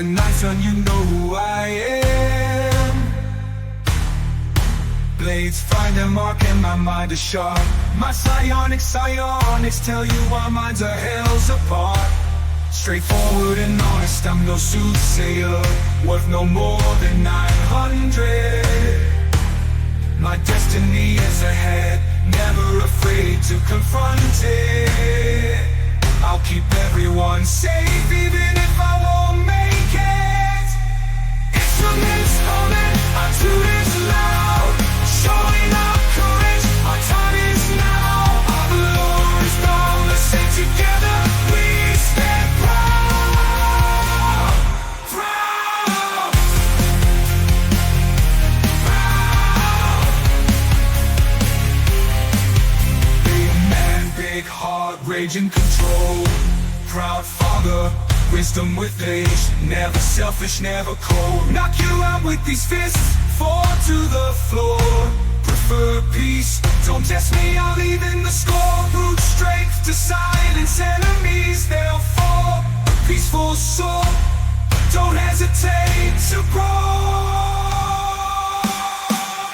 the night's done, you know who I am. Blades find their mark and my mind is sharp. My psionics tell you our minds are hells apart. Straightforward and honest, I'm no soothsayer, worth no more than 900. My destiny is ahead, never afraid to confront it. I'll keep everyone safe even if I won't make it. Instruments humming, our tune is loud, showing our courage, our time is now. Our Lord is boundless and together we stand proud. Proud. Big man, big heart, rage and control. Proud father, wisdom with age. Never selfish, never cold. Knock you out with these fists, fall to the floor. Prefer peace, don't test me, I'll even the score. Brute strength to silence enemies, they'll fall. A peaceful soul, don't hesitate to brawl.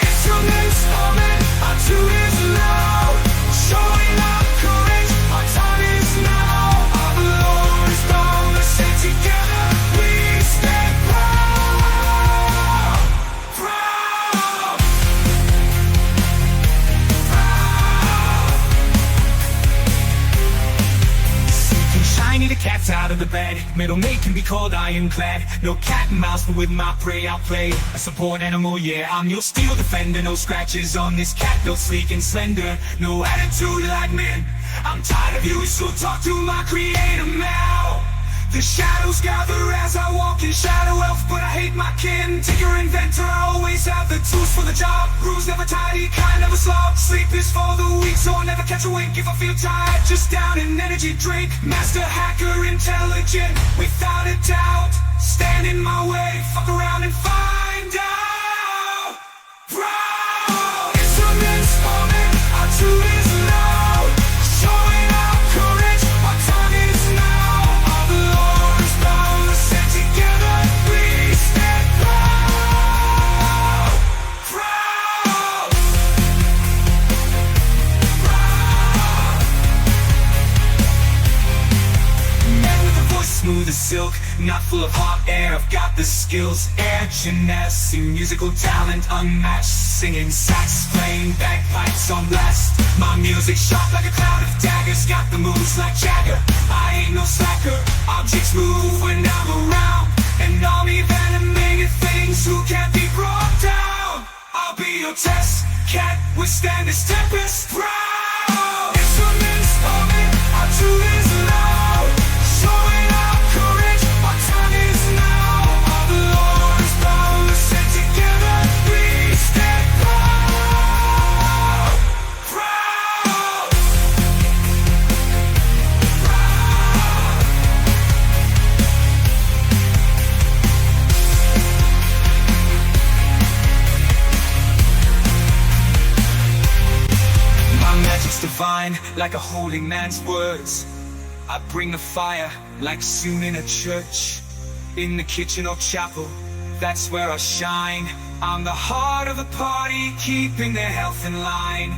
Instruments humming, our tune is loud, showing our courage, our time is now. Our Lord is boundless and together we stand proud. Proud. Seeking shiny, the cat's out of the bed. Middle mate can be called ironclad. No cat and mouse, but with my prey I'll play a support animal, yeah. I'm your steel defender, no scratches on this cat, built sleek and slender. No attitude like men, I'm tired of you, so talk to my creator now. The shadows gather as I walk in shadow elf, but I hate my kin. Tinker inventor, I always have the tools for the job. Rules never tidy, kind never slob. Sleep is for the weak, so I'll never catch a wink. If I feel tired, just down an energy drink. Master hacker, intelligent, without a doubt. Stand in my way, fuck around and find out. Proud. Instruments humming, our tune is loud, showing our courage, our time is now. Our Lord is boundless and together we stand proud. Proud. Proud. Man with a voice smooth as silk, not full of hot air. I've got the skills, air genesi, musical talent unmatched. Singing sax, playing bagpipes on blast. My music sharp like a cloud of daggers. Got the moves like Jagger, I ain't no slacker. Objects move when I'm around, an army of animated things who can't be brought down. I'll be your test cat, withstand this tempest. Proud. Instruments humming, our tune is loud, showing our courage, our time is now. Our Lord is boundless and together we stand proud. Proud. Proud. My magic's divine, like a holy man's words. I bring the fire, like soon in a church. In the kitchen or chapel, that's where I shine. I'm the heart of the party, keeping their health in line.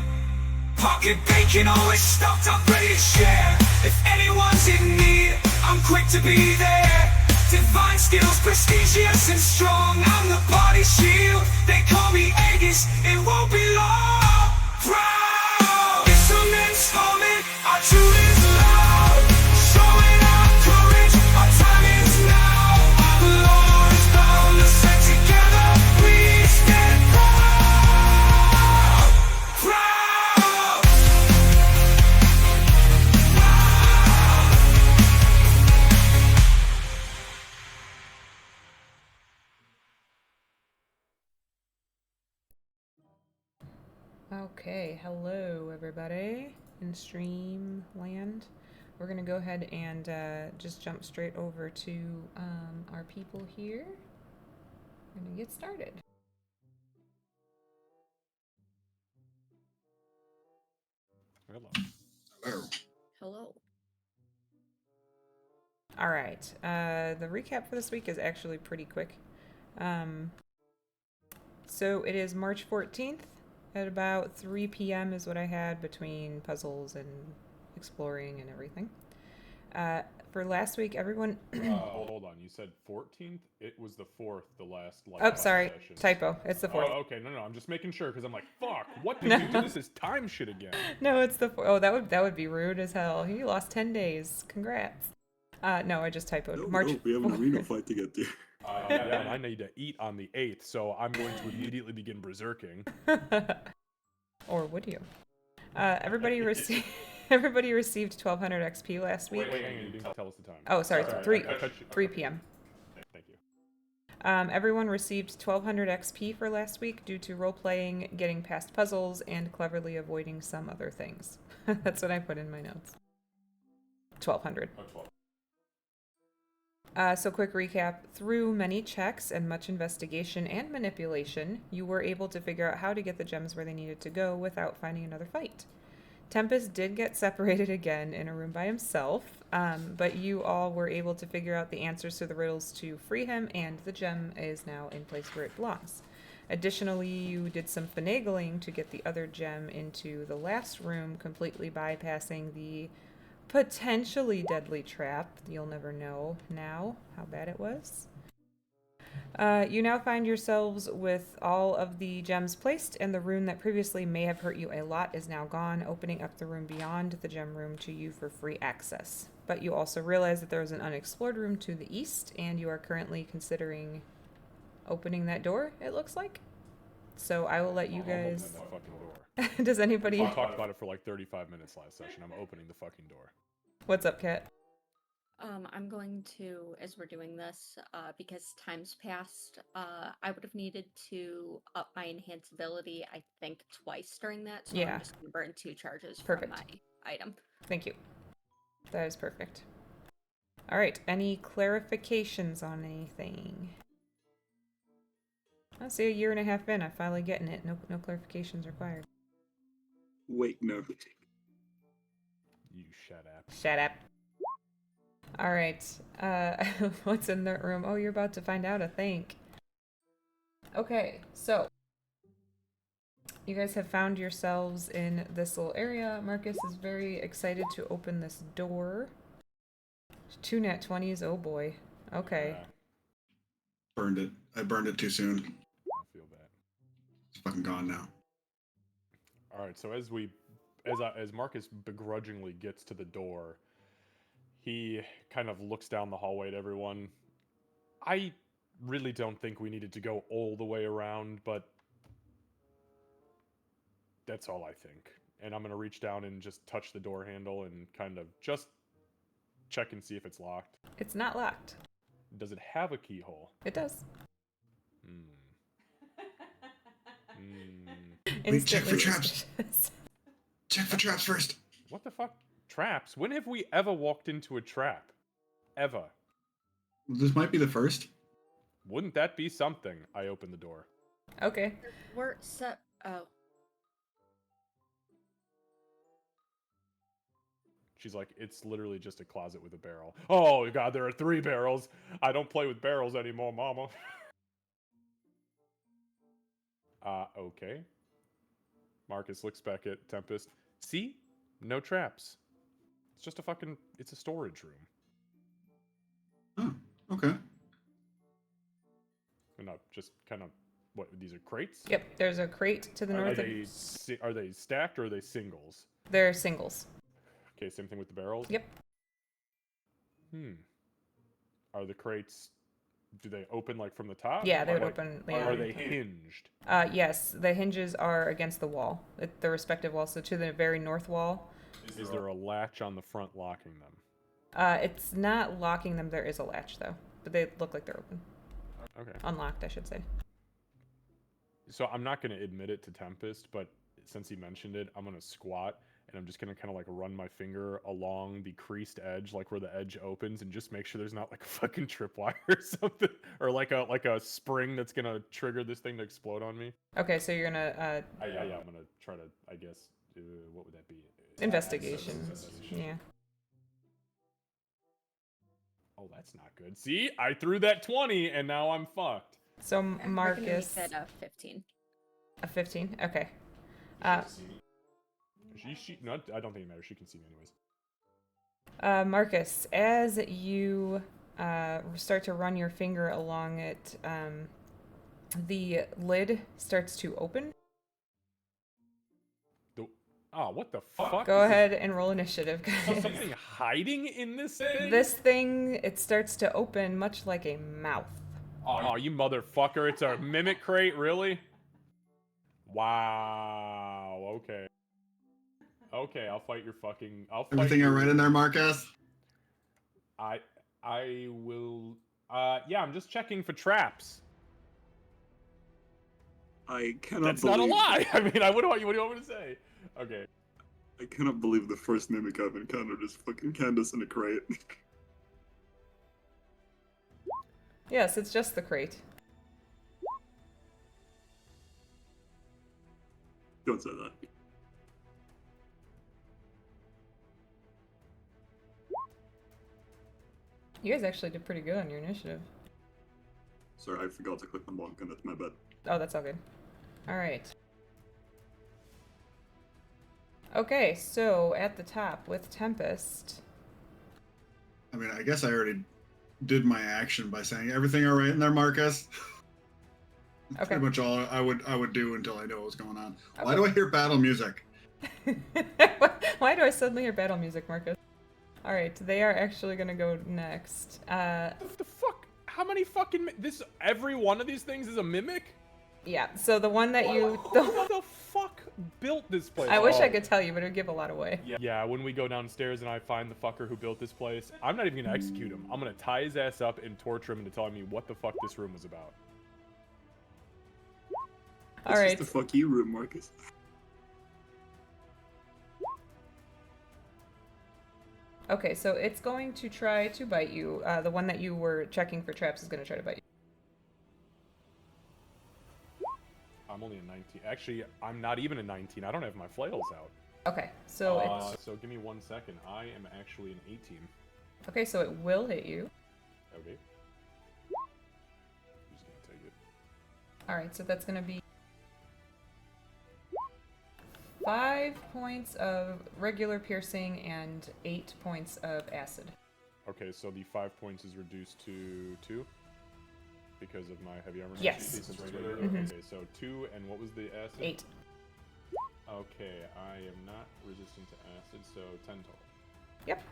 Pocket bacon always stocked up, ready to share. If anyone's in need, I'm quick to be there. Divine skills, prestigious and strong. I'm the party shield, they call me Aegis, it won't be long. Proud. Instruments humming, our tune is loud, showing our courage, our time is now. Our Lord is boundless and together we stand proud. Proud. Okay, hello everybody in stream land. We're gonna go ahead and just jump straight over to our people here. We're gonna get started. Hello. Hello. Hello. All right. The recap for this week is actually pretty quick. So it is March 14th at about 3 p.m. is what I had between puzzles and exploring and everything. For last week, everyone. Hold on. You said 14th? It was the 4th, the last live Oh, sorry. session. Typo. It's the 4th. Oh, okay. No, I'm just making sure because I'm like, fuck. What did you do? This is time shit again. No, it's the 4th. Oh, that would be rude as hell. He lost 10 days. Congrats. No, I just typoed. No, March. we have an arena fight to get to. Yeah, and I need to eat on the 8th, so I'm going to immediately begin berserking. Or would you? Everybody received 1,200 XP last week. Wait, hang on. You didn't tell us the time. Oh, sorry. I 3 p.m. Thank you. Everyone received 1,200 XP for last week due to role-playing, getting past puzzles, and cleverly avoiding some other things. That's what I put in my notes. 1,200. Oh, 12. So quick recap. Through many checks and much investigation and manipulation, you were able to figure out how to get the gems where they needed to go without finding another fight. Tempest did get separated again in a room by himself, but you all were able to figure out the answers to the riddles to free him, and the gem is now in place where it belongs. Additionally, you did some finagling to get the other gem into the last room, completely bypassing the potentially deadly trap. You'll never know now how bad it was. You now find yourselves with all of the gems placed, and the room that previously may have hurt you a lot is now gone, opening up the room beyond the gem room to you for free access. But you also realize that there is an unexplored room to the east, and you are currently considering opening that door, it looks like. So I will let you guys... I'm opening that fucking door. Does anybody... I talked about it for like 35 minutes last session. I'm opening the fucking door. What's up, Kat? I'm going to, as we're doing this, because time's passed, I would have needed to up my enhanceability, I think, twice during that, so Yeah. I'm just going to burn 2 charges Perfect. from my item. Thank you. That is perfect. All right. Any clarifications on anything? I see a year and a half in. I'm finally getting it. No clarifications required. Wait, no. You shut up. Shut up. All right. What's in the room? Oh, you're about to find out, I think. Okay, so you guys have found yourselves in this little area. Marcus is very excited to open this door. 2 nat 20s. Oh boy. Okay. Yeah, Burned it. I burned it too soon. I feel bad. It's fucking gone now. All right, so as Marcus begrudgingly gets to the door, he kind of looks down the hallway at everyone. I really don't think we needed to go all the way around, but that's all I think. And I'm going to reach down and just touch the door handle and kind of just check and see if it's locked. It's not locked. Does it have a keyhole? It does. Wait, check for Instantly traps. suspicious. Check for traps first. What the fuck? Traps? When have we ever walked into a trap? Ever? This might be the first. Wouldn't that be something? I open the door. Okay. We're set. Oh. She's like, it's literally just a closet with a barrel. Oh god, there are 3 barrels. I don't play with barrels anymore, mama. Okay. Marcus looks back at Tempest. See? No traps. It's just it's a storage room. Oh, okay. No, just kind of, what, these are crates? Yep, there's a crate to the Are north. they stacked or are they singles? They're singles. Okay, same thing with the barrels? Yep. Are the crates, do they open like from the top? Yeah, they Or, would like, open. Or Yeah. are they hinged? Yes, the hinges are against the wall, the respective walls. So to the very north wall. Is there a latch on the front locking them? It's not locking them. There is a latch though, but they look like they're open. Okay. Unlocked, I should say. So I'm not going to admit it to Tempest, but since he mentioned it, I'm going to squat and I'm just going to kind of like run my finger along the creased edge, like where the edge opens, and just make sure there's not like a fucking tripwire or something, or like a spring that's going to trigger this thing to explode on me. Okay, so you're gonna Yeah, I'm going to try to, I guess, what would that be? investigation. Yeah. Oh, that's not good. See, I threw that 20, and now I'm fucked. So We're gonna Marcus, make that a 15. a 15. Okay. She can see me. No, I don't think it matters. She can see me anyways. Marcus, as you start to run your finger along it, the lid starts to open. Oh, what the fuck? Go ahead and roll initiative, Is guys. something hiding in this thing? This thing, it starts to open much like a mouth. Oh, you motherfucker. It's a mimic crate, really? Wow. Okay. Okay, I'll fight your fucking... I'll fight Everything your... all right in there, Marcus? I will... yeah, I'm just checking for traps. I cannot That's believe... not a lie! I mean, what do you want me to say? Okay. I cannot believe the first mimic I've encountered is fucking Candace in a crate. Yes, it's just the crate. Don't say that. You guys actually did pretty good on your initiative. Sorry, I forgot to click the monk and that's my bad. Oh, that's all good. Alright. Okay, so at the top with Tempest. I mean, I guess I already did my action by saying everything all right in there, Marcus. That's Okay. pretty much all I would do until I know what was going on. Why Okay. do I hear battle music? Why do I suddenly hear battle music, Marcus? Alright, they are actually gonna go next. What the fuck? How many fucking... Every one of these things is a mimic? Yeah, so the one that you... Who the fuck built this place? I wish I Oh. could tell you, but it would give a lot away. Yeah, when we go downstairs and I find the fucker who built this place, I'm not even gonna execute him. I'm gonna tie his ass up and torture him into telling me what the fuck this room was about. It's Alright, just the fuck you room, Marcus. okay, so it's going to try to bite you. The one that you were checking for traps is going to try to bite you. I'm only a 19. Actually, I'm not even a 19. I don't have my flails out. Okay, so it's... So give me 1 second. I am actually an 18. Okay, so it will hit you. Okay. I'm just gonna take it. Alright, so that's going to be 5 points of regular piercing and 8 points of acid. Okay, so the 5 points is reduced to 2 because of my heavy armor. Yes. This is regular. Mhm. Okay, so 2, and what was the acid? 8. Okay, I am not resistant to acid, so 10 total. Yep.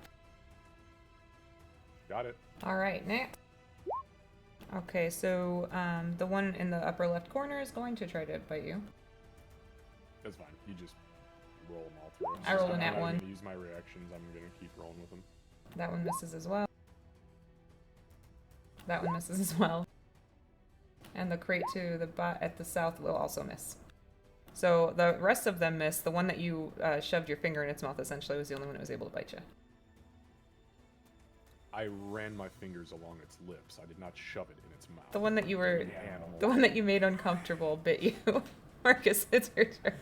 Got it. Alright, next. Okay, so the one in the upper left corner is going to try to bite you. That's fine. You just roll them all through. I rolled a I'm nat not one. gonna use my reactions. I'm gonna keep rolling with them. That one misses as well. That one misses as well. And the crate to the at the south will also miss. So the rest of them miss. The one that you shoved your finger in its mouth essentially was the only one that was able to bite you. I ran my fingers along its lips. I did not shove it in its mouth. The one that you were, An animal. the one that you made uncomfortable bit you. Marcus, it's your turn.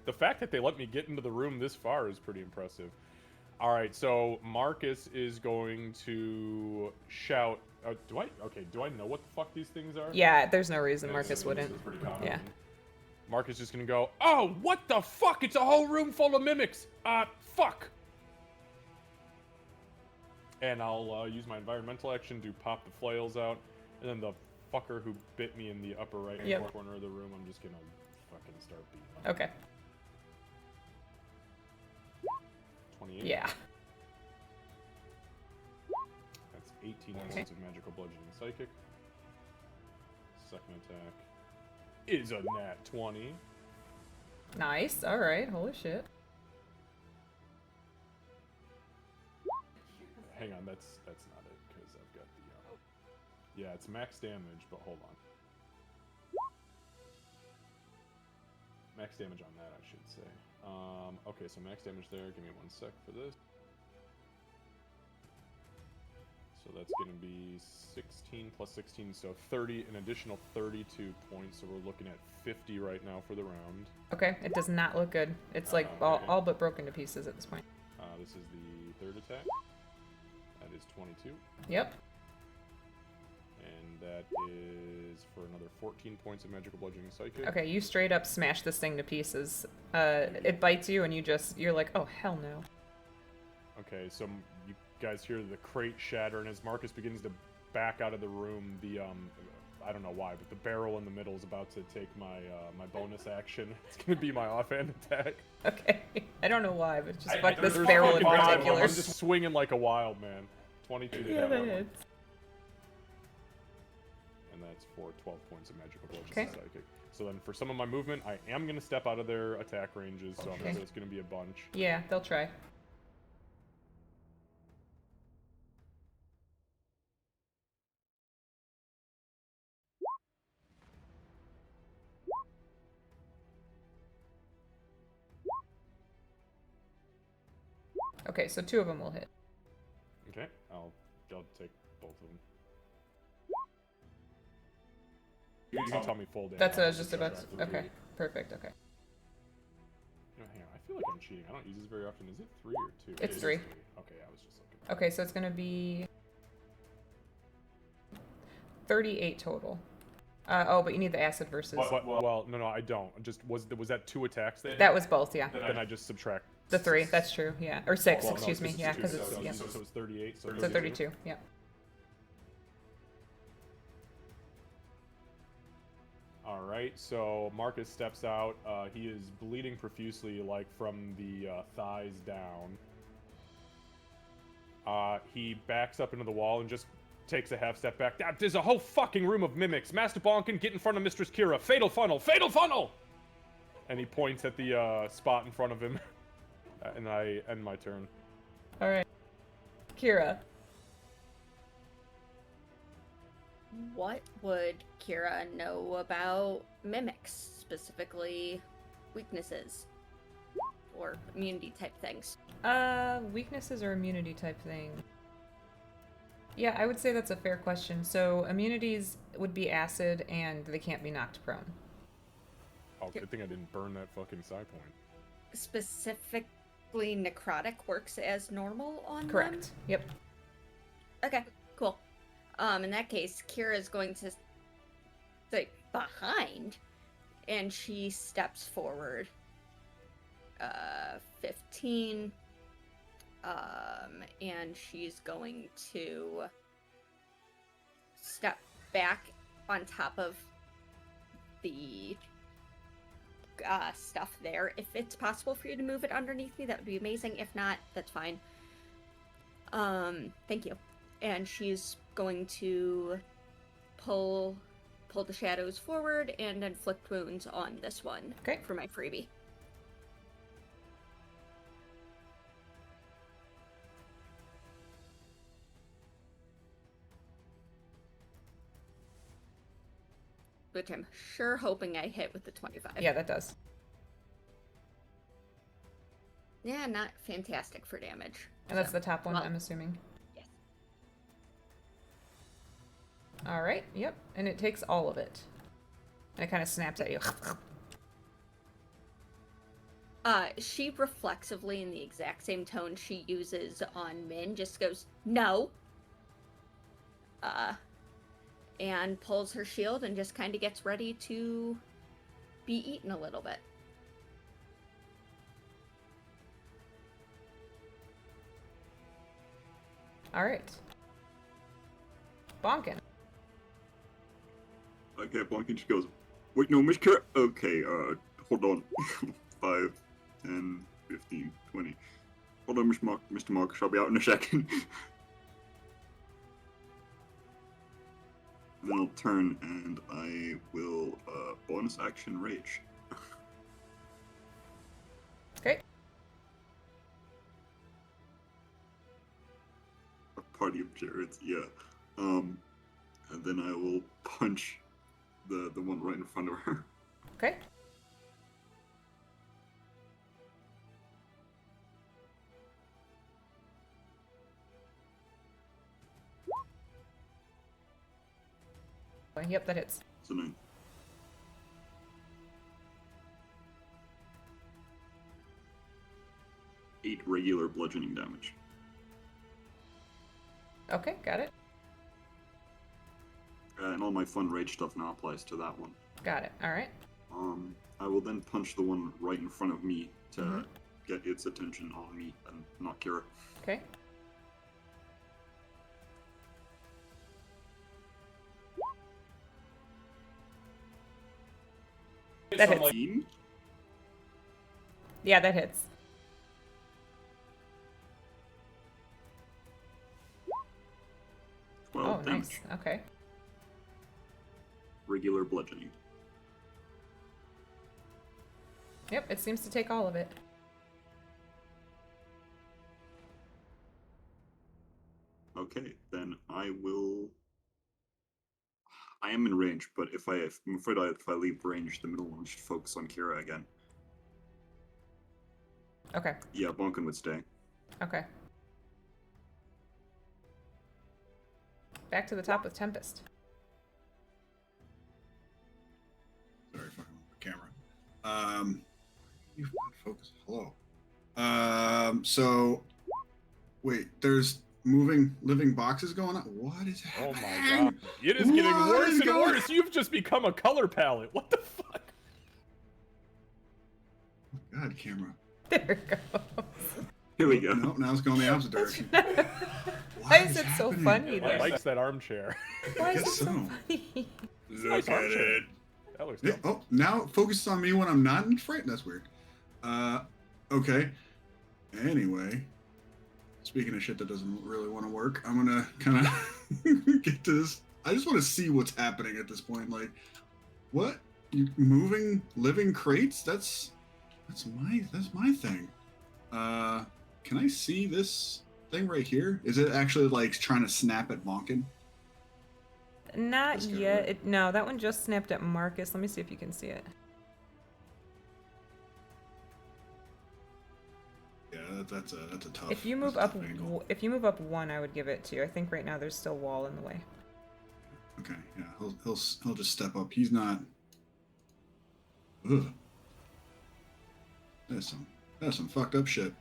The fact that they let me get into the room this far is pretty impressive. All right, so Marcus is going to shout. Do I know what the fuck these things are? Yeah, there's no reason Yeah, Marcus this wouldn't. is pretty common. Yeah. Marcus is just gonna go, oh, what the fuck? It's a whole room full of mimics. Fuck. And I'll use my environmental action to pop the flails out. And then the fucker who bit me in the upper right Yep. corner of the room, I'm just gonna fucking start beating him. Okay. 28. Yeah. That's 18 points of magical bludgeoning psychic. Second attack is a nat 20. Nice. All right. Holy shit. Hang on, that's not it because I've got the yeah, it's max damage, but hold on. Max damage on that, I should say. Okay, so max damage there. Give me 1 sec for this. So that's going to be 16 plus 16, so 30, an additional 32 points. So we're looking at 50 right now for the round. Okay. It does not look good. It's like Okay. all but broken to pieces at this point. This is the third attack. That is is 22. Yep. And that is for another 14 points of magical bludgeoning psychic. Okay, you straight up smash this thing to pieces. It bites you, and you're like, oh hell no. Okay, so you guys hear the crate shatter, and as Marcus begins to back out of the room, the I don't know why, but the barrel in the middle is about to take my my bonus action. It's gonna be my offhand attack. Okay, I don't know why, but just fuck this barrel in fucking five of them. particular. I'm just swinging like a wild man. 22 to Yeah, hit that one. hits. And that's for 12 points of magical bludgeoning Okay. psychic. So then for some of my movement, I am going to step out of their attack ranges, so I'm Okay. going to say it's going to be a bunch. Yeah, they'll try. Okay, so 2 of them will hit. Okay, I'll take both of them. You can tell me full damage. That's what I was I'll just about subtract to... the Okay, perfect, okay. You know, hang on, I feel like I'm cheating. I don't use this very often. Is it 3 or 2? It's It is 3. Okay, I was just looking. Okay, so it's gonna be 38 total. Oh, but you need the acid versus. Well, no, I don't. Just was that 2 attacks? That was both, yeah. Then I just subtract The 3, that's true, yeah. Or 6, well, no, excuse me, it's yeah, 2, because it's, so, yeah. so it's 38. So So 32, yeah. All right, so Marcus steps out. He is bleeding profusely, like from the thighs down. He backs up into the wall and just takes a half step back. There's a whole fucking room of mimics. Master Bonkin, get in front of Mistress Kira. Fatal funnel! Fatal funnel! And he points at the spot in front of him. And I end my turn. Alright. Kira. What would Kira know about mimics, specifically weaknesses or immunity type things? Weaknesses or immunity type thing? Yeah, I would say that's a fair question. So, immunities would be acid, and they can't be knocked prone. Oh, good thing I didn't burn that fucking psi point. Specifically, necrotic works as normal on them? Correct. Yep. Okay, cool. In that case, Kira is going to stay behind, and she steps forward. 15. And she's going to step back on top of the stuff there. If it's possible for you to move it underneath me, that would be amazing. If not, that's fine. Thank you. And she's going to pull the shadows forward and inflict wounds on this one. Okay. For my freebie. Which I'm sure hoping I hit with the 25. Yeah, that does. Yeah, not fantastic for damage. And that's So, the top one, well, I'm assuming. Yes. Alright, yep. And it takes all of it. And it kind of snaps at you. She reflexively, in the exact same tone she uses on Min, just goes, no. And pulls her shield and just kind of gets ready to be eaten a little bit. Alright. Bonkin. Okay, Blanket just goes, wait, no, Miss Kira. Okay, hold on. 5, 10, 15, 20. Hold on, Mr. Marcus, I'll be out in a second. Then I'll turn and I will bonus action rage. Okay. A party of Jareds, yeah. And then I will punch the one right in front of her. Okay. Yep, that hits. So 9. Eight regular bludgeoning damage. Okay, got it. And all my fun rage stuff now applies to that one. Got it. All right. I will then punch the one right in front of me to Mhm. get its attention on me and not Kira. Okay. That hits. 15? Yeah, that hits. Well, Oh, damage. nice. Okay. Regular bludgeoning. Yep, it seems to take all of it. Okay, then I will. I am in range, but I'm afraid if I leave range, the middle one should focus on Kira again. Okay. Yeah, Bonkin would stay. Okay. Back to the top with Tempest. Sorry, fucking with the camera. You focus. Hello. So, wait. There's moving living boxes going on. What is Oh happening? my god. It is getting What worse is and going- worse. You've just become a color palette. What the fuck? God, camera. There it goes. Here we go. No, now it's going the opposite direction. Why is it so happening? funny He though? likes that armchair. Why is it guess so so. funny? Look at it. That looks Yeah, good. oh, now it focuses on me when I'm not in frame. That's weird. Okay. Anyway, speaking of shit that doesn't really want to work, I'm gonna kind of get to this. I just want to see what's happening at this point. Like, what? You moving living crates? That's my thing. Can I see this thing right here? Is it actually like trying to snap at Bonkin? Not This guy, yet. right? No, that one just snapped at Marcus. Let me see if you can see it. Yeah, that's a tough. If you move that's a up, tough angle. if you move up one, I would give it to you. I think right now there's still wall in the way. Okay, yeah, he'll just step up. He's not. Ugh. That's some fucked up shit.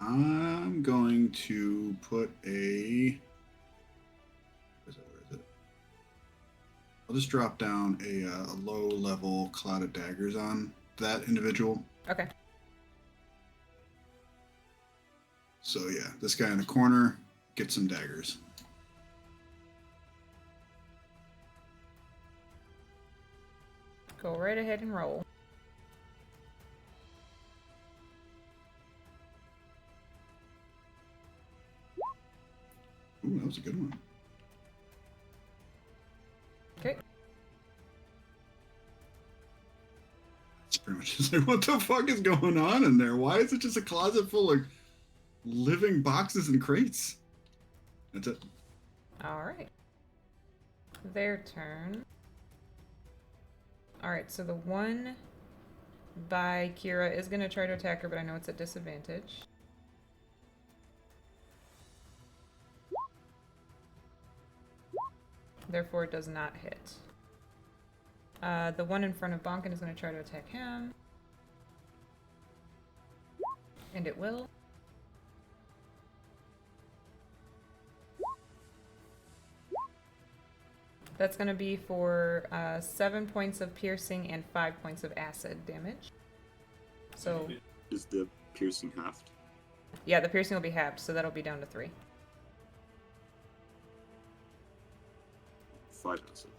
I'm going to put a. Where is it? I'll just drop down a low level cloud of daggers on that individual. Okay. So yeah, this guy in the corner gets some daggers. Go right ahead and roll. Ooh, that was a good one. Okay. It's pretty much just like, what the fuck is going on in there? Why is it just a closet full of living boxes and crates? That's it. All right. Their turn. All right, so the one by Kira is going to try to attack her, but I know it's at disadvantage. Therefore, it does not hit. The one in front of Bonkin is going to try to attack him. And it will. That's going to be for 7 points of piercing and 5 points of acid damage. So, Is the piercing halved? yeah, the piercing will be halved, so that'll be down to 3. 5 acid.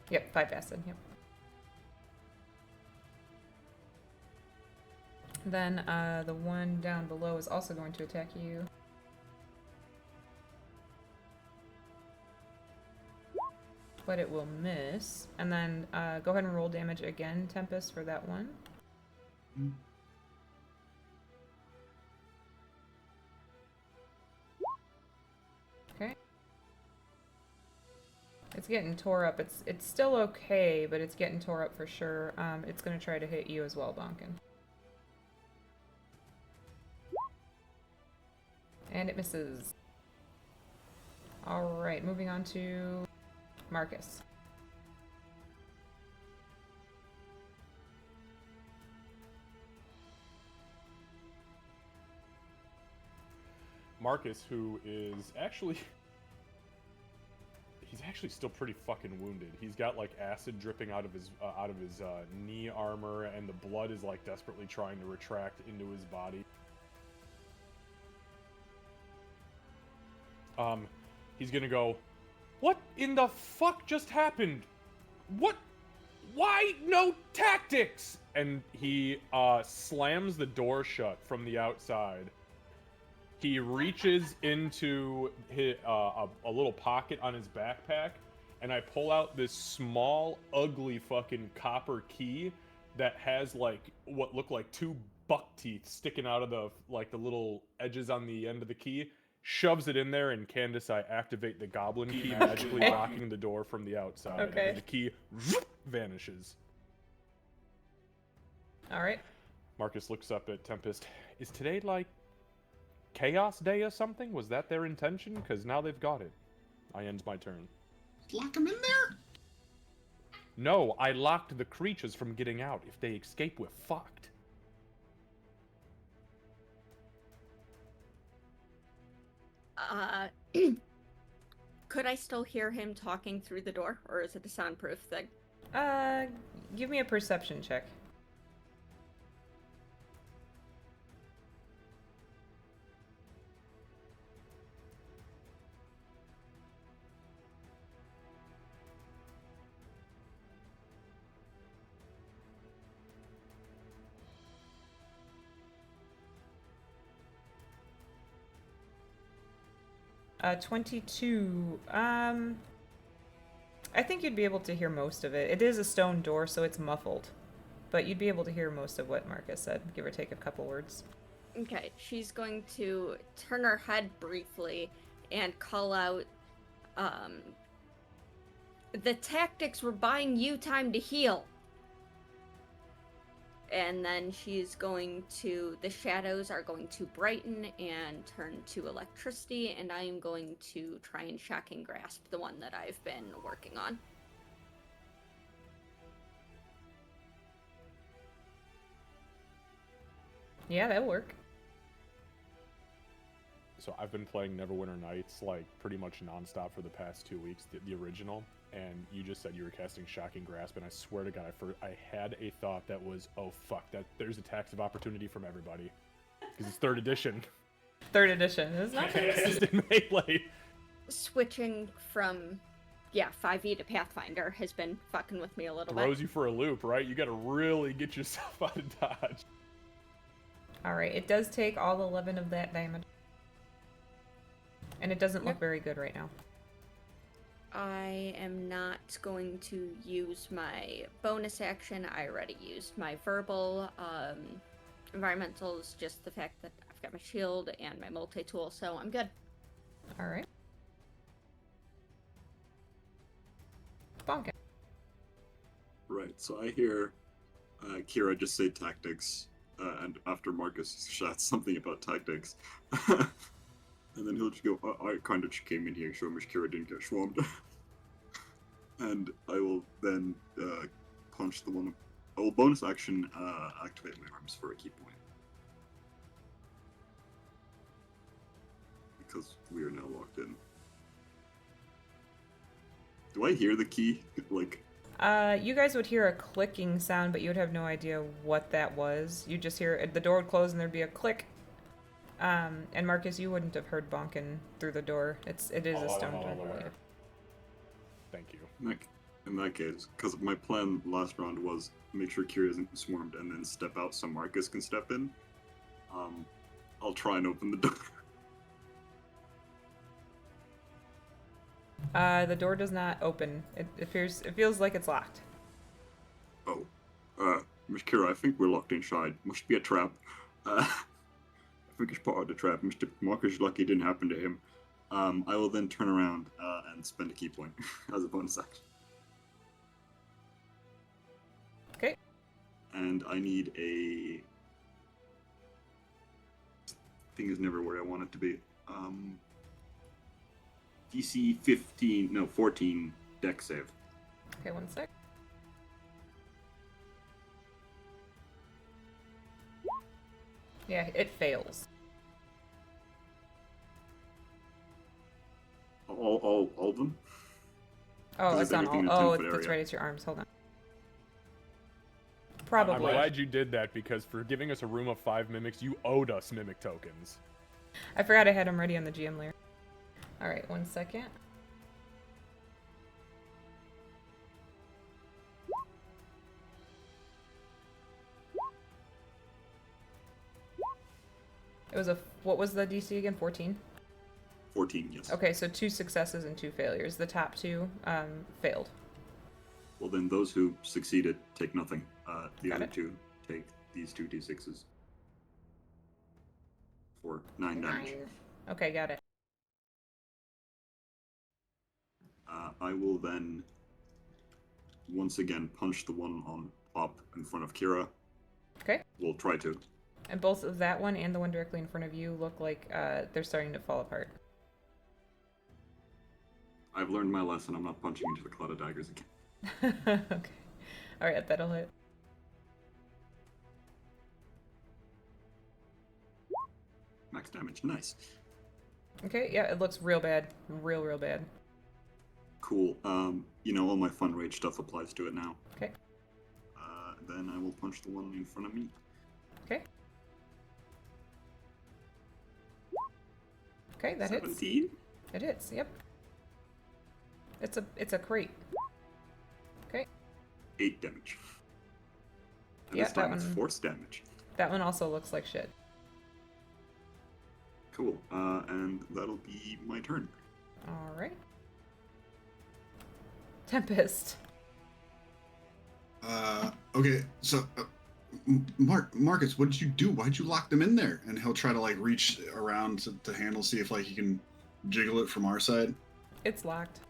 Yep, 5 acid, yep. Then the one down below is also going to attack you. But it will miss. And then go ahead and roll damage again, Tempest, for that one. Okay. It's getting tore up. It's still okay, but it's getting tore up for sure. It's going to try to hit you as well, Bonkin. And it misses. Alright, moving on to Marcus. Marcus, who is actually... He's actually still pretty fucking wounded. He's got like acid dripping out of his knee armor, and the blood is like desperately trying to retract into his body. He's gonna go, "What in the fuck just happened? What? Why no tactics?" And he slams the door shut from the outside. He reaches into a little pocket on his backpack, and I pull out this small, ugly fucking copper key that has like what look like two buck teeth sticking out of the little edges on the end of the key. Shoves it in there, and Candace, I activate the goblin key, magically locking the door from the outside. Okay. And the key vanishes. All right. Marcus looks up at Tempest. Is today like Chaos Day or something? Was that their intention? Because now they've got it. I end my turn. Lock him in there? No, I locked the creatures from getting out. If they escape, we're fucked. Could I still hear him talking through the door, or is it a soundproof thing? Give me a perception check. Uh, 22. I think you'd be able to hear most of it. It is a stone door, so it's muffled. But you'd be able to hear most of what Marcus said, give or take a couple words. Okay, she's going to turn her head briefly and call out, the tactics were buying you time to heal. And then she's going to, the shadows are going to brighten and turn to electricity, and I am going to try and shock and grasp the one that I've been working on. Yeah, that'll work. So I've been playing Neverwinter Nights like pretty much nonstop for the past 2 weeks, the original. And you just said you were casting Shocking Grasp, and I swear to God, I had a thought that was, oh fuck, that there's attacks of opportunity from everybody, because it's 3rd edition. 3rd edition, isn't it? Cast in melee. Switching from, 5e to Pathfinder has been fucking with me a little Throws bit. you for a loop, right? You got to really get yourself out of dodge. Alright, it does take all 11 of that damage. And it doesn't look Yep. very good right now. I am not going to use my bonus action. I already used my verbal. Environmental is just the fact that I've got my shield and my multi-tool, so I'm good. Alright. Bonk it. Right, so I hear Kira just say tactics, and after Marcus shouts something about tactics, and then he'll just go, I kind of just came in here so much Kira didn't get swarmed. And I will then punch the one. I will bonus action activate my arms for a key point. Because we are now locked in. Do I hear the key? Like, You guys would hear a clicking sound, but you would have no idea what that was. You just hear the door would close and there'd be a click. And Marcus, you wouldn't have heard bonking through the door. It is a stone door. Yeah. Thank you. in that case, because my plan last round was make sure Kira isn't swarmed and then step out so Marcus can step in. I'll try and open the door. The door does not open. It feels like it's locked. Oh, Miss Kira, I think we're locked inside. Must be a trap. I think it's part of the trap. Mr. Marcus is lucky it didn't happen to him. I will then turn around and spend a key point as a bonus action. Okay. And I need a... Thing is never where I want it to be. DC 14 deck save. Okay, one sec. Yeah, it fails. All of them? Oh, Is it's on all. everything in a Oh, 10-foot that's area? right. It's your arms. Hold on. I'm Probably. glad you did that because for giving us a room of 5 mimics, you owed us mimic tokens. I forgot I had them ready on the GM layer. All right, 1 second. It was a. What was the DC again? 14. 14, yes. Okay, so 2 successes and 2 failures. The top 2 failed. Well, then those who succeeded take nothing. The Got other it. 2 take these 2 d6s. For 9 damage. 9. Okay, got it. I will then once again punch the one on top in front of Kira. Okay. We'll try to. And both of that one and the one directly in front of you look like they're starting to fall apart. I've learned my lesson. I'm not punching into the cloud of daggers again. Okay. Alright, that'll hit. Max damage. Nice. Okay, yeah, it looks real bad. Real bad. Cool. All my fun rage stuff applies to it now. Okay. Then I will punch the one in front of me. Okay. Okay, that hits. 17? It hits, yep. It's a crate. Okay. 8 damage. And Yeah, this time that it's one- force damage. That one also looks like shit. Cool. And that'll be my turn. Alright. Tempest. Okay, so Marcus, what did you do? Why'd you lock them in there? And he'll try to like reach around to handle, see if like he can jiggle it from our side. It's locked.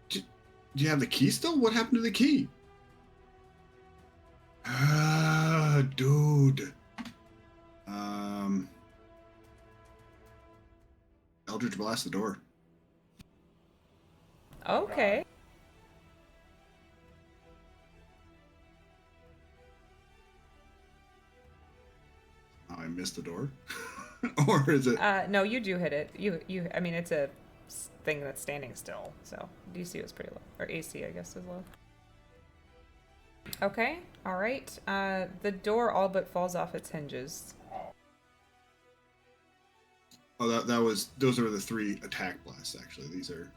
Do you have the key still? What happened to the key? Dude. Eldritch blast the door. Okay. Oh, I missed the door. Or is it? No, you do hit it. I mean, it's a thing that's standing still, so DC was pretty low. Or AC, I guess, is low. Okay, alright. The door all but falls off its hinges. Oh, those are the 3 attack blasts. Actually, these are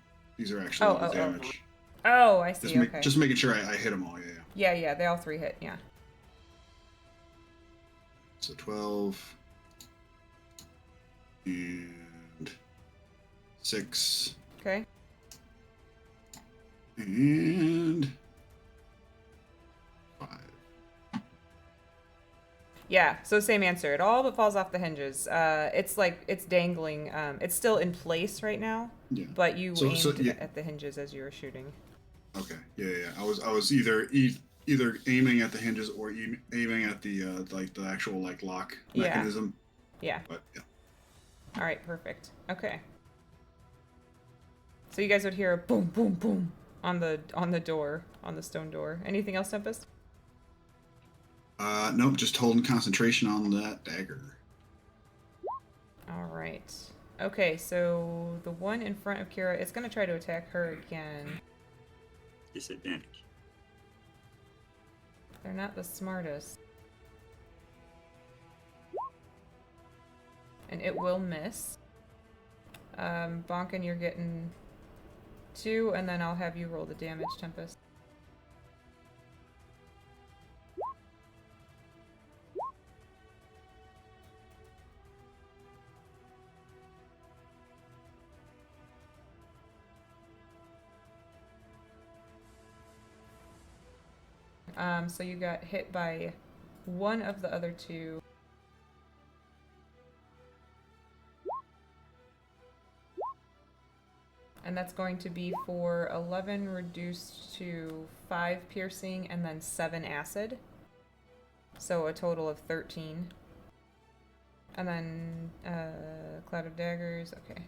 actually all the damage. Oh, I see. Okay. Just making sure I hit them all. Yeah. Yeah, they all 3 hit. Yeah. So 12 and 6 Okay. and 5. Yeah. So same answer. It all but falls off the hinges. It's dangling. It's still in place right now. Yeah. But you So- aimed so, yeah. at the hinges as you were shooting. Okay. Yeah. I was either aiming at the hinges or aiming at the the actual like lock Yeah. mechanism. Yeah. But yeah. All right. Perfect. Okay. So you guys would hear a boom, boom, boom on the door, on the stone door. Anything else, Tempest? Nope. Just holding concentration on that dagger. All right. Okay. So the one in front of Kira is gonna try to attack her again. Disadvantage. They're not the smartest. And it will miss. Bonkin, you're getting 2, and then I'll have you roll the damage, Tempest. So you got hit by one of the other 2. And that's going to be for 11 reduced to 5 piercing and then 7 acid. So a total of 13. And then Cloud of Daggers, okay.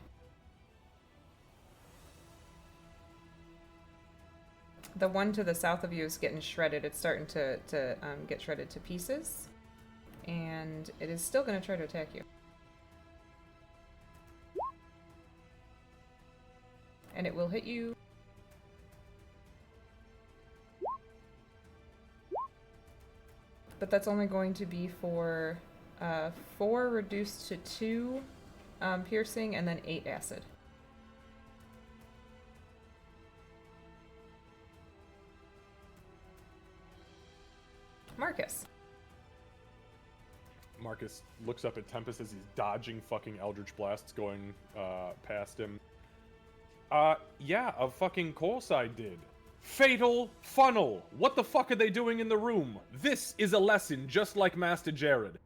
The one to the south of you is getting shredded. It's starting to get shredded to pieces. And it is still going to try to attack you. and it will hit you. But that's only going to be for 4 reduced to 2 piercing, and then 8 acid. Marcus. Marcus looks up at Tempest as he's dodging fucking Eldritch Blasts going past him. Yeah, a fucking Coalside did. Fatal Funnel! What the fuck are they doing in the room? This is a lesson just like Master Jared.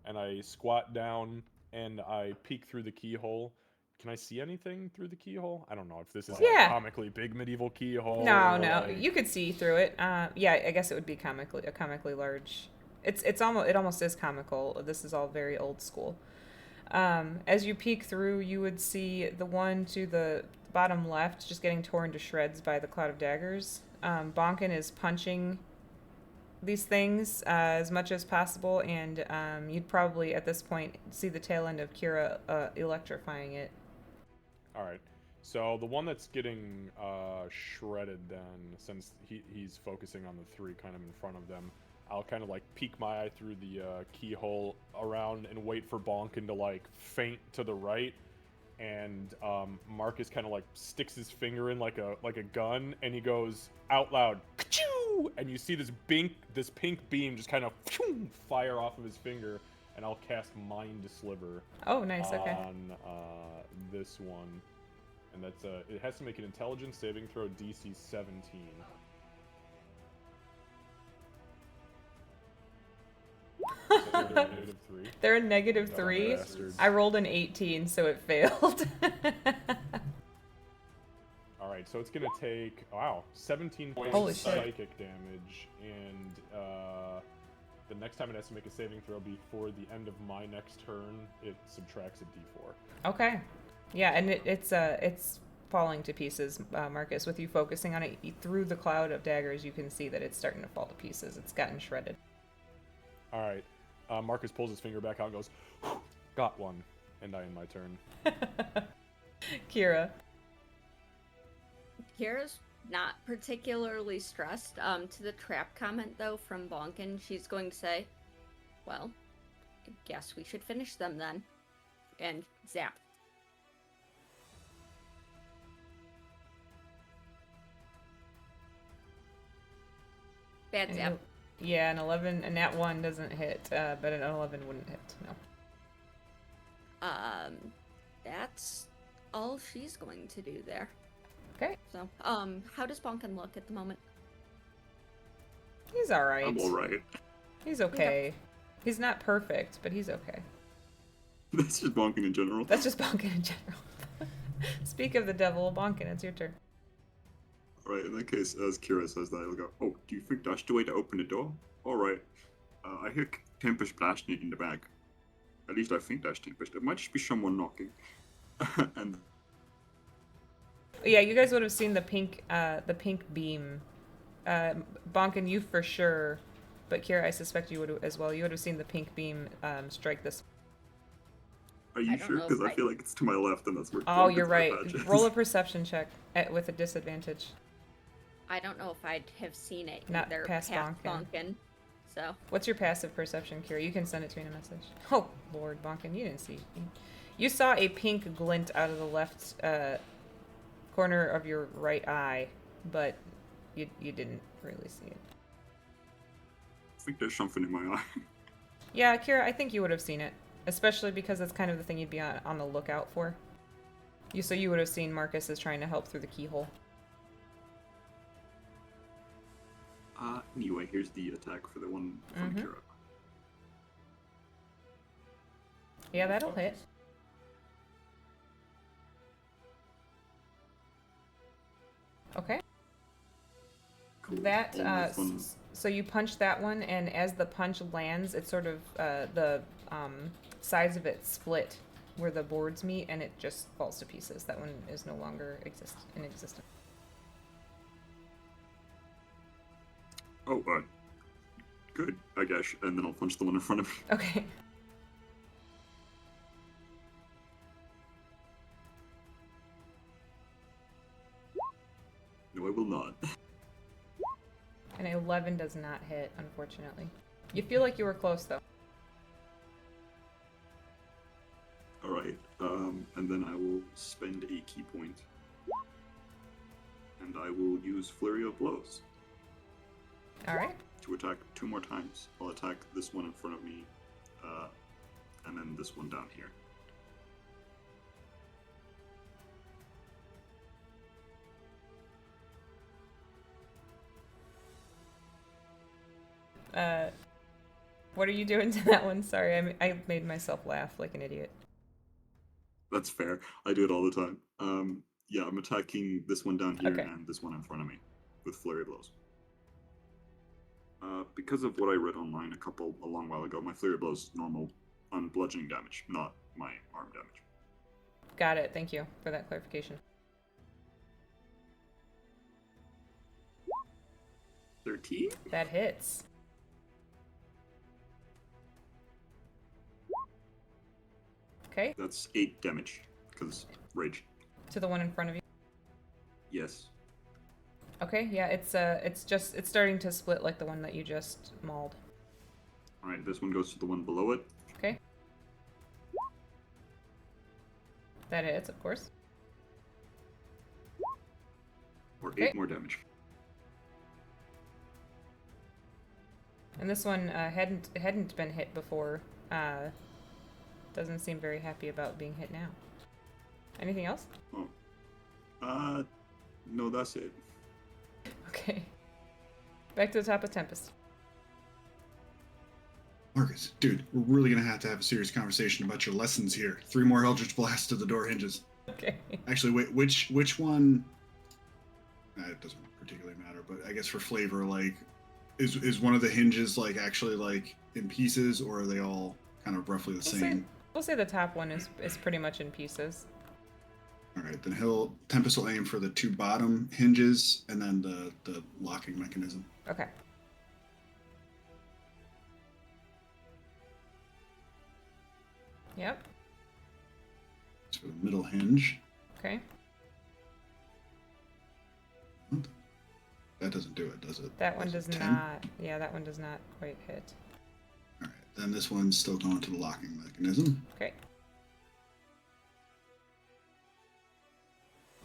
And I squat down and I peek through the keyhole. Can I see anything through the keyhole? I don't know if this is like Yeah. comically big medieval keyhole. No, or, no, like- you could see through it. Yeah, I guess it would be comically large. It almost is comical. This is all very old school. As you peek through, you would see the one to the bottom left just getting torn to shreds by the cloud of daggers. Bonkin is punching these things as much as possible, and you'd probably at this point see the tail end of Kira electrifying it. All right. So the one that's getting shredded then, since he's focusing on the 3 kind of in front of them, I'll kind of like peek my eye through the keyhole around and wait for Bonkin to like feint to the right, and Marcus kind of like sticks his finger in like a gun, and he goes out loud, "Ka-choo!" And you see this pink beam just kind of fire off of his finger, and I'll cast Mind Sliver. Oh, nice. Okay. On this one, and that's it has to make an Intelligence saving throw DC 17. So they're at -3. They're a -3. Bastards. I rolled an 18, so it failed. All right, so it's gonna take 17 points Holy of shit. psychic damage, and the next time it has to make a saving throw before the end of my next turn, it subtracts a D4. Okay. Yeah, and it's falling to pieces, Marcus. With you focusing on it through the cloud of daggers, you can see that it's starting to fall to pieces. It's gotten shredded. All right, Marcus pulls his finger back out and goes, "Got one," and I end my turn. Kira. Kira's not particularly stressed. To the trap comment, though, from Bonkin, she's going to say, well, I guess we should finish them then. And zap. Bad zap. Yeah, an 11, and that 1 doesn't hit, but an 11 wouldn't hit, no. That's all she's going to do there. Okay. So, how does Bonkin look at the moment? He's alright. I'm alright. He's okay. He's not perfect, but he's okay. That's just bonking in general. That's just Bonkin in general. Speak of the devil, Bonkin, it's your turn. Alright, in that case, as Kira says that, I'll go, oh, do you think that's the way to open the door? Alright. I hear Tempest blasting in the back. At least I think that's Tempest. It might just be someone knocking. And Yeah, you guys would have seen the pink beam. Bonkin, you for sure, but Kira, I suspect you would as well. You would have seen the pink beam strike this. are I you don't sure? know Because if I feel like it's to my left and that's where Oh, Bonkin's you're right. badge is. Roll a perception check with a disadvantage. I don't know if I'd have seen it Not either past Bonkin. So, What's your passive perception, Kira? You can send it to me in a message. Oh, Lord, Bonkin, you didn't see. You saw a pink glint out of the left corner of your right eye, but you didn't really see it. I think there's something in my eye. Yeah, Kira, I think you would have seen it, especially because that's kind of the thing you'd be on the lookout for. So you would have seen Marcus is trying to help through the keyhole. Anyway, here's the attack for the one from Mhm. Kira. Yeah, that'll hit. Okay. Cool. That Almost one. so you punch that one, and as the punch lands, it's sort of the sides of it split where the boards meet, and it just falls to pieces. That one is no longer in existence. Oh, good, I guess. And then I'll punch the one in front of me. Okay. No, I will not. An 11 does not hit, unfortunately. You feel like you were close, though. Alright, and then I will spend a key point. And I will use Flurry of Blows Alright. to attack 2 more times. I'll attack this one in front of me, and then this one down here. What are you doing to that one? Sorry, I made myself laugh like an idiot. That's fair. I do it all the time. Yeah, I'm attacking this one down here Okay. and this one in front of me with Flurry of Blows. Because of what I read online a long while ago, my Flurry of Blows is normal on bludgeoning damage, not my arm damage. Got it. Thank you for that clarification. 13? That hits. Okay, That's 8 damage, because rage. to the one in front of you. Yes. Okay, yeah, it's starting to split like the one that you just mauled. Alright, this one goes to the one below it. Okay. That hits, of course. Or Okay. 8 more damage. And this one hadn't been hit before. Doesn't seem very happy about being hit now. Anything else? Oh. No, that's it. Okay. Back to the top of Tempest. Marcus, dude, we're really gonna have to have a serious conversation about your lessons here. 3 more Eldritch Blasts to the door hinges. Okay. Actually, wait, which one? It doesn't particularly matter, but I guess for flavor, like, is one of the hinges like actually like in pieces, or are they all kind of roughly the same? We'll say the top one is pretty much in pieces. All right, then Tempest will aim for the 2 bottom hinges and then the locking mechanism. Okay. Yep. So the middle hinge. Okay. That doesn't do it, does it? That one Is does it 10? not. Yeah, that one does not quite hit. All right, then this one's still going to the locking mechanism. Okay.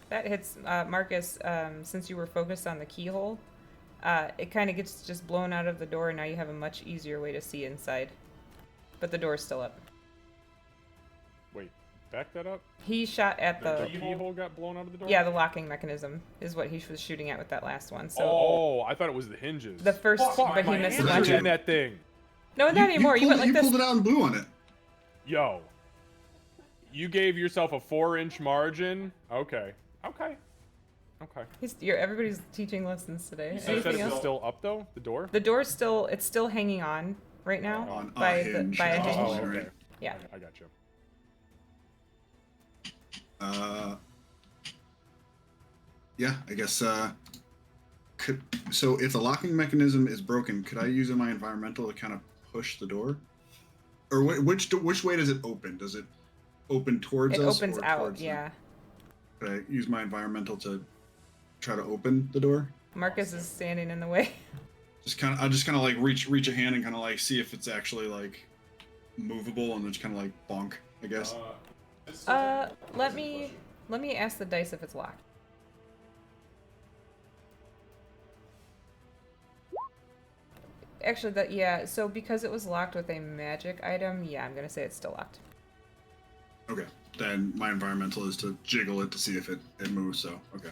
That hits Marcus. Since you were focused on the keyhole, it kind of gets just blown out of the door, and now you have a much easier way to see inside. But the door's still up. Wait, back that up? He shot at The the keyhole got blown out of the door? yeah, the locking mechanism is what he was shooting at with that last one. So Oh, I thought it was the hinges. the first, Fuck, but he my missed hands a are bunch in of. that thing. No, not anymore. You went like you this. pulled it out and blew on it. Yo. You gave yourself a 4-inch margin? Okay. Okay. Everybody's teaching lessons today. You said Anything it's else? still up though? The door? The door's still hanging on right now On a by a hinge. hinge. Oh, Right. okay. Yeah. I got you. Yeah, I guess. So if the locking mechanism is broken, could I use my environmental to kind of push the door? Or which way does it open? Does it open towards It us? opens or out. towards them? Yeah. Could I use my environmental to try to open the door? Marcus is standing in the way. I'll just kind of like reach a hand and kind of like see if it's actually like movable, and then just kind of like bonk, I guess. Let me ask the dice if it's locked. Actually, yeah. So because it was locked with a magic item, yeah, I'm gonna say it's still locked. Okay, then my environmental is to jiggle it to see if it moves. So okay.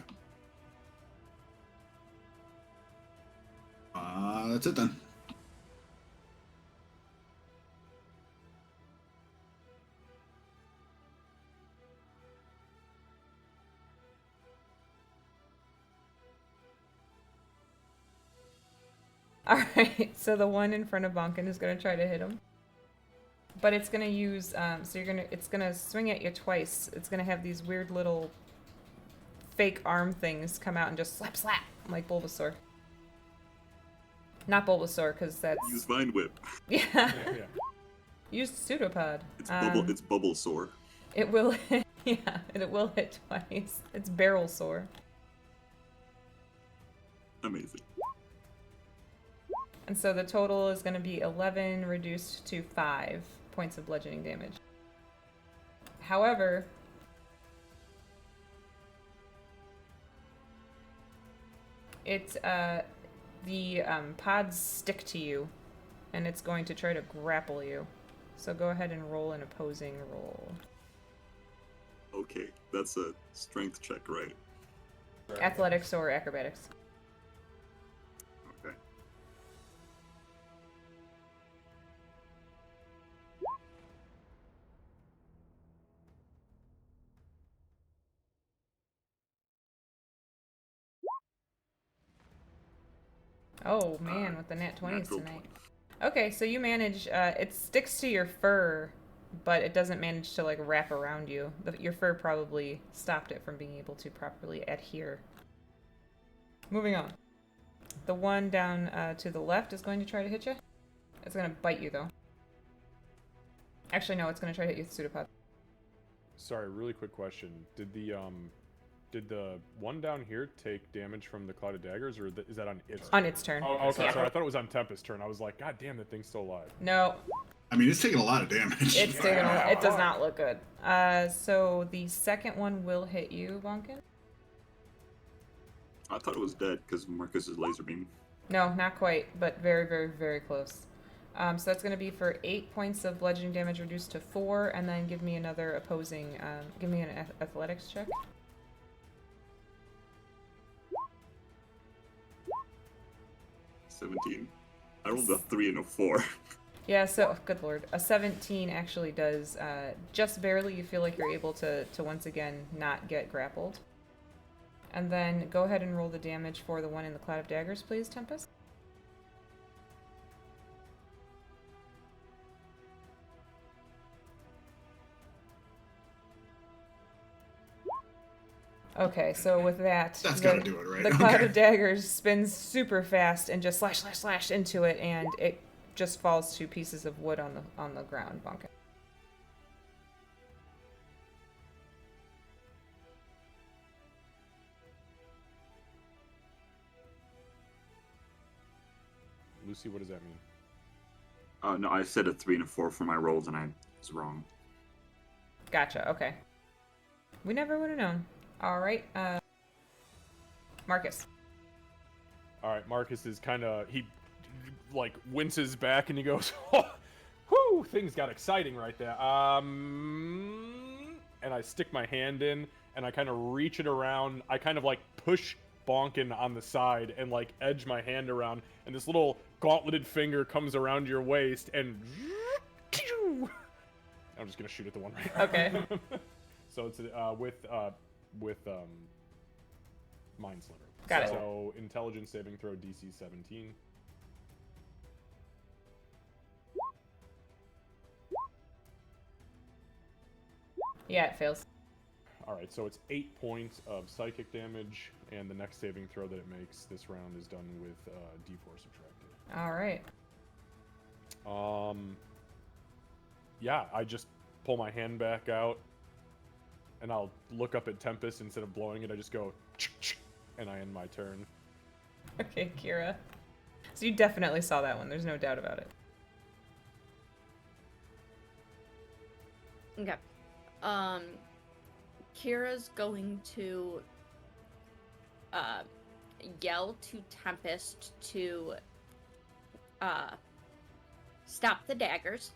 That's it then. Alright, so the one in front of Bonkin is gonna try to hit him. But it's gonna use, it's gonna swing at you twice. It's gonna have these weird little fake arm things come out and just slap, like Bulbasaur. Not Bulbasaur, because that's... Use Vine Whip. Yeah. Yeah. Use Pseudopod. It's Bubble Sore. It will, yeah, and it will hit twice. It's Barrel Sore. Amazing. And so the total is going to be 11 reduced to 5 points of bludgeoning damage. However, it's the pods stick to you, and it's going to try to grapple you. So go ahead and roll an opposing roll. Okay, that's a strength check, right? Athletics or acrobatics. Okay. Oh man, with the nat 20s Natural tonight. 20. Okay, so you manage, it sticks to your fur, but it doesn't manage to like wrap around you. Your fur probably stopped it from being able to properly adhere. Moving on. The one down to the left is going to try to hit you. It's going to bite you though. Actually, no, it's going to try to hit you with pseudopod. Sorry, really quick question. Did the one down here take damage from the Cloud of Daggers, or is that on its On its turn. Oh, okay, Yeah. sorry. I thought it was on Tempest's turn. I was like, God damn, that thing's still alive. No, I mean, it's taking a lot of damage. it's taking a, it does not look good. So the second one will hit you, Bonkin. I thought it was dead because Marcus's laser beam. No, not quite, but very, very, very close. So that's going to be for 8 points of bludgeoning damage reduced to 4, and then give me another opposing, give me an athletics check. 17. I rolled a 3 and a 4. Yeah, so, good lord. A 17 actually does, just barely you feel like you're able to once again not get grappled. And then go ahead and roll the damage for the one in the Cloud of Daggers, please, Tempest. Okay, so with that, That's gotta do it, right? the Cloud Okay. of Daggers spins super fast and just slash, slash, slash into it, and it just falls to pieces of wood on the ground, Bonkin. Lucy, what does that mean? No, I said a 3 and a 4 for my rolls, and I was wrong. Gotcha, okay. We never would have known. Alright, Marcus. All right, Marcus is kind of, he like winces back and he goes, oh, whoo, things got exciting right there. And I stick my hand in and I kind of reach it around. I kind of like push Bonkin on the side and like edge my hand around, and this little gauntleted finger comes around your waist and I'm just gonna shoot at the one right now. Okay. So it's with Mind Sliver. Got it. So intelligence saving throw DC 17. Yeah, it fails. All right, so it's 8 points of psychic damage, and the next saving throw that it makes this round is done with D4 subtracted. Alright. Yeah, I just pull my hand back out, and I'll look up at Tempest. Instead of blowing it, I just go, and I end my turn. Okay, Kira. So you definitely saw that one, there's no doubt about it. Okay. Kira's going to yell to Tempest to stop the daggers,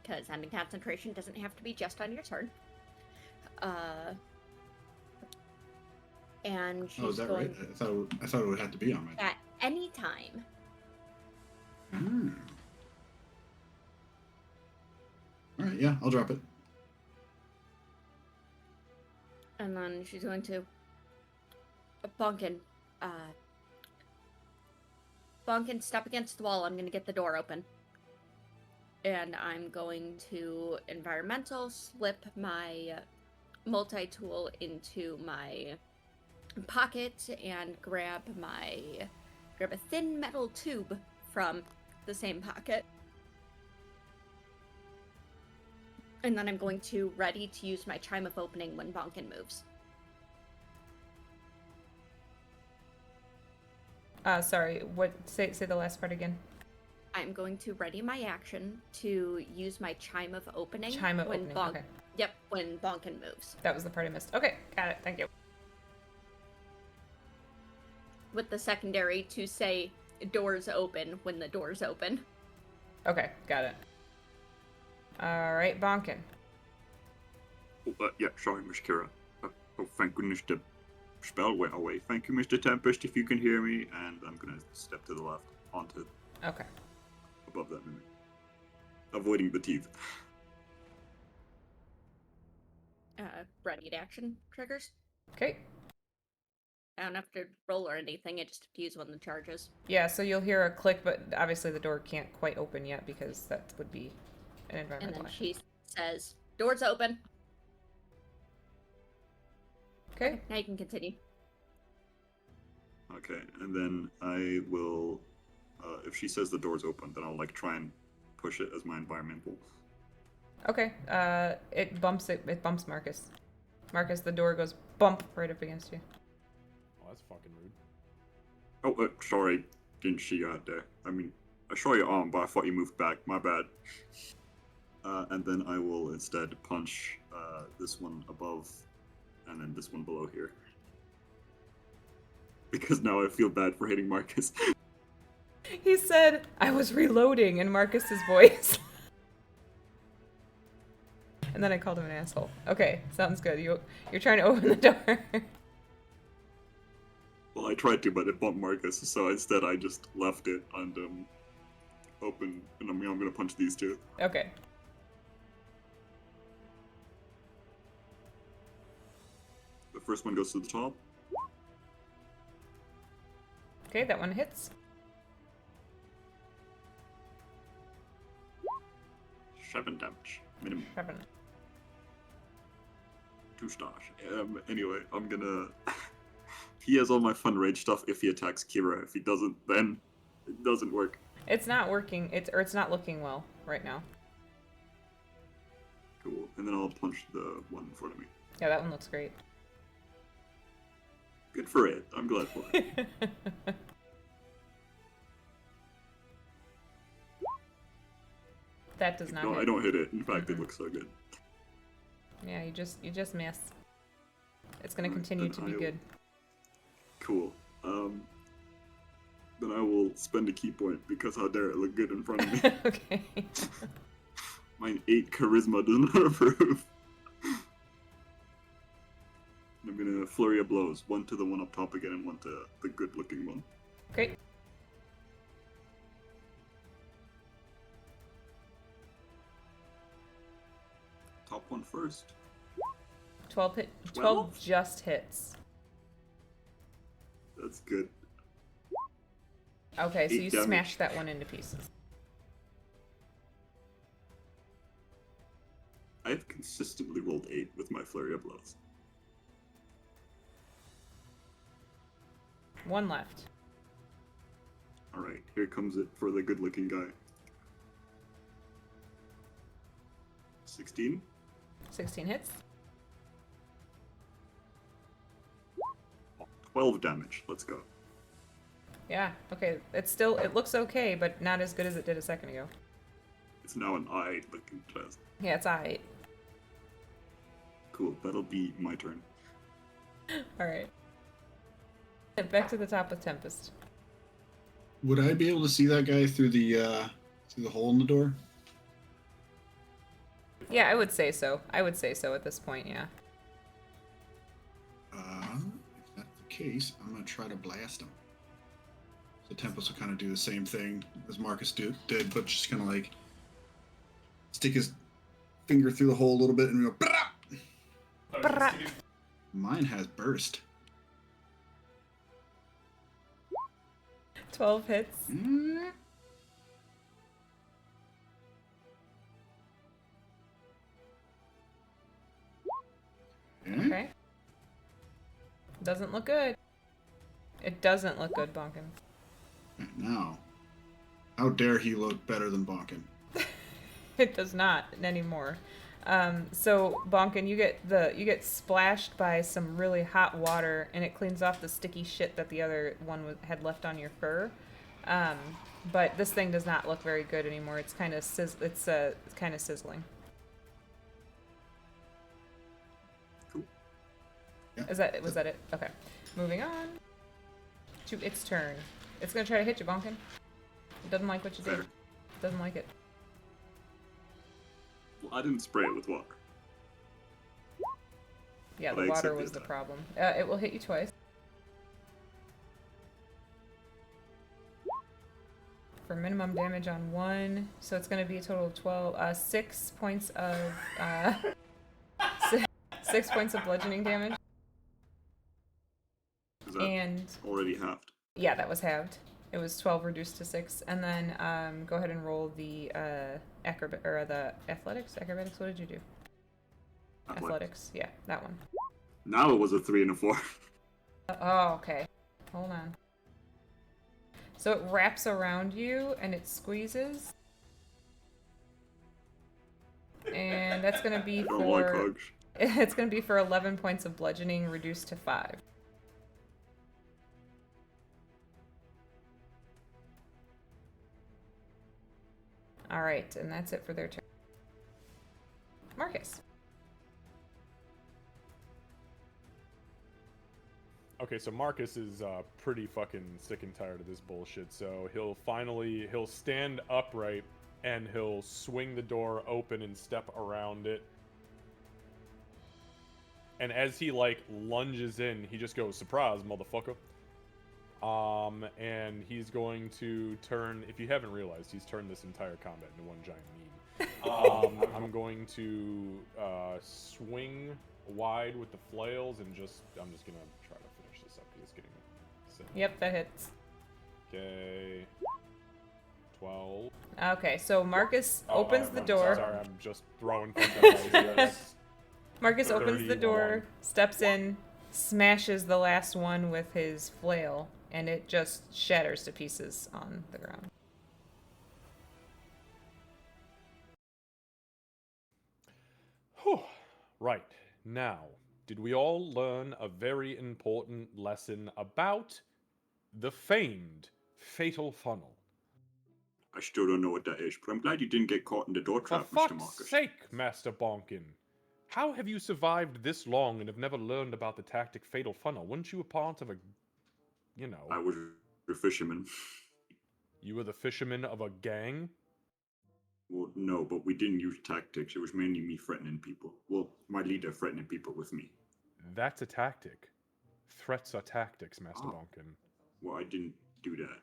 because ending concentration doesn't have to be just on your turn. And she's Oh, is that going right? I thought it would have to be on my. at any time. Hmm. All right, yeah, I'll drop it. And then she's going to Bonkin, Bonkin, step against the wall. I'm going to get the door open. And I'm going to environmental slip my multi-tool into my pocket and grab a thin metal tube from the same pocket. And then I'm going to ready to use my chime of opening when Bonkin moves. Sorry, what, say the last part again. I'm going to ready my action to use my chime of opening. Chime of when opening, okay. Yep, when Bonkin moves. That was the part I missed. Okay, got it, thank you. With the secondary to say doors open when the doors open. Okay, got it. Alright, Bonkin. Yeah, sorry, Miss Kira. Oh, thank goodness the spell went away. Thank you, Mr. Tempest, if you can hear me. And I'm gonna step to the left onto Okay. above that mimic, avoiding the teeth. Ready action triggers. Okay. I don't have to roll or anything, I just have to use one of the charges. Yeah, so you'll hear a click, but obviously the door can't quite open yet because that would be an And environmental then action. she says, doors open. Okay. Now you can continue. Okay, and then I will, if she says the door's open, then I'll like try and push it as my environmental. Okay. It bumps Marcus. Marcus, the door goes bump right up against you. Oh, that's fucking rude. Oh, sorry, didn't see you out there. I mean, I saw your arm, but I thought you moved back. My bad. And then I will instead punch this one above, and then this one below here. Because now I feel bad for hitting Marcus. He said, I was reloading in Marcus's voice. And then I called him an asshole. Okay, sounds good. You're trying to open the door. Well, I tried to, but it bumped Marcus, so instead I just left it and open, and I'm gonna punch these two. Okay. The first one goes to the top. Okay, that one hits. 7 damage. Minimum. 7. 2 stars. Anyway, I'm gonna... He has all my fun rage stuff if he attacks Kira. If he doesn't, then it doesn't work. It's not working. It's not looking well right now. Cool. And then I'll punch the one in front of me. Yeah, that one looks great. Good for it. I'm glad for it. That does not No, hit. I don't hit it. In fact, it looks so good. Yeah, you just miss. It's gonna Alright, continue then to be I'll- good. Cool. Then I will spend a key point because how dare it look good in front of me. Okay. My 8 charisma does not approve. I'm gonna flurry of blows. One to the one up top again and one to the good looking one. Okay. Top one first. 12 hit. 12 12? just hits. That's good. Okay, so 8 you damage. smashed that one into pieces. I've consistently rolled 8 with my flurry of blows. One left. Alright, here comes it for the good looking guy. 16? 16 hits. 12 damage. Let's go. Yeah. Okay. It looks okay, but not as good as it did a second ago. It's now an eye looking chest. Yeah, it's alright. Cool, that'll be my turn. Alright. Back to the top with Tempest. Would I be able to see that guy through the hole in the door? Yeah, I would say so. I would say so at this point, yeah. If that's the case, I'm gonna try to blast him. So Tempest will kind of do the same thing as Marcus did, but just kind of like stick his finger through the hole a little bit and go. Brrrah. Mine has burst. 12 hits. Okay. Doesn't look good. It doesn't look good, Bonkin. Now, how dare he look better than Bonkin? It does not anymore. So Bonkin, you get splashed by some really hot water, and it cleans off the sticky shit that the other one had left on your fur. But this thing does not look very good anymore. It's kind of kind of sizzling. Cool. Was that it? Okay. Moving on to its turn. It's gonna try to hit you, Bonkin. It doesn't like what you did. Fair. It doesn't like it. Well, I didn't spray it with water. Yeah, But the I water accept was the the attack. problem. It will hit you twice. For minimum damage on one, so it's going to be a total of 12, 6 points of, 6 points of bludgeoning damage. Is that And already halved? yeah, that was halved. It was 12 reduced to 6, and then go ahead and roll the the athletics. Acrobatics. What did you do? Athletics. Yeah, that one. Now it was a 3 and a 4. Oh, okay. Hold on. So it wraps around you and it squeezes. And that's gonna be I don't like for hugs. it's gonna be for 11 points of bludgeoning reduced to 5. Alright, and that's it for their turn. Marcus. Okay, so Marcus is pretty fucking sick and tired of this bullshit. So he'll stand upright and he'll swing the door open and step around it. And as he like lunges in, he just goes, "Surprise, motherfucker!" And he's going to turn. If you haven't realized, he's turned this entire combat into one giant meme. I'm going to swing wide with the flails and I'm just gonna try to finish this up because it's getting silly. Yep, that hits. Okay. 12. Okay, so Marcus opens the I'm door. Sorry, I'm just throwing fucking ideas. Marcus opens the 31. door, steps in, smashes the last one with his flail, and it just shatters to pieces on the ground. Whew. Right. Now, did we all learn a very important lesson about the famed fatal funnel? I still don't know what that is, but I'm glad you didn't get caught in the door For trap, Mr. fuck's Marcus. sake, Master Bonkin. How have you survived this long and have never learned about the tactic fatal funnel? Weren't you a part of a, I was a fisherman. you were the fisherman of a gang? Well, no, but we didn't use tactics. It was mainly me threatening people. Well, my leader threatening people with me. That's a tactic. Threats are tactics, Master Oh. Bonkin. Well, I didn't do that.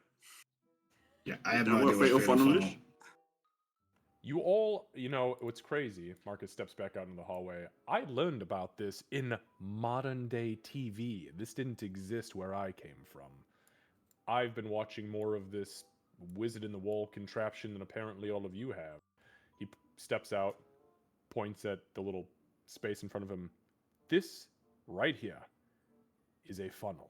Yeah, I have That no what idea what Fatal Fatal Funnel Funnel. is? You all, what's crazy, Marcus steps back out in the hallway. I learned about this in modern day TV. This didn't exist where I came from. I've been watching more of this wizard in the wall contraption than apparently all of you have. He steps out, points at the little space in front of him. This right here is a funnel.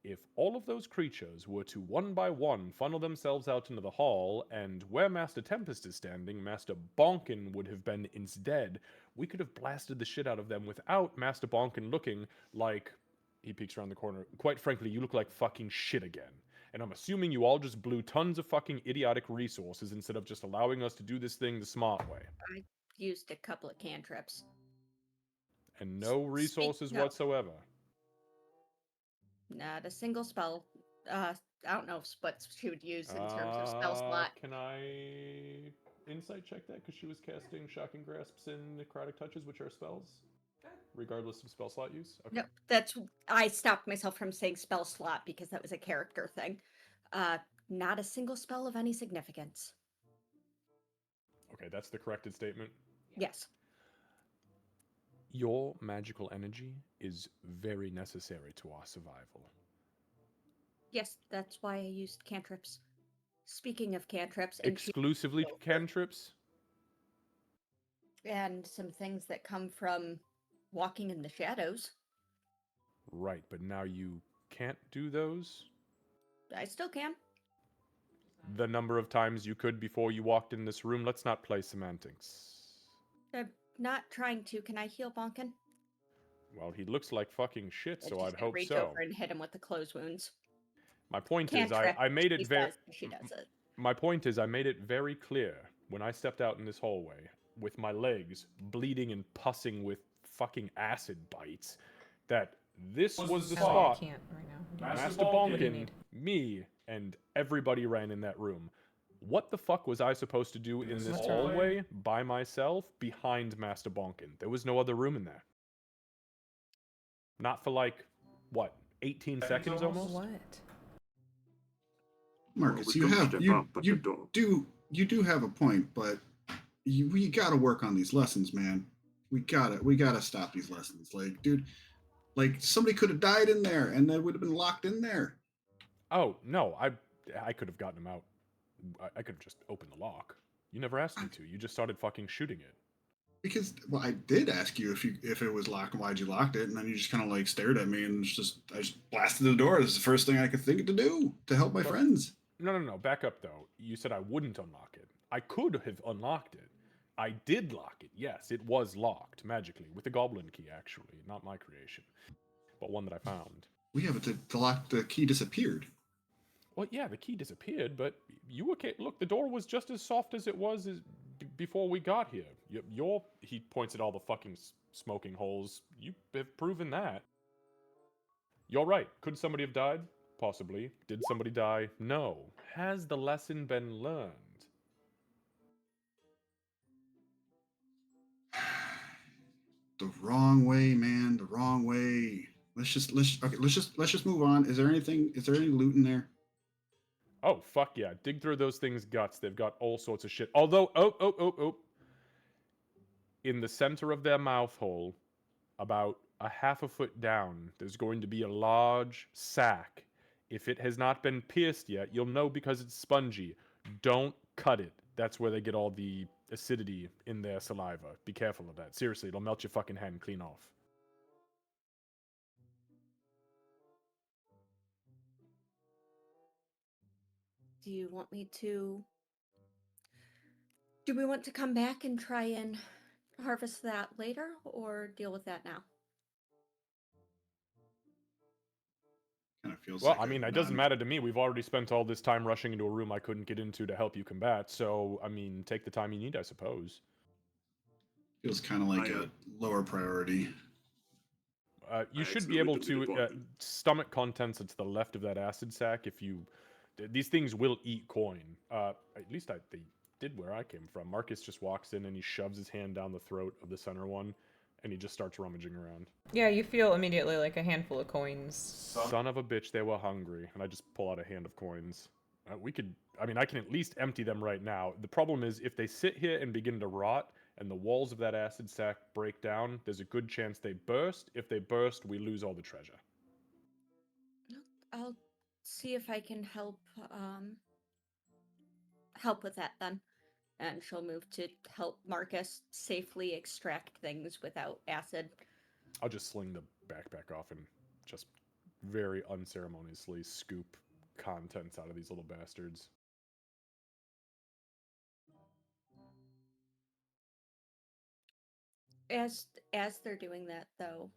If all of those creatures were to one by one funnel themselves out into the hall, and where Master Tempest is standing, Master Bonkin would have been instead, we could have blasted the shit out of them without Master Bonkin looking like... He peeks around the corner. Quite frankly, you look like fucking shit again. And I'm assuming you all just blew tons of fucking idiotic resources instead of just allowing us to do this thing the smart way. I used a couple of cantrips. And no resources no. whatsoever. Not a single spell. I don't know what she would use in terms of spell slot. Can I insight check that? Because she was casting Shocking Grasps and Necrotic Touches, which are spells, regardless of spell slot use? Okay. No, I stopped myself from saying spell slot because that was a character thing. Not a single spell of any significance. Okay, that's the corrected statement. Yes. Your magical energy is very necessary to our survival. Yes, that's why I used cantrips. Speaking of cantrips, Exclusively cantrips? and some things that come from walking in the shadows. Right, but now you can't do those? I still can. The number of times you could before you walked in this room, let's not play semantics. not trying to. Can I heal Bonkin? Well, he looks like fucking shit, I'm so just I'd gonna hope reach so. over and hit him with the closed wounds. My point is, Cantrip, I made she it very. says she does it. My point is, I made it very clear when I stepped out in this hallway with my legs bleeding and pussing with fucking acid bites that this was the Ellie, I spot. can't right now. Master What do you Bonkin, need? me, and everybody ran in that room. What the fuck was I supposed to do in this What's wrong? hallway by myself behind Master Bonkin? There was no other room in there. Not for like, what, 18 seconds almost? What? Marcus, we you could have step you up, but you the door- do have a point, but we got to work on these lessons, man. We gotta stop these lessons. Like, dude, like somebody could have died in there, and they would have been locked in there. Oh, no, I could have gotten him out. I could have just opened the lock. You never asked me to. You just started fucking shooting it. Because well, I did ask you if it was locked and why'd you locked it, and then you just kind of like stared at me and I just blasted the door. This is the first thing I could think to do to help my Well, friends. No. Back up, though. You said I wouldn't unlock it. I could have unlocked it. I did lock it. Yes, it was locked magically with a goblin key, actually, not my creation, but one that I found. Yeah, but the key disappeared. Well, yeah, the key disappeared, but you were look. The door was just as soft as it was before we got here. He points at all the fucking smoking holes. You have proven that. You're right. Could somebody have died? Possibly. Did somebody die? No. Has the lesson been learned? The wrong way, man. The wrong way. Let's just move on. Is there any loot in there? Oh, fuck yeah. Dig through those things' guts. They've got all sorts of shit. Although, oh. In the center of their mouth hole, about a half a foot down, there's going to be a large sac. If it has not been pierced yet, you'll know because it's spongy. Don't cut it. That's where they get all the acidity in their saliva. Be careful of that. Seriously, it'll melt your fucking hand clean off. Do you want me to... Do we want to come back and try and harvest that later, or deal with that now? Kind of feels Well, like I mean, it doesn't matter to me. We've already spent all this time rushing into a room I couldn't get into to help you combat. So, I mean, take the time you need, I suppose. Feels kind of like a lower priority. You I should be accidentally able to deleted Bonkin. stomach contents to the left of that acid sac. If you, these things will eat coin. At least they did where I came from. Marcus just walks in and he shoves his hand down the throat of the center one, and he just starts rummaging around. Yeah, you feel immediately like a handful of coins. Son of a bitch, they were hungry, and I just pull out a hand of coins. I can at least empty them right now. The problem is, if they sit here and begin to rot, and the walls of that acid sac break down, there's a good chance they burst. If they burst, we lose all the treasure. I'll see if I can help with that then. And she'll move to help Marcus safely extract things without acid. I'll just sling the backpack off and just very unceremoniously scoop contents out of these little bastards. As they're doing that, though,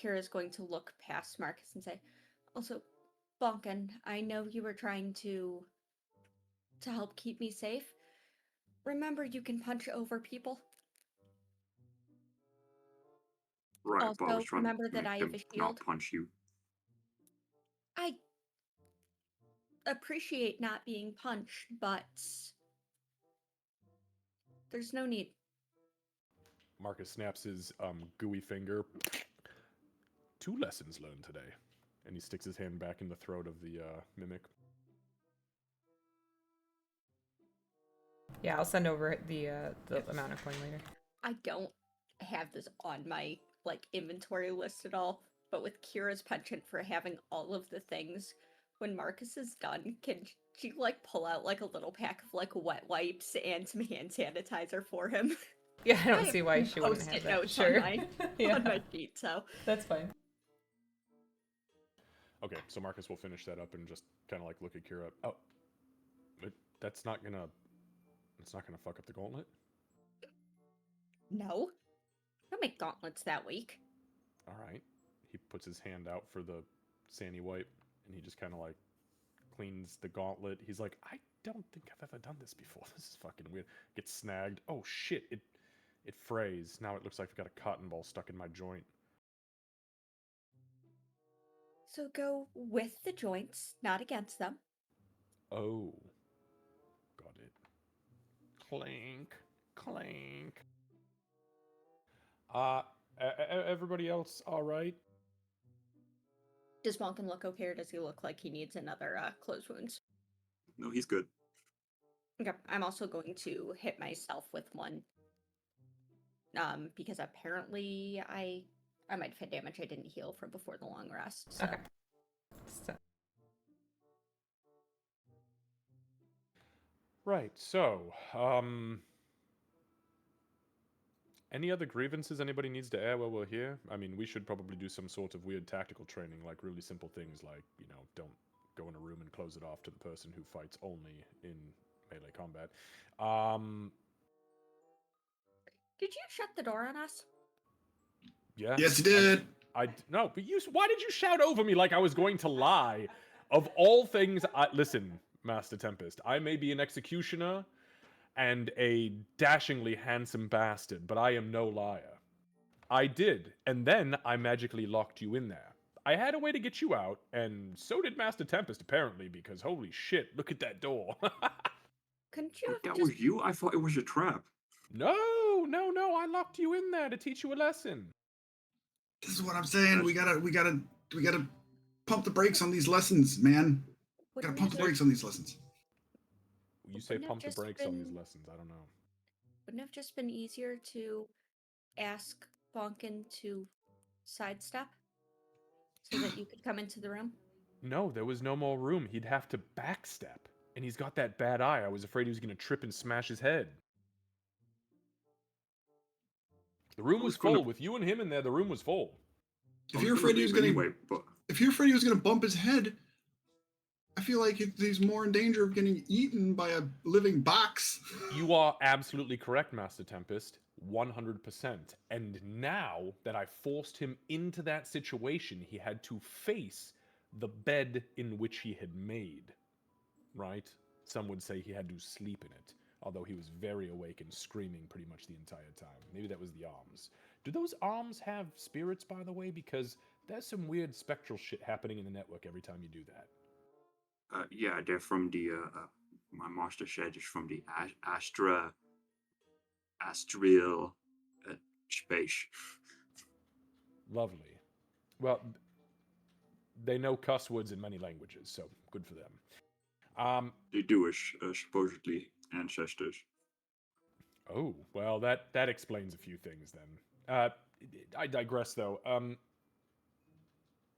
Kira's going to look past Marcus and say, "Also, Bonkin, I know you were trying to help keep me safe. Remember, you can punch over people. Right, but I Also, was trying remember to that make I have them a not shield. punch you. I appreciate not being punched, but there's no need." Marcus snaps his gooey finger. 2 lessons learned today. And he sticks his hand back in the throat of the mimic. Yeah, I'll send over the amount of coin later. I don't have this on my inventory list at all, but with Kira's penchant for having all of the things, when Marcus is done, can she pull out a little pack of wet wipes and some hand sanitizer for him? Yeah, I don't have see why some she wouldn't have Post-it that. notes Sure. on my Yeah, on my sheet, so that's fine. Okay, so Marcus will finish that up and just kind of look at Kira. Oh, but that's not gonna fuck up the gauntlet? No. Don't make gauntlets that weak. All right. He puts his hand out for the sandy wipe, and he just kind of like cleans the gauntlet. He's like, I don't think I've ever done this before. This is fucking weird. Gets snagged. Oh shit! It frays. Now it looks like I've got a cotton ball stuck in my joint. So go with the joints, not against them. Oh, got it. Clink, clink. Everybody else all right? Does Malkin look okay, or does he look like he needs another closed wounds? No, he's good. Okay, I'm also going to hit myself with one. Because apparently I might have had damage I didn't heal from before the long rest. So. Okay. So, Right. So, any other grievances anybody needs to air while we're here? I mean, we should probably do some sort of weird tactical training, like really simple things like, don't go in a room and close it off to the person who fights only in melee combat. Did you shut the door on us? Yeah. Yes, he did. No, but why did you shout over me like I was going to lie? Of all things, listen, Master Tempest, I may be an executioner and a dashingly handsome bastard, but I am no liar. I did, and then I magically locked you in there. I had a way to get you out, and so did Master Tempest, apparently, because holy shit, look at that door. Couldn't you Oh, have that just... was you? I thought it was a trap. No, I locked you in there to teach you a lesson. This is what I'm saying. We gotta pump the brakes on these lessons, man. Gotta Wouldn't pump the it brakes on these lessons. You say Wouldn't it pump the just brakes on these been- lessons, I don't know. Wouldn't it have just been easier to ask Bonkin to sidestep so that you could come into the room? No, there was no more room. He'd have to backstep. And he's got that bad eye. I was afraid he was going to trip and smash his head. The room was full. With you and him in there, the room was full. If you're afraid he was gonna, anyway, but if you're afraid he was gonna bump his head, I feel like he's more in danger of getting eaten by a living box. You are absolutely correct, Master Tempest. 100%. And now that I forced him into that situation, he had to face the bed in which he had made. Right? Some would say he had to sleep in it, although he was very awake and screaming pretty much the entire time. Maybe that was the arms. Do those arms have spirits, by the way? Because there's some weird spectral shit happening in the network every time you do that. yeah, they're from the my master said is from the astral space. Lovely. Well, they know cuss words in many languages, so good for them. They do as supposedly ancestors. Oh, well, that explains a few things then. I digress, though.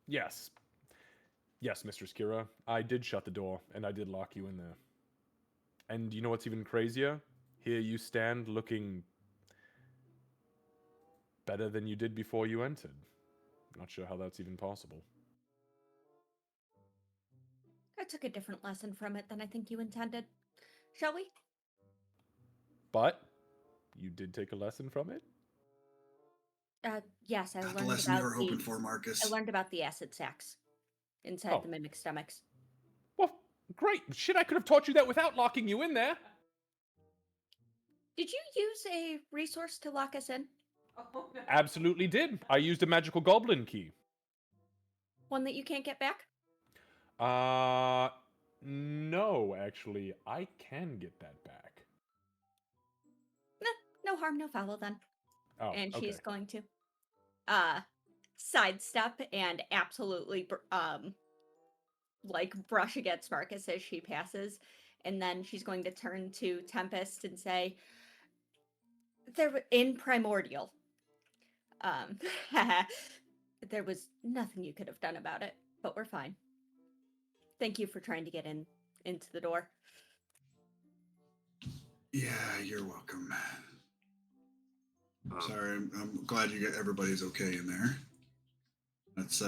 Yes, Mistress Kira, I did shut the door, and I did lock you in there. And you know what's even crazier? Here you stand looking better than you did before you entered. Not sure how that's even possible. I took a different lesson from it than I think you intended. Shall we? But you did take a lesson from it? Yes, I Not learned the lesson you about were hoping for, Marcus. I learned about the acid sacs inside the mimic stomachs. Well, great. Shit, I could have taught you that without locking you in there. Did you use a resource to lock us in? oh, no. Absolutely did. I used a magical goblin key. One that you can't get back? No, actually. I can get that back. No harm, no foul then. Oh, And okay. she's going to sidestep and absolutely like brush against Marcus as she passes, and then she's going to turn to Tempest and say, "There in Primordial, there was nothing you could have done about it, but we're fine. Thank you for trying to get into the door." Yeah, you're welcome. Sorry, I'm glad everybody's okay in there. Let's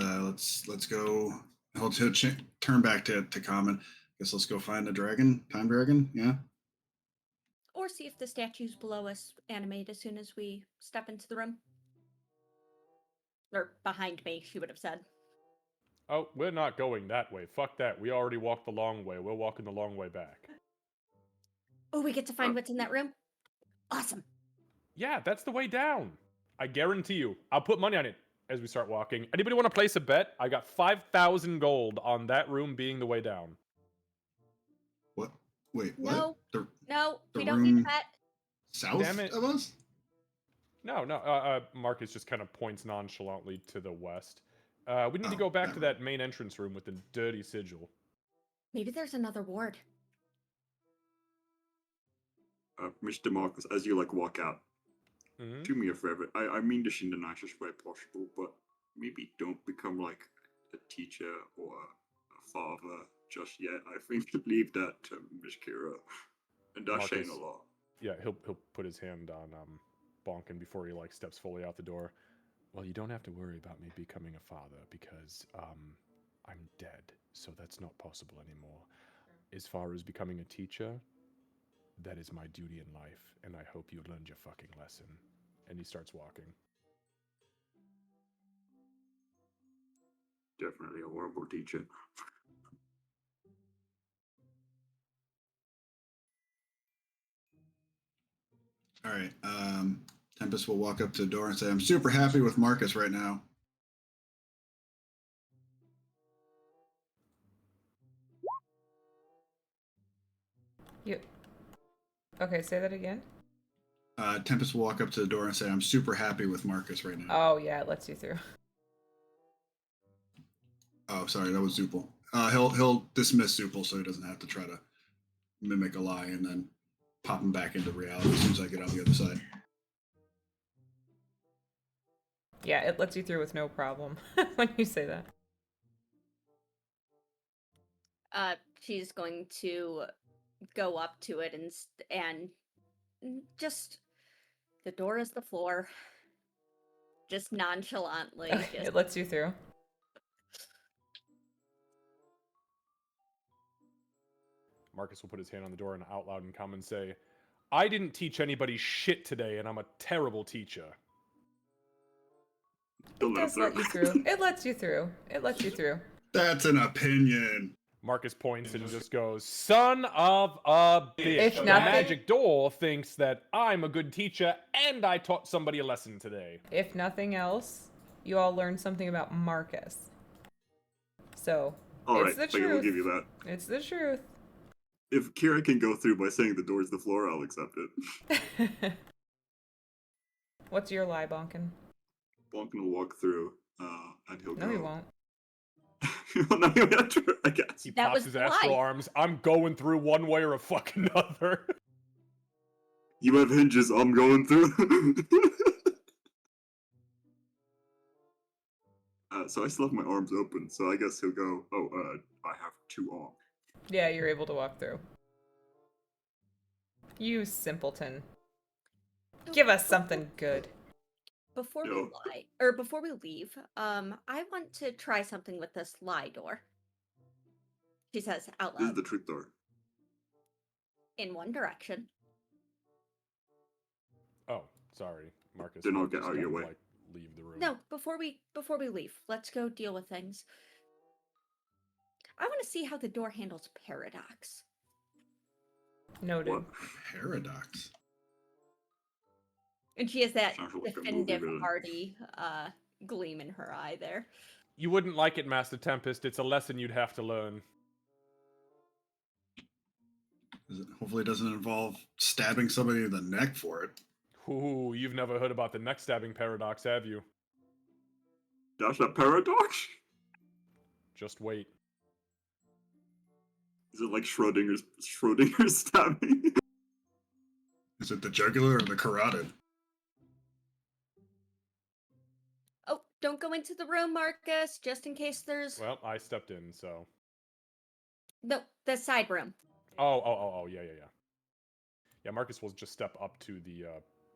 go. He'll turn back to common. Guess let's go find the dragon, time dragon. Yeah. Or see if the statues below us animate as soon as we step into the room? Or behind me, she would have said. Oh, we're not going that way. Fuck that. We already walked the long way. We're walking the long way back. Oh, we get to find what's in that room? Awesome. Yeah, that's the way down. I guarantee you. I'll put money on it as we start walking. Anybody want to place a bet? I got 5,000 gold on that room being the way down. What? Wait, No. what? No, the we don't need room that. South Damn it. of us? No. Marcus just kind of points nonchalantly to the west. We need to Oh, go back to never. that main entrance room with the dirty sigil. Maybe there's another ward. Mr. Marcus, as you like walk out, Mm-hmm. do me a favor. I mean this in the nicest way possible, but maybe don't become like a teacher or a father just yet. I think leave that to Miss Kira. And that's saying Marcus. a lot. Yeah, he'll put his hand on Bonkin before he like steps fully out the door. Well, you don't have to worry about me becoming a father because I'm dead, so that's not possible anymore. As far as becoming a teacher, that is my duty in life, and I hope you learned your fucking lesson. And he starts walking. Definitely a horrible teacher. All right. Tempest will walk up to the door and say, I'm super happy with Marcus right now. Okay, say that again. Tempest will walk up to the door and say, I'm super happy with Marcus right now. Oh, yeah, it lets you through. Oh, sorry, that was Zupal. He'll dismiss Zupal so he doesn't have to try to mimic a lie and then pop him back into reality as soon as I get on the other side. Yeah, it lets you through with no problem when you say that. She's going to go up to it and just the door is the floor. Just nonchalantly. It lets you through. Marcus will put his hand on the door and out loud in common say, I didn't teach anybody shit today, and I'm a terrible teacher. It does let you through. It lets you through. It lets you through. That's an opinion. Marcus points and just goes, son of a bitch. If The nothing- magic door thinks that I'm a good teacher and I taught somebody a lesson today. If nothing else, you all learned something about Marcus. So, All it's right, the I will truth. give you that. It's the truth. If Kira can go through by saying the door's the floor, I'll accept it. What's your lie, Bonkin? Bonkin will walk through, and he'll go. No, he won't. Well, no, he won't, I guess. He That pops was his the astral lie. arms. I'm going through one way or a fucking other. You have hinges, I'm going through. So I still have my arms open, so I guess he'll go, I have 2 arms. Yeah, you're able to walk through. You simpleton. Give us something good. Before we No. lie, or before we leave, I want to try something with this lie door. She says out This is loud. the truth door. In one direction. Oh, sorry. Marcus. Then I'll will get just out of your kind way. Like, leave the room. No, before we leave, let's go deal with things. I want to see how the door handles paradox. Noted. What? Paradox. And she has that Sounds like a definitive, movie villain. hearty gleam in her eye there. You wouldn't like it, Master Tempest. It's a lesson you'd have to learn. Hopefully it doesn't involve stabbing somebody in the neck for it. Ooh, you've never heard about the neck stabbing paradox, have you? That's a paradox? Just wait. Is it like Schrodinger's stabbing? Is it the jugular or the carotid? Oh, don't go into the room, Marcus, just in case there's... Well, I stepped in, so. No, the side room. Oh, yeah. Yeah, Marcus will just step up to the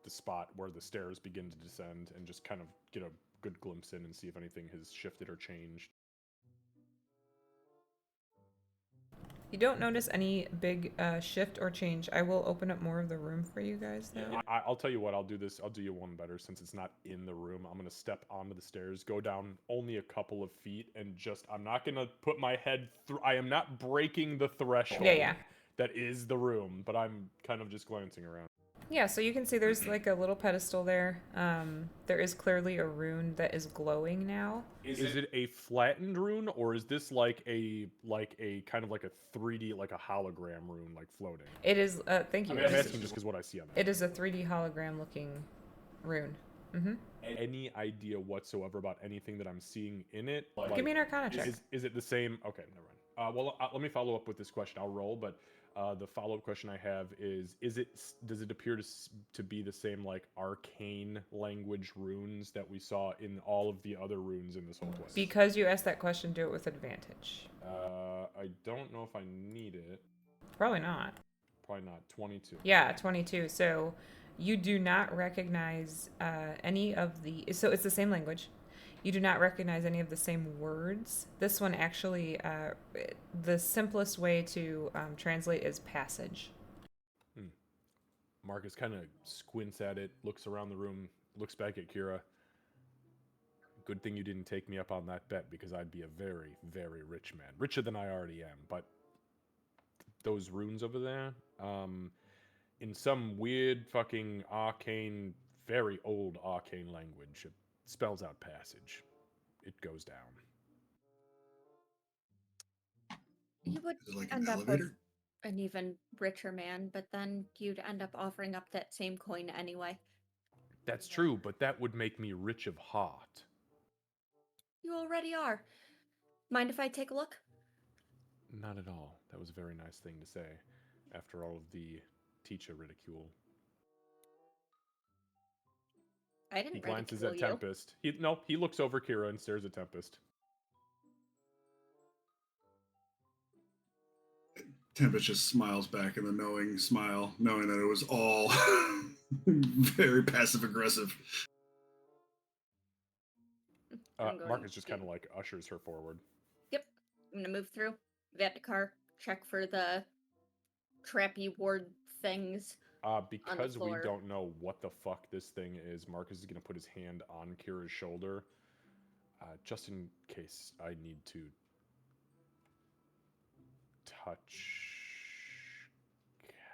spot where the stairs begin to descend and just kind of get a good glimpse in and see if anything has shifted or changed. You don't notice any big shift or change. I will open up more of the room for you guys, though. I'll tell you what, I'll do this. I'll do you one better since it's not in the room. I'm going to step onto the stairs, go down only a couple of feet, and just, I'm not going to put my head through. I am not breaking the threshold Yeah. that is the room, but I'm kind of just glancing around. Yeah, so you can see there's like a little pedestal there. There is clearly a rune that is glowing now. Is it a flattened rune, or is this like a kind of like a 3D, like a hologram rune, like floating? It is, thank you. I mean, I'm asking just because what I see on it. It is a 3D hologram looking rune. Mm-hmm. Any idea whatsoever about anything that I'm seeing in it? Like, Give me an Arcana check. Is it the same? Okay, never mind. Let me follow up with this question. I'll roll, but the follow-up question I have is does it appear to be the same like arcane language runes that we saw in all of the other runes in this whole place? Because you asked that question, do it with advantage. I don't know if I need it. Probably not. Probably not. 22. Yeah, 22. So you do not recognize any of the... So it's the same language. You do not recognize any of the same words. This one actually, the simplest way to translate is passage. Marcus kind of squints at it, looks around the room, looks back at Kira. Good thing you didn't take me up on that bet, because I'd be a very, very rich man. Richer than I already am, but those runes over there, in some weird fucking arcane, very old arcane language, it spells out passage. It goes down. You would Is it like end an up with elevator? an even richer man, but then you'd end up offering up that same coin anyway. That's true, but that would make me rich of heart. You already are. Mind if I take a look? Not at all. That was a very nice thing to say, after all of the teacher ridicule. I didn't He glances ridicule at you. Tempest. He looks over Kira and stares at Tempest. Tempest just smiles back in a knowing smile, knowing that it was all very passive aggressive. I'm going Marcus just to- kind of like ushers her forward. Yep. I'm gonna move through. Vatikar, check for the trappy ward things. Because we floor. don't know what the fuck this thing is, Marcus is going to put his hand on Kira's shoulder, just in case I need to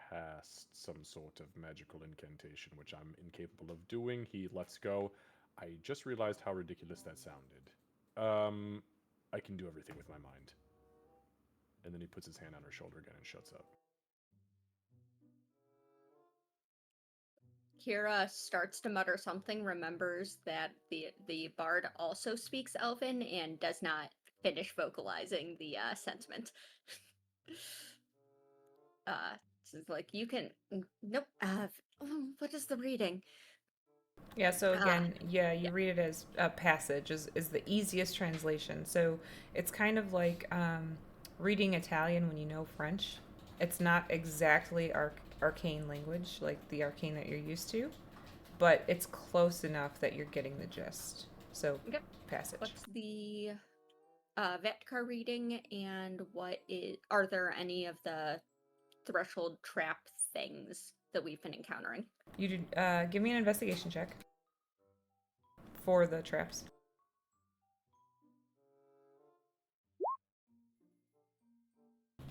cast some sort of magical incantation, which I'm incapable of doing. He lets go. I just realized how ridiculous that sounded. I can do everything with my mind. And then he puts his hand on her shoulder again and shuts up. Kira starts to mutter something, remembers that the bard also speaks Elven, and does not finish vocalizing the sentiment. So it's like, you can... Nope. What is the reading? Yeah, so again, you read it as passage is the easiest translation. So it's kind of like reading Italian when you know French. It's not exactly arcane language, like the arcane that you're used to, but it's close enough that you're getting the gist. So, Yep. passage. What's the Vatkar reading, and are there any of the threshold trap things that we've been encountering? You did, give me an investigation check for the traps.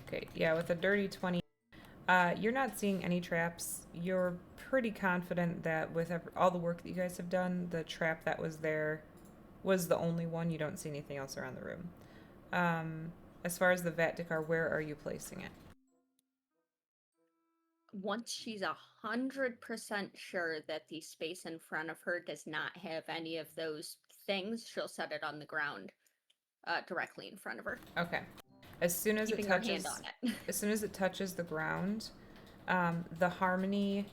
Okay, yeah, with a dirty 20, you're not seeing any traps. You're pretty confident that with all the work that you guys have done, the trap that was there was the only one. You don't see anything else around the room. As far as the Vatikar, where are you placing it? Once she's 100% sure that the space in front of her does not have any of those things, she'll set it on the ground, directly in front of her. Okay. As soon as Keeping it her touches, hand on it. as soon as it touches the ground, the harmony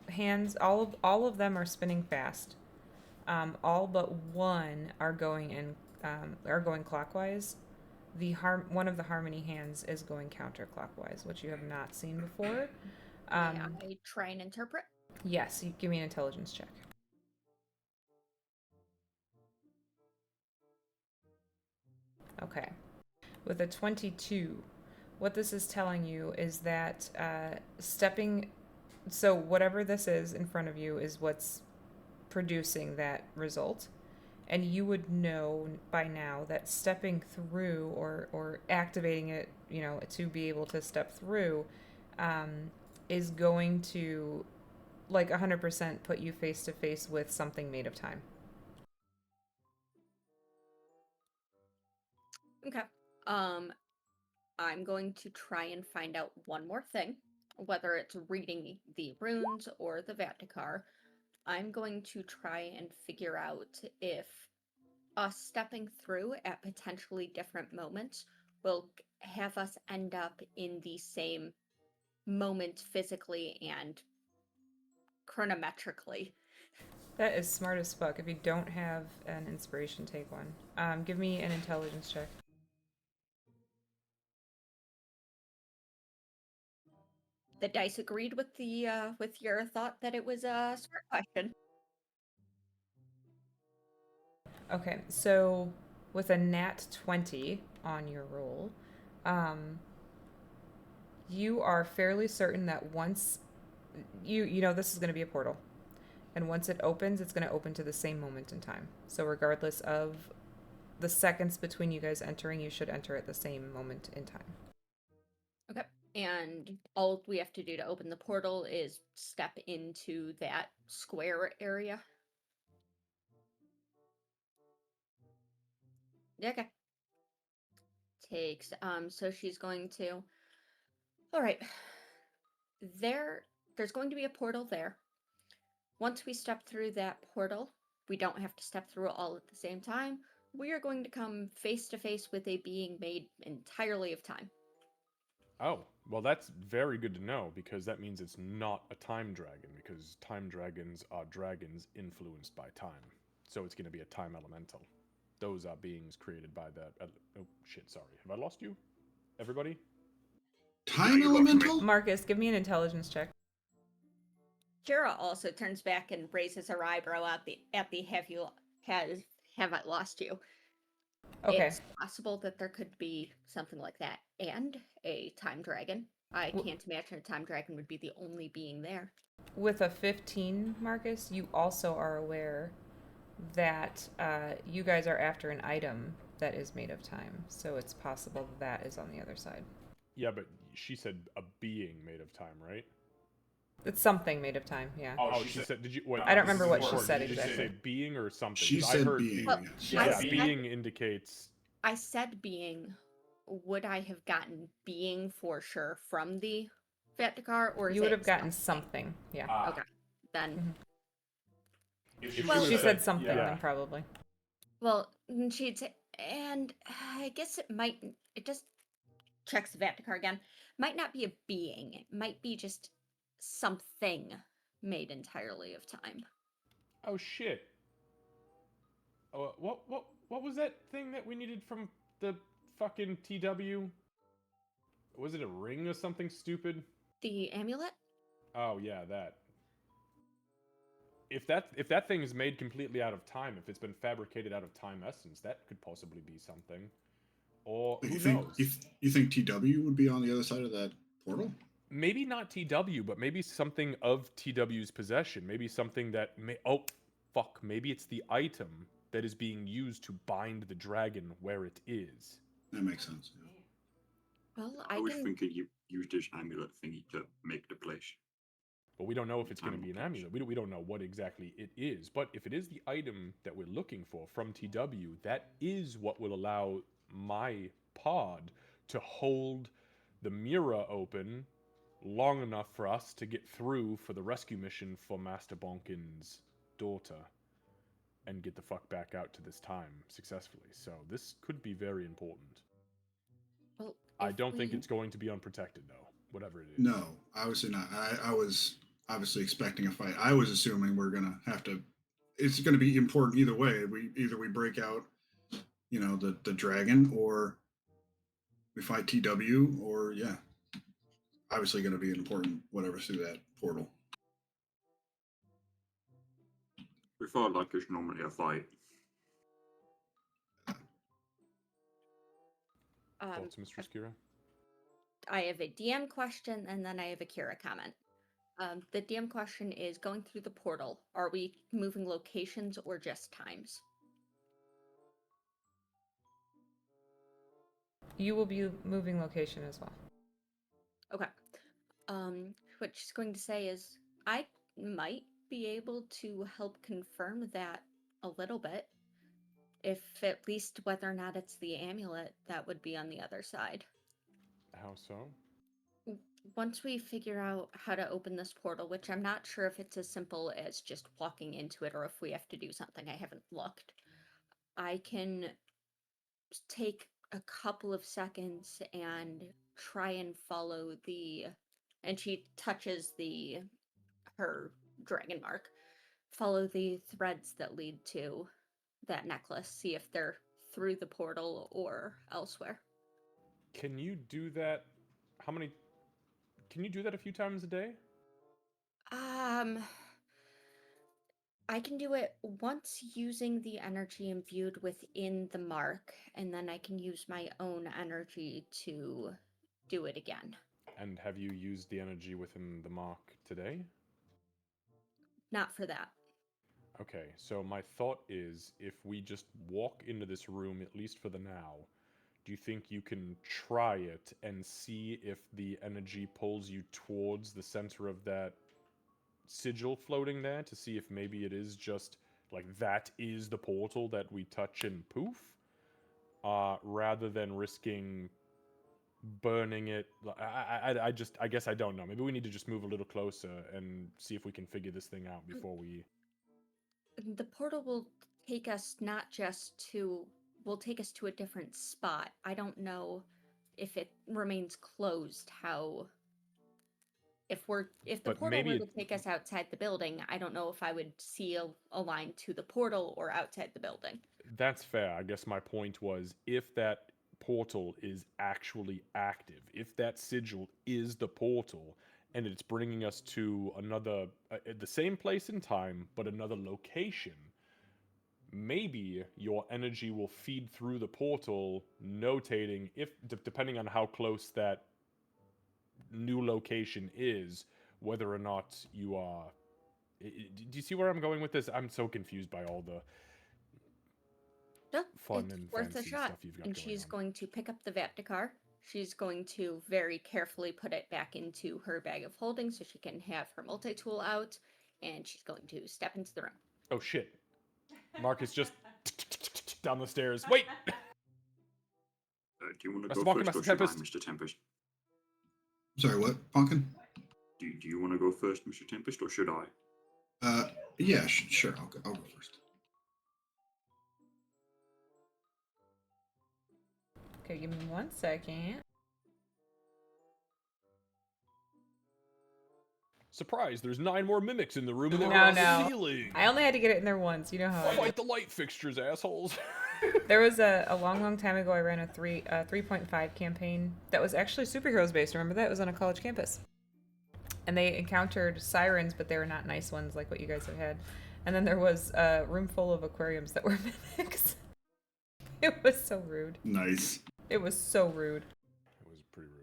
hands, all of them are spinning fast. All but one are going clockwise. One of the harmony hands is going counterclockwise, which you have not seen before. May I try and interpret? Yes, you give me an intelligence check. Okay. With a 22, what this is telling you is that stepping, so whatever this is in front of you is what's producing that result. And you would know by now that stepping through or activating it, you know, to be able to step through is going to like 100% put you face to face with something made of time. Okay. I'm going to try and find out one more thing, whether it's reading the runes or the Vatikar. I'm going to try and figure out if us stepping through at potentially different moments will have us end up in the same moment physically and chronometrically. That is smart as fuck. If you don't have an inspiration, take one. Give me an intelligence check. The dice agreed with your thought that it was a smart question. Okay, so with a nat 20 on your roll, you are fairly certain that once you know this is going to be a portal, and once it opens, it's going to open to the same moment in time. So regardless of the seconds between you guys entering, you should enter at the same moment in time. Okay. And all we have to do to open the portal is step into that square area. Yeah, okay. Takes so she's going to. All right. There's going to be a portal there. Once we step through that portal, we don't have to step through it all at the same time. We are going to come face to face with a being made entirely of time. Oh, well, that's very good to know because that means it's not a time dragon because time dragons are dragons influenced by time. So it's going to be a time elemental. Those are beings created by the. Oh, shit, sorry. Have I lost you? Everybody? Time you lost me. elemental? Marcus, give me an intelligence check. Kira also turns back and raises her eyebrow at the have I lost you? Okay. It's possible that there could be something like that and a time dragon. I can't imagine a time dragon would be the only being there. With a 15, Marcus, you also are aware that you guys are after an item that is made of time. So it's possible that is on the other side. Yeah, but she said a being made of time, right? It's something made of time, yeah. Oh, she said. Did you? Wait, I don't this is remember what she important. said Did exactly. you say being or something? She 'Cause I said heard being. Well, Yes. Yeah, I said- being indicates. I said being. Would I have gotten being for sure from the Vatikar, or is You would it have gotten something, yeah. Okay, then. If Well, She would've said something, yeah. then probably. Well, she'd say, and I guess it just checks the Vatikar again. Might not be a being. It might be just something made entirely of time. Oh shit. What was that thing that we needed from the fucking TW? Was it a ring or something stupid? The amulet? Oh yeah, that. If that thing is made completely out of time, if it's been fabricated out of time essence, that could possibly be something. Or who knows? You think TW would be on the other side of that portal? Maybe not TW, but maybe something of TW's possession. Maybe something that may. Oh, fuck. Maybe it's the item that is being used to bind the dragon where it is. That makes sense. Yeah. Well, I I was can. thinking you used this amulet thingy to make the place. But we don't know if it's going to Time be an location. amulet. We don't know what exactly it is. But if it is the item that we're looking for from TW, that is what will allow my pod to hold the mirror open long enough for us to get through for the rescue mission for Master Bonkin's daughter and get the fuck back out to this time successfully. So this could be very important. Well, I if don't think we- it's going to be unprotected though, whatever it is. No, obviously not. I was obviously expecting a fight. I was assuming we're gonna have to. It's going to be important either way. We break out, you know, the dragon, or we fight TW, or yeah, obviously going to be important whatever's through that portal. We felt like there's normally a fight. Thoughts, Mistress Kira? I have a DM question and then I have a Kira comment. The DM question is going through the portal. Are we moving locations or just times? You will be moving location as well. Okay. What she's going to say is, I might be able to help confirm that a little bit. If at least whether or not it's the amulet that would be on the other side. How so? Once we figure out how to open this portal, which I'm not sure if it's as simple as just walking into it or if we have to do something, I haven't looked. I can take a couple of seconds and try and follow and she touches her dragon mark, follow the threads that lead to that necklace, see if they're through the portal or elsewhere. Can you do that? How many? Can you do that a few times a day? I can do it once using the energy imbued within the mark, and then I can use my own energy to do it again. And have you used the energy within the mark today? Not for that. Okay, so my thought is if we just walk into this room, at least for the now, do you think you can try it and see if the energy pulls you towards the center of that sigil floating there to see if maybe it is just like that is the portal that we touch and poof? Rather than risking burning it. I guess I don't know. Maybe we need to just move a little closer and see if we can figure this thing out before we. The portal will take us will take us to a different spot. I don't know if it remains closed, if the But portal maybe were to take us outside the building, I don't know if I would see a line to the portal or outside the building. that's fair. I guess my point was if that portal is actually active, if that sigil is the portal and it's bringing us to another, the same place in time, but another location, maybe your energy will feed through the portal, notating if, depending on how close that new location is, whether or not you are. Do you see where I'm going with this? I'm so confused by all the No, fun it's and worth a fancy shot. stuff you've got And going she's on. going to pick up the Vaptikar. She's going to very carefully put it back into her bag of holding so she can have her multi-tool out. And she's going to step into the room. Oh shit. Marcus just down the stairs. Wait! Do you want to Master go Malkin, first Master or should I, Tempest. Mr. Tempest? Sorry, what, Pumpkin? Do you want to go first, Mr. Tempest, or should I? Yeah, sure. I'll go first. Okay, give me 1 second. Surprise, there's 9 more mimics in the room and they're No, on the no. ceiling. I only had to get it in there once. You know how I do. Fight the light fixtures, assholes. There was a long time ago I ran a 3.5 campaign that was actually superheroes based. Remember that? It was on a college campus. And they encountered sirens, but they were not nice ones like what you guys have had. And then there was a room full of aquariums that were mimics. It was so rude. Nice. It was so rude. It was pretty rude.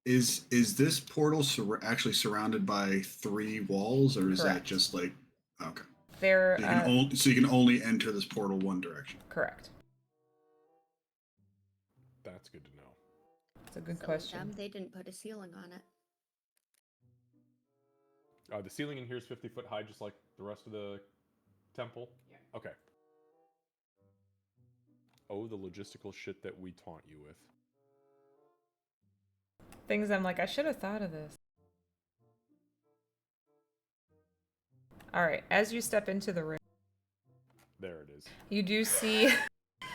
Is this portal actually surrounded by 3 walls, or is that Correct. just like okay? They're So you can only enter this portal one direction. correct. That's good to know. It's a good So question. they didn't put a ceiling on it. The ceiling in here is 50 foot high, just like the rest of the temple? Yeah. Okay. Oh, the logistical shit that we taunt you with. Things I'm like, I should have thought of this. Alright, as you step into the room, There it is. you do see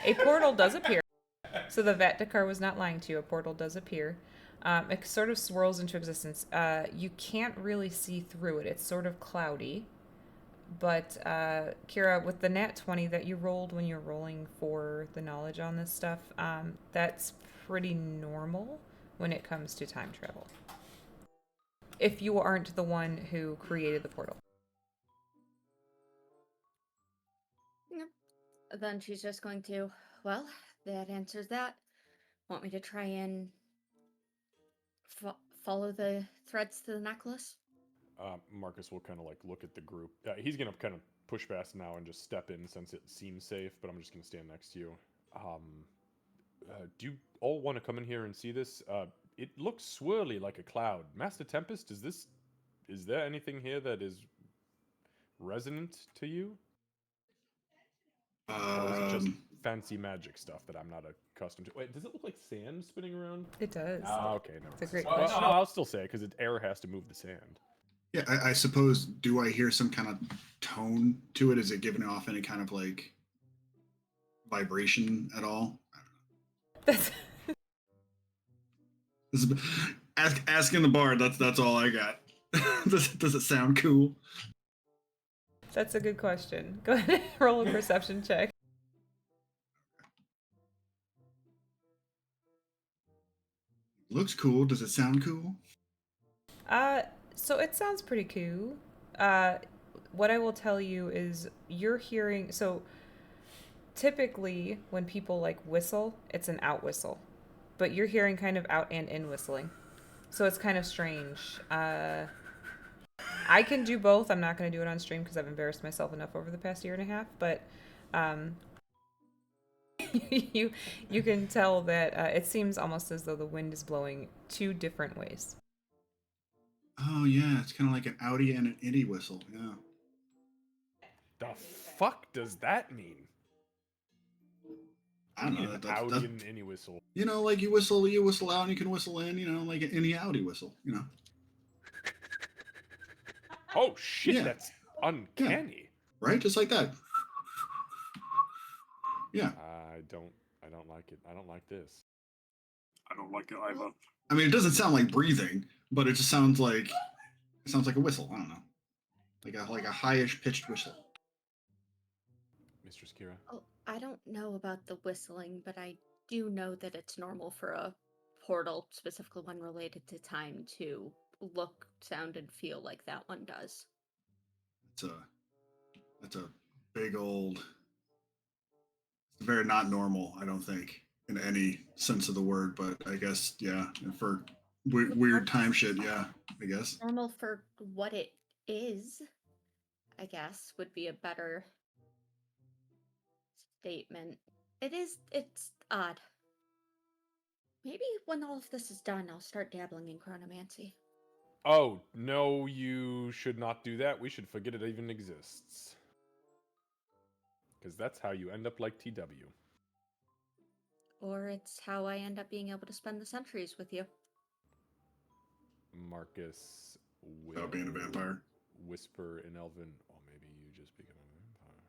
a portal does appear. So the Vatdakar was not lying to you. A portal does appear. It sort of swirls into existence. You can't really see through it. It's sort of cloudy. But Kira, with the nat 20 that you rolled when you're rolling for the knowledge on this stuff, that's pretty normal when it comes to time travel. If you aren't the one who created the portal. Then she's just going to, well, that answers that. Want me to try and follow the threads to the necklace? Marcus will kind of like look at the group. He's gonna kind of push past now and just step in since it seems safe. But I'm just gonna stand next to you. Do you all want to come in here and see this? It looks swirly like a cloud. Master Tempest, is there anything here that is resonant to you? Or is it just fancy magic stuff that I'm not accustomed to? Wait, does it look like sand spinning around? It does. Okay, no. It's a great Well, question. I'll still say it because air has to move the sand. Yeah, I suppose. Do I hear some kind of tone to it? Is it giving off any kind of like vibration at all? That's This is, asking the bard. That's all I got. Does it sound cool? that's a good question. Go ahead and roll a perception check. Looks cool. Does it sound cool? So it sounds pretty cool. What I will tell you is you're hearing, so typically when people like whistle, it's an out whistle, but you're hearing kind of out and in whistling. So it's kind of strange. I can do both. I'm not going to do it on stream because I've embarrassed myself enough over the past year and a half, but you can tell that it seems almost as though the wind is blowing two different ways. Oh yeah, it's kind of like an outie and an innie whistle. Yeah. The fuck does that mean? I don't know. An That's, Audi and any whistle. you know, like you whistle out, and you can whistle in. You know, like an innie outie whistle. You know. Oh shit, Yeah. that's uncanny. Right, just like that. Yeah. I don't like it. I don't like this. I don't like it either. I mean, it doesn't sound like breathing, but it just sounds like a whistle. I don't know, like a highish pitched whistle. Mistress Kira. Oh, I don't know about the whistling, but I do know that it's normal for a portal, specifically one related to time, to look, sound, and feel like that one does. That's a big old. It's very not normal. I don't think in any sense of the word, but I guess yeah, for weird time shit. Yeah, I guess. Normal for what it is, I guess, would be a better statement. It's odd. Maybe when all of this is done, I'll start dabbling in chronomancy. Oh, no, you should not do that. We should forget it even exists. Because that's how you end up like TW. Or it's how I end up being able to spend the centuries with you. Marcus will Without being a vampire. whisper in Elven, or maybe you just become a vampire.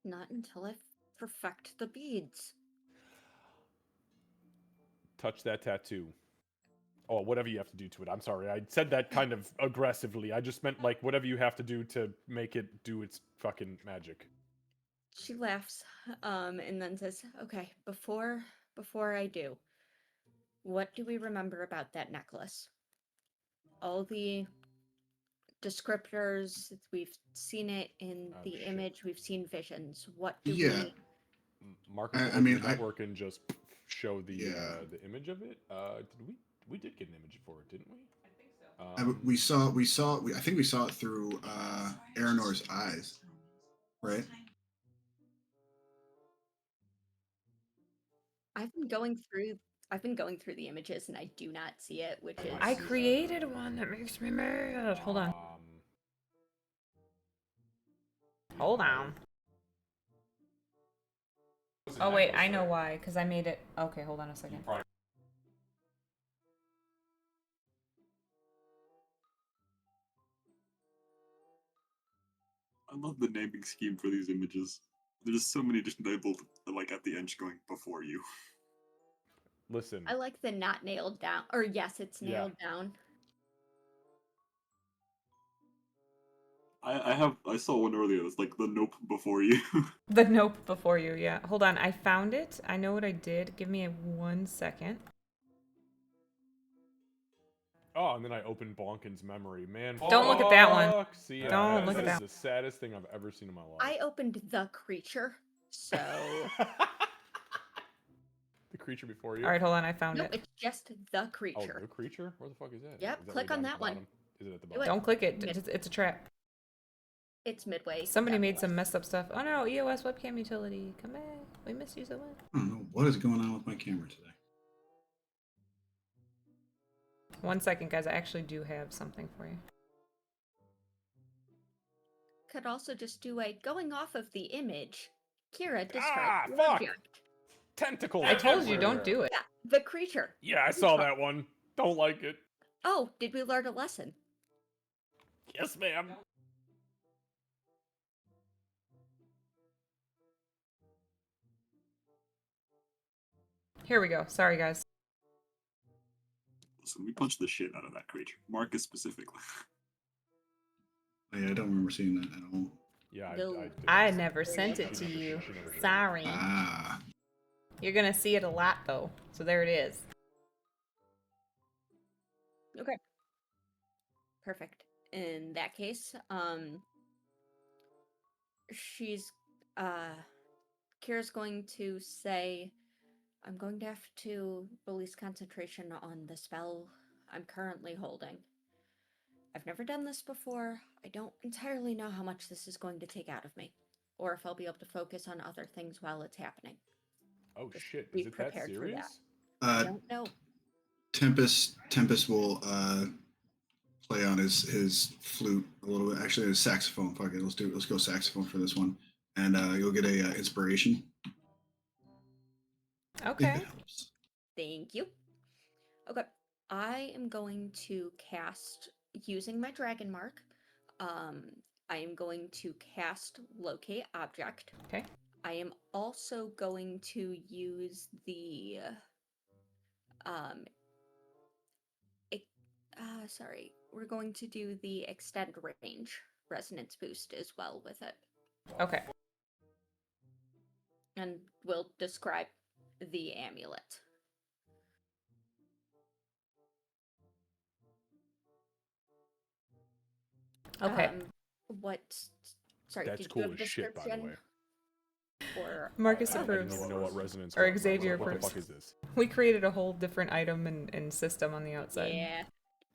Not until I perfect the beads. Touch that tattoo. Oh, whatever you have to do to it. I'm sorry. I said that kind of aggressively. I just meant like whatever you have to do to make it do its fucking magic. She laughs, and then says, "Okay, before I do, what do we remember about that necklace? All the descriptors, we've seen it in Oh, the shit. image, we've seen visions. What do Yeah. we... Marcus, I mean, the network and just show the Yeah. the image of it. We did get an image for it, didn't we? I think so. We saw. I think we saw it through Aranor's eyes, right? I've been going through the images and I do not see it, which is... I created one that makes me mad. Hold on. Hold on. Oh wait, I know why. Because I made it. Okay, hold on a second. I love the naming scheme for these images. There's so many just labeled like at the end going before you. Listen. I like the not nailed down, or yes, it's Yeah. nailed down. I saw one earlier. It's like the nope before you. The nope before you, yeah. Hold on, I found it. I know what I did. Give me 1 second. Oh, and then I opened Bonkin's memory. Man, Don't look at that one. fuck. See, Don't look at that that. is the saddest thing I've ever seen in my life. I opened the creature, so... The creature before you. All right, hold on. I found No, it. it's just the Oh, creature. the creature? Where the fuck is that? Yep, Is that click way on down that at the one. bottom? Is it at the Do bottom? it. Don't click it. Mid- It's a trap. It's midway. Somebody down made the some list. messed up stuff. Oh no, EOS webcam utility. Come back. We miss you so much. I don't know what is going on with my camera today. 1 second, guys. I actually do have something for you. Could also just do a going off of the image. Kira, Ah, describe the fuck! object. Tentacles. I told you, don't everywhere. do it. Yeah, the creature. Yeah, I saw that one. Don't like it. Oh, did we learn a lesson? Yes, ma'am. Here we go. Sorry, guys. Listen, we punched the shit out of that creature. Marcus specifically. Oh, yeah, I don't remember seeing that at all. Yeah, No. I never sent it to you. Sorry. Ah, You're gonna see it a lot though. So there it is. Okay. Perfect. In that case, she's Kira's going to say, I'm going to have to release concentration on the spell I'm currently holding. I've never done this before. I don't entirely know how much this is going to take out of me, or if I'll be able to focus on other things while it's happening. Oh Just shit! be Is it that prepared for that. serious? I uh, don't know. Tempest will play on his flute a little bit. Actually, his saxophone. Fuck it, let's go saxophone for this one, and you'll get a inspiration. If Okay. it helps. Thank you. Okay. I am going to cast using my dragon mark. I am going to cast locate object. Okay. I am also going to use the sorry, we're going to do the extend range resonance boost as well with it. Okay. And we'll describe the amulet. Okay. What? Sorry, That's did cool you have a as shit, by the description? way. Or Marcus I approves. didn't even know what resonance Or was. Xavier What the approves. fuck is this? We created a whole different item and system on the outside. yeah,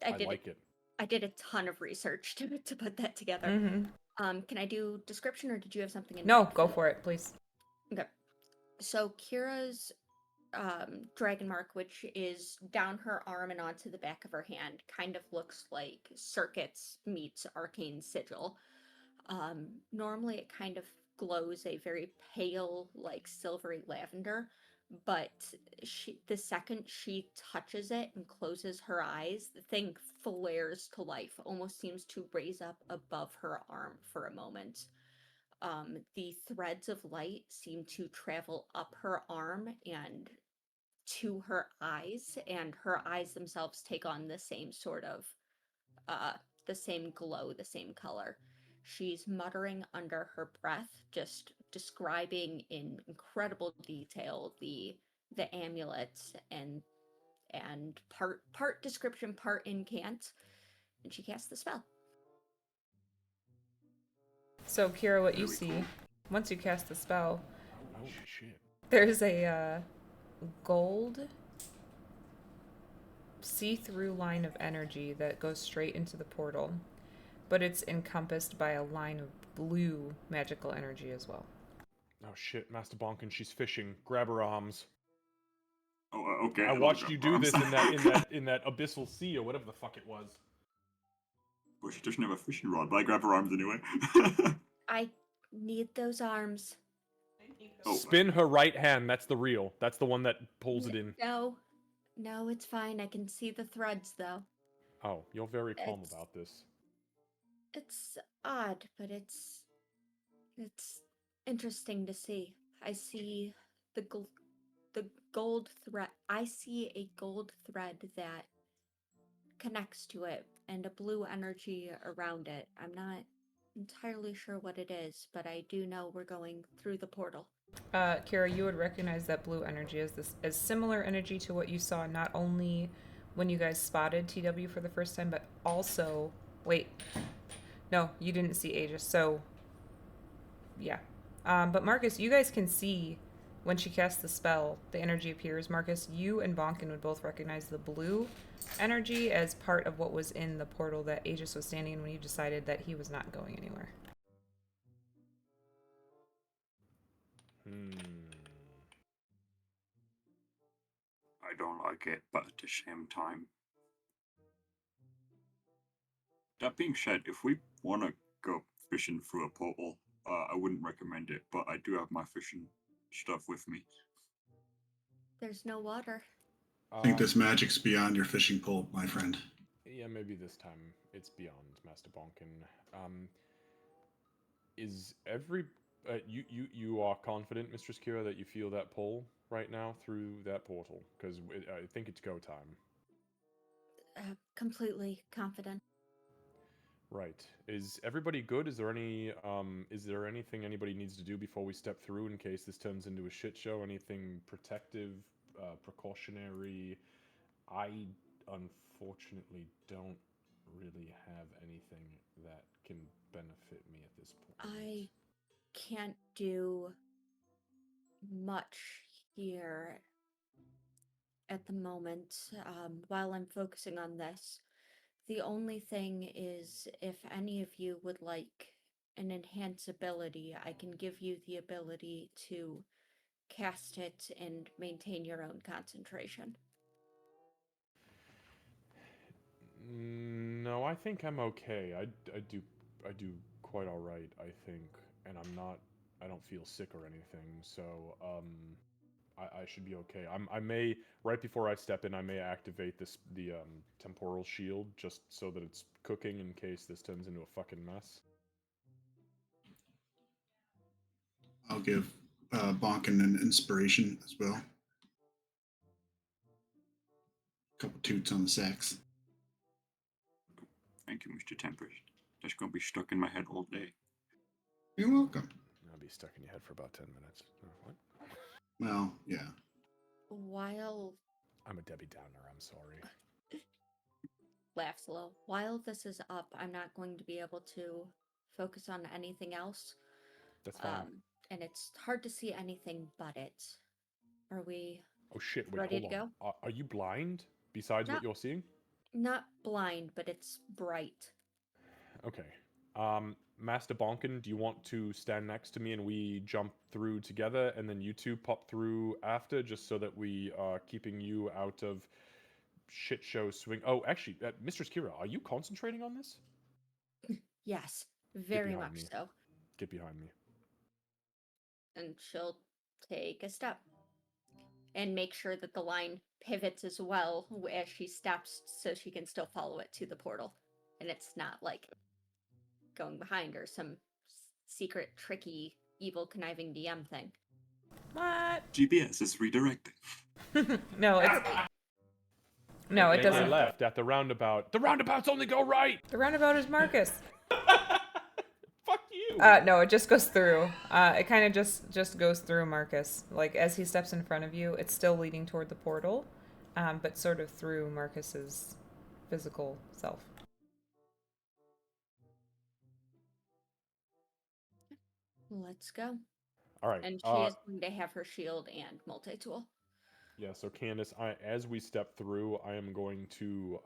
I like it. I did a ton of research to put that together. Mm-hmm. Can I do description, or did you have something in No, mind go that? for it, please. Okay. So Kira's dragon mark, which is down her arm and onto the back of her hand, kind of looks like circuits meets arcane sigil. Normally it kind of glows a very pale, like silvery lavender, but the second she touches it and closes her eyes, the thing flares to life, almost seems to raise up above her arm for a moment. The threads of light seem to travel up her arm and to her eyes, and her eyes themselves take on the same sort of the same glow, the same color. She's muttering under her breath, just describing in incredible detail the amulet and part description, part incant, and she casts the spell. So, Kira, what you Very see, cool. once you cast the spell, Holy shit! there's a gold see-through line of energy that goes straight into the portal, but it's encompassed by a line of blue magical energy as well. Oh shit, Master Bonkin, she's fishing. Grab her arms. Oh, okay. I will watched grab you her do arms. this in that abyssal sea or whatever the fuck it was. Well, she doesn't have a fishing rod, but I grab her arms anyway. I need those arms. Oh, Spin her right hand. That's the reel. That's the one that pulls it in. No, it's fine. I can see the threads though. Oh, you're very calm It's- about this. It's odd, but it's interesting to see. I see the gold thread. I see a gold thread that connects to it and a blue energy around it. I'm not entirely sure what it is, but I do know we're going through the portal. Kira, you would recognize that blue energy as similar energy to what you saw not only when you guys spotted TW for the first time, but also no, you didn't see Aegis. So yeah, but Marcus, you guys can see when she casts the spell, the energy appears. Marcus, you and Bonkin would both recognize the blue energy as part of what was in the portal that Aegis was standing in when you decided that he was not going anywhere. I don't like it, but at the same time. That being said, if we want to go fishing through a portal, I wouldn't recommend it, but I do have my fishing stuff with me. There's no water. I think this magic's beyond your fishing pole, my friend. Yeah, maybe this time it's beyond Master Bonkin. Is every you are confident, Mistress Kira, that you feel that pull right now through that portal? Because I think it's go time. Completely confident. Right. Is everybody good? Is there anything anybody needs to do before we step through in case this turns into a shit show? Anything protective, precautionary? I unfortunately don't really have anything that can benefit me at this point. I can't do much here at the moment while I'm focusing on this. The only thing is, if any of you would like an enhance ability, I can give you the ability to cast it and maintain your own concentration. No, I think I'm okay. I do quite all right, I think, and I don't feel sick or anything, so I should be okay. I may, right before I step in, I may activate the temporal shield just so that it's cooking in case this turns into a fucking mess. I'll give Bonkin an inspiration as well. Couple toots on the sax. Thank you, Mr. Tempest. That's gonna be stuck in my head all day. You're welcome. I'll be stuck in your head for about 10 minutes. What? Well, yeah. While I'm a Debbie Downer, I'm sorry. laughs low. While this is up, I'm not going to be able to focus on anything else. That's fine. And it's hard to see anything but it. Are we Oh shit, wait, ready hold to on. go? Are you blind besides what Not- you're seeing? Not blind, but it's bright. Okay. Master Bonkin, do you want to stand next to me and we jump through together and then you two pop through after just so that we are keeping you out of shit show swing? Oh, actually, Mistress Kira, are you concentrating on this? Yes, very behind much me. so. Get behind me. And she'll take a step and make sure that the line pivots as well as she steps so she can still follow it to the portal. And it's not like going behind her, some secret, tricky, evil, conniving DM thing. What? GPS is redirecting. No, it's... No, it They doesn't. left at the roundabout. The roundabouts only go right! The roundabout is Marcus. Fuck you! No, it just goes through. It kind of just goes through Marcus. Like, as he steps in front of you, it's still leading toward the portal, but sort of through Marcus's physical self. Let's go. All right. And she is going to have her shield and multi-tool. Yeah, so Candace, as we step through, I am going to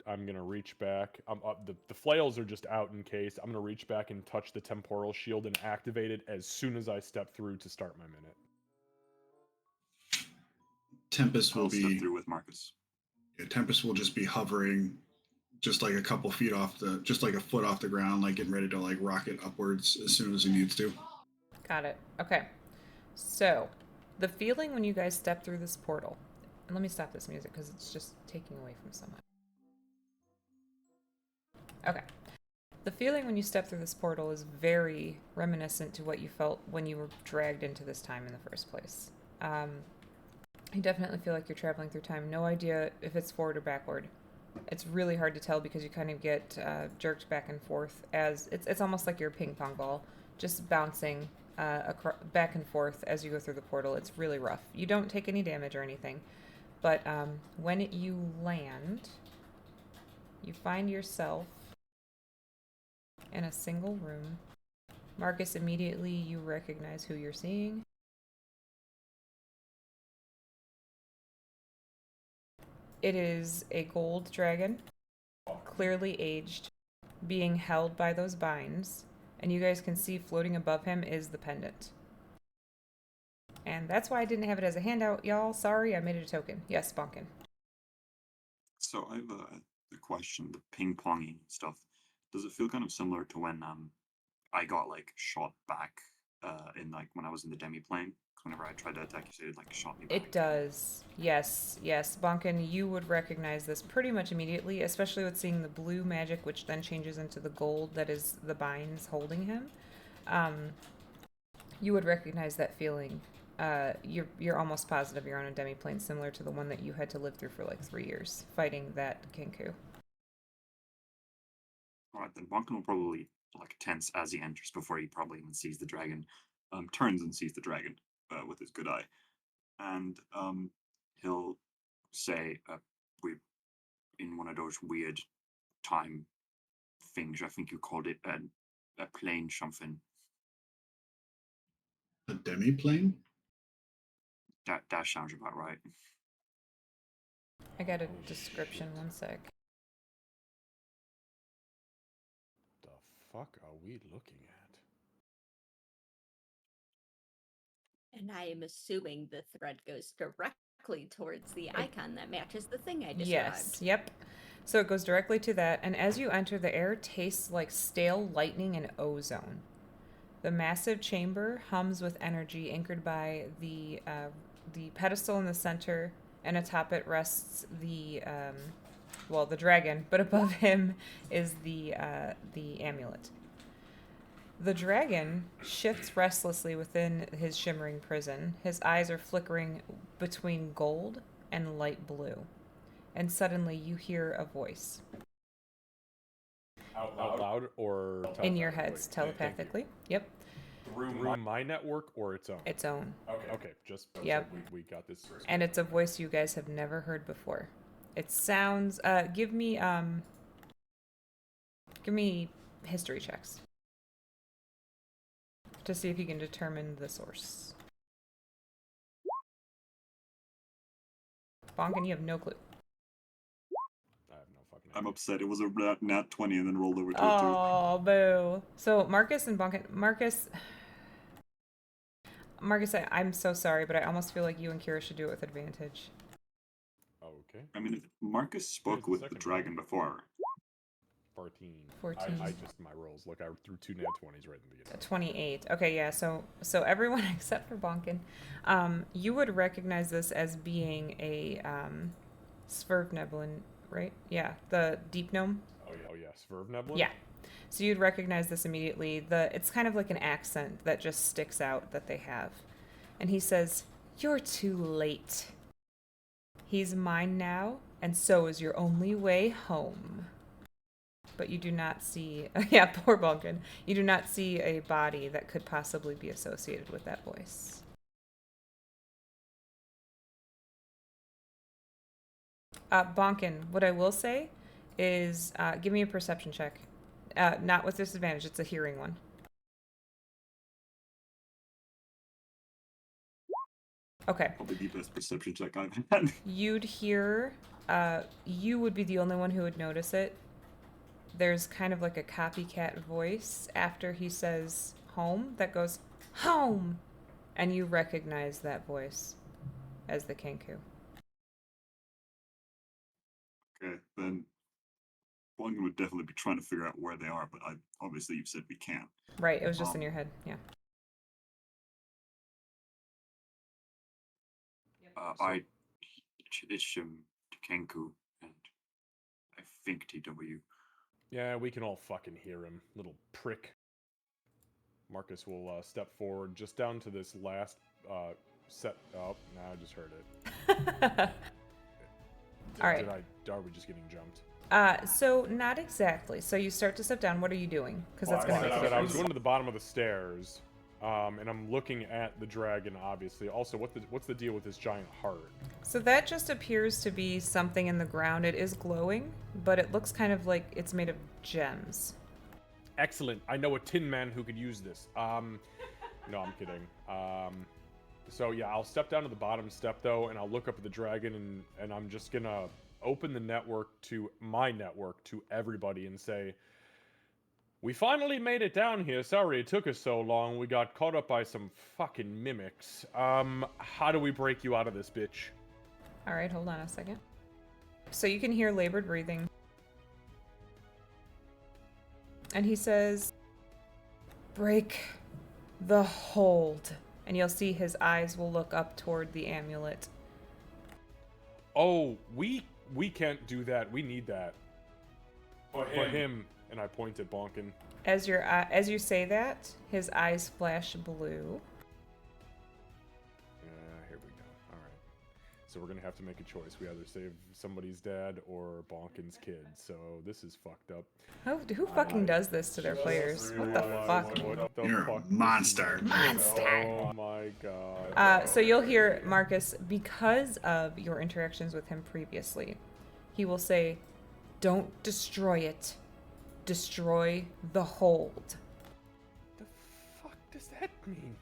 I'm gonna reach back. The flails are just out in case. I'm gonna reach back and touch the temporal shield and activate it as soon as I step through to start my minute. Tempest will I'll step be through with Marcus. Yeah, Tempest will just be hovering just like a couple feet just like a foot off the ground, like getting ready to like rocket upwards as soon as he needs to. Got it. Okay. So, the feeling when you guys step through this portal, and let me stop this music because it's just taking away from so much. Okay. The feeling when you step through this portal is very reminiscent to what you felt when you were dragged into this time in the first place. You definitely feel like you're traveling through time. No idea if it's forward or backward. It's really hard to tell because you kind of get jerked back and forth as it's almost like you're a ping pong ball, just bouncing back and forth as you go through the portal. It's really rough. You don't take any damage or anything, but when you land, you find yourself in a single room. Marcus, immediately you recognize who you're seeing. It is a gold dragon, clearly aged, being held by those binds, and you guys can see floating above him is the pendant. And that's why I didn't have it as a handout, y'all. Sorry, I made it a token. Yes, Bonkin. So I have a question. The ping ponging stuff. Does it feel kind of similar to when I got like shot back in like when I was in the demi plane? Whenever I tried to attack you, so it like shot me back. It does. Yes, yes. Bonkin, you would recognize this pretty much immediately, especially with seeing the blue magic, which then changes into the gold that is the binds holding him. You would recognize that feeling. You're almost positive you're on a demi-plane similar to the one that you had to live through for like 3 years, fighting that Kenku. Alright, then Bonkin will probably like tense as he enters before he probably even sees the dragon. Turns and sees the dragon with his good eye. And he'll say, we're in one of those weird time things. I think you called it a plane something. A demi-plane? That sounds about right. I got a Oh, description, shit. 1 sec. The fuck are we looking at? And I am assuming the thread goes directly towards the icon that matches the thing I described. Yes, yep. So it goes directly to that, and as you enter, the air tastes like stale lightning and ozone. The massive chamber hums with energy, anchored by the pedestal in the center, and atop it rests the dragon. But above him is the amulet. The dragon shifts restlessly within his shimmering prison. His eyes are flickering between gold and light blue, and suddenly you hear a voice Out loud or in your heads Thank you. telepathically. Yep, Through my network or its own? its own. Okay, just so Yep. we got this. And it's a voice you guys have never heard before. It sounds. Give me history checks to see if you can determine the source. Bonkin, you have no clue. I have no fucking idea. I'm upset. It was a nat 20 and then rolled over to a 2. Oh, boo. So Marcus and Bonkin. Marcus, I'm so sorry, but I almost feel like you and Kira should do it with advantage. Okay. I mean, if Marcus spoke the with the second dragon before. 14. 14. I just my rolls. Look, I threw 2 nat 20s right in the beginning. 28. Okay, yeah. So everyone except for Bonkin, you would recognize this as being a Svervneblin, right? Yeah, the deep gnome. Oh yeah, Svervneblin? Yeah. So you'd recognize this immediately. It's kind of like an accent that just sticks out that they have. And he says, "You're too late. He's mine now, and so is your only way home." But you do not see, yeah, poor Bonkin. You do not see a body that could possibly be associated with that voice. Bonkin, what I will say is give me a perception check. Not with disadvantage, it's a hearing one. Okay. Probably the best perception check I've had. You'd hear, you would be the only one who would notice it. There's kind of like a copycat voice after he says home that goes, home! And you recognize that voice as the Kenku. Okay, then Bonkin would definitely be trying to figure out where they are, but obviously you've said we can't. Right, it was just in your head, yeah. It's Kenku, and I think TW. Yeah, we can all fucking hear him, little prick. Marcus will step forward just down to this last set. Oh, no, I just heard it. All right. Are we just getting jumped? So not exactly. So you start to step down. What are you doing? Because that's going to make a I was difference. going to the bottom of the stairs, and I'm looking at the dragon, obviously. Also, what's the deal with this giant heart? So that just appears to be something in the ground. It is glowing, but it looks kind of like it's made of gems. Excellent. I know a tin man who could use this. No, I'm kidding. So yeah, I'll step down to the bottom step though, and I'll look up at the dragon, and I'm just gonna open the network to my network to everybody and say, we finally made it down here. Sorry it took us so long. We got caught up by some fucking mimics. How do we break you out of this bitch? All right, hold on a second. So you can hear labored breathing. And he says, break the hold. And you'll see his eyes will look up toward the amulet. Oh, we can't do that. We need that. For him. And I point at Bonkin. As you say that, his eyes flash blue. Here we go. All right. So we're gonna have to make a choice. We either save somebody's dad or Bonkin's kid. So this is fucked up. Who fucking does this to their players? What the fuck? What the You're fuck? a monster. Oh my god. So you'll hear Marcus, because of your interactions with him previously, he will say, don't destroy it. Destroy the hold. The fuck does that mean?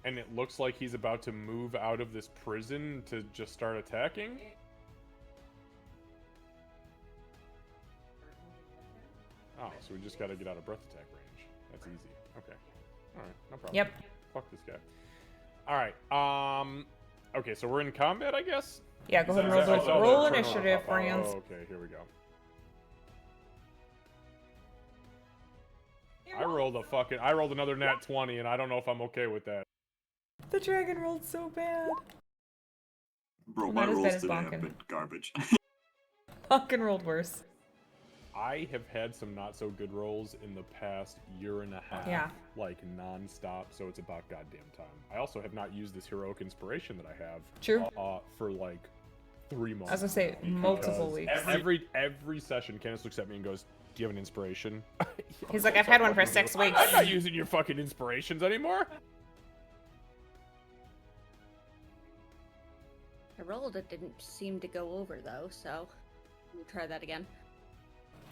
And it looks like he's about to move out of this prison to just start attacking? Oh, so we just gotta get out of breath attack range. That's easy. Okay. Alright, no problem. Yep. Fuck this guy. Alright, okay, so we're in combat, I guess? Yeah, go ahead and I saw the roll turn initiative, on. friends. Oh, okay, here we go. I rolled another nat 20, and I don't know if I'm okay with that. The dragon rolled so bad. Bro, Not my as bad rolls as today have Bonkin. been garbage. Fucking rolled worse. I have had some not so good rolls in the past year and a half. Yeah. Like non-stop, so it's about goddamn time. I also have not used this heroic inspiration that I have. True. For like 3 months. I was gonna say multiple weeks. Every session, Candace looks at me and goes, "Do you have an inspiration?" He's like, I've had one for 6 weeks. I'm not using your fucking inspirations anymore. I rolled, it didn't seem to go over though, so we'll try that again.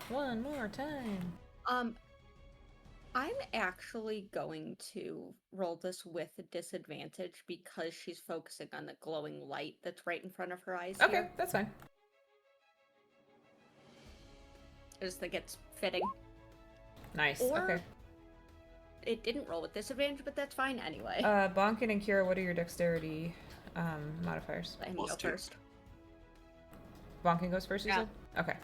One more time. I'm actually going to roll this with a disadvantage because she's focusing on the glowing light that's right in front of her eyes. Okay, here. that's fine. I just think it's fitting. Nice. Or- Okay. It didn't roll with disadvantage, but that's fine anyway. Bonkin and Kira, what are your dexterity modifiers? Let him go +2. first. Bonkin goes first, you Yeah. said? Okay.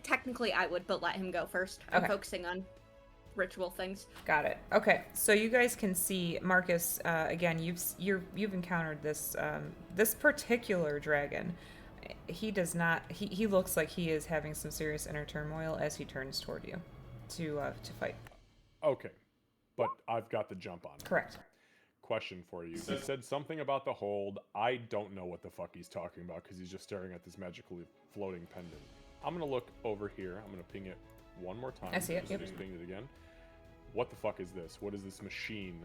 Technically, I would, but let him go first. I'm Okay. focusing on ritual things. Got it. Okay, so you guys can see Marcus. Again, you've encountered this this particular dragon. He does not. He looks like he is having some serious inner turmoil as he turns toward you, to fight. Okay, but I've got the jump on him. Correct. Question for you. He said something about the hold. I don't know what the fuck he's talking about because he's just staring at this magically floating pendant. I'm gonna look over here. I'm gonna ping it one more time. I see it, Just yep. ping it again. What the fuck is this? What is this machine?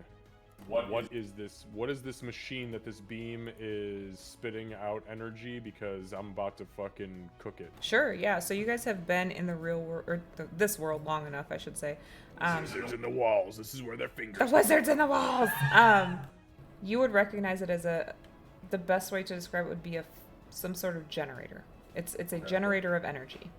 What is this machine that this beam is spitting out energy? Because I'm about to fucking cook it. Sure. Yeah. So you guys have been in the real world, or this world, long enough, I should say. Wizards in the walls. This is where their fingers. The wizards in the walls. You would recognize it as the best way to describe it would be some sort of generator. It's a generator of energy.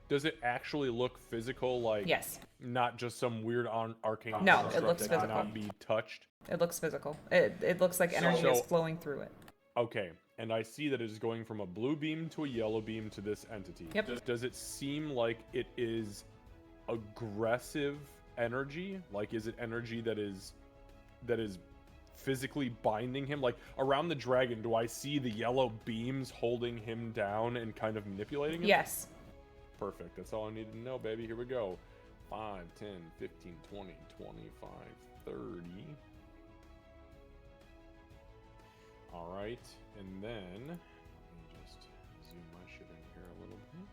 Does it actually look physical? Like Yes. Not just some weird arcane No, it construct looks that physical. cannot be touched. It looks physical. It looks like energy is So- flowing through it. Okay, and I see that it is going from a blue beam to a yellow beam to this entity. Yep. Does it seem like it is aggressive energy? Like, is it energy that is physically binding him? Like, around the dragon, do I see the yellow beams holding him down and kind of manipulating him? Yes. Perfect. That's all I needed to know, baby. Here we go. 5, 10, 15, 20, 25, 30. right, and then let me just zoom my shit in here a little bit.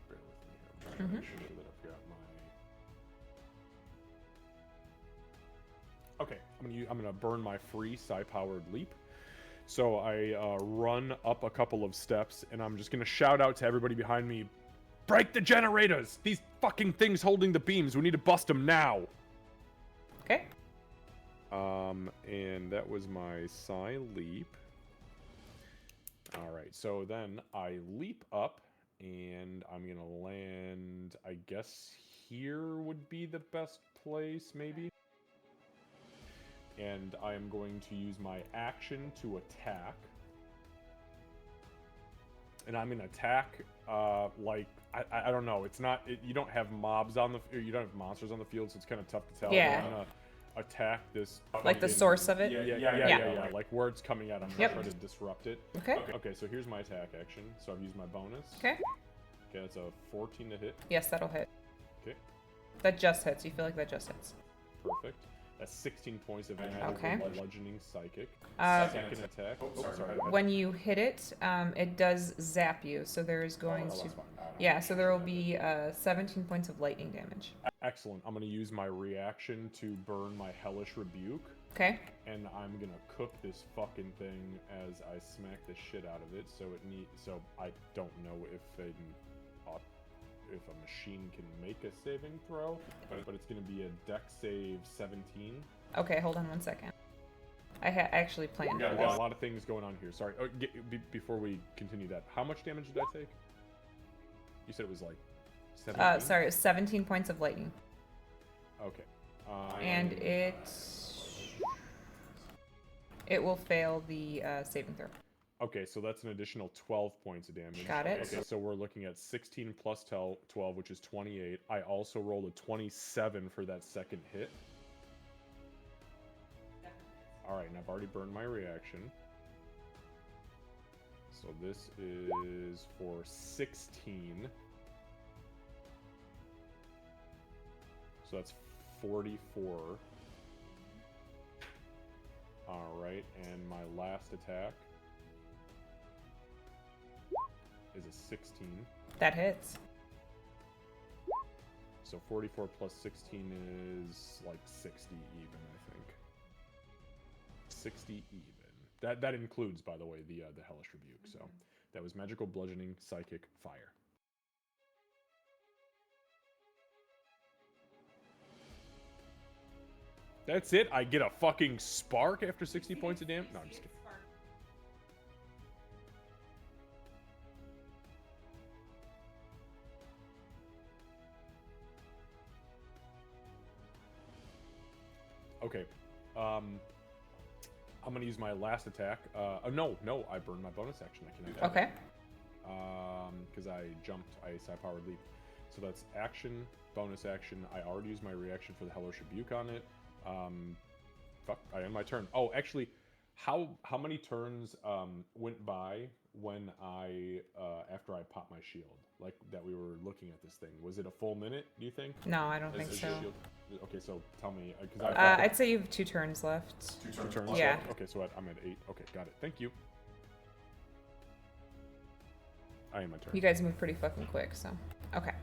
Bear with me here. I'm trying to make sure that I've got my. Okay, I'm gonna burn my free psi-powered leap. So I run up a couple of steps, and I'm just gonna shout out to everybody behind me, "Break the generators! These fucking things holding the beams. We need to bust them now." Okay. And that was my psi leap. All right, so then I leap up, and I'm gonna land. I guess here would be the best place, maybe. And I am going to use my action to attack. And I'm gonna attack, like I don't know. It's not. You don't have mobs on the. You don't have monsters on the field, so it's kind of tough to tell. Yeah. But I'm gonna attack this. Like the fucking- source of it? Yeah. Like where it's coming at, I'm gonna Yep. try to disrupt it. Okay. Okay. So here's my attack action. So I've used my bonus. Okay. Okay, that's a 14 to hit. Yes, that'll hit. Okay. That just hits. You feel like that just hits. Perfect. That's 16 points of magic Okay. bludgeoning psychic. Uh, Second attack. Oh, sorry. When you hit it, it does zap you. So there is going to. that's fine. Yeah, so there will be 17 points of lightning damage. Excellent. I'm going to use my reaction to burn my hellish rebuke, Okay. and I'm going to cook this fucking thing as I smack the shit out of it. So I don't know if a machine can make a saving throw, but it's going to be a dex save 17. Okay, hold on one second. I actually planned We for got a this. lot of things going on here. Sorry. Oh, before we continue that, how much damage did I take? You said it was like 17? Sorry, it was 17 points of lightning. Okay. And it will fail the saving throw. Okay, so that's an additional 12 points of damage. Got it. Okay, so we're looking at 16 plus 12, which is 28. I also rolled a 27 for that second hit. Alright, and I've already burned my reaction. So this is for 16. So that's 44. Alright, and my last attack is a 16. That hits. So 44 plus 16 is like 60 even, I think. 60 even. That includes, by the way, the hellish rebuke. So that was magical bludgeoning, psychic, fire. That's it? I get a fucking spark after 60 points of damage? No, I'm just kidding. Okay. I'm gonna use my last attack. No, I burned my bonus action. I can attack. Okay. Because I jumped, I psi-powered leap. So that's action, bonus action. I already used my reaction for the hellish rebuke on it. Fuck, I end my turn. Oh, actually, how many turns went by when I after I popped my shield? Like that we were looking at this thing. Was it a full minute? Do you think? No, I don't As think the so. shield- Okay, so tell me, because I'd say you have 2 turns left. two turns. Yeah. left? Okay, so I'm at 8. Okay, got it. Thank you. I am my turn. You guys move pretty fucking quick, so. Okay.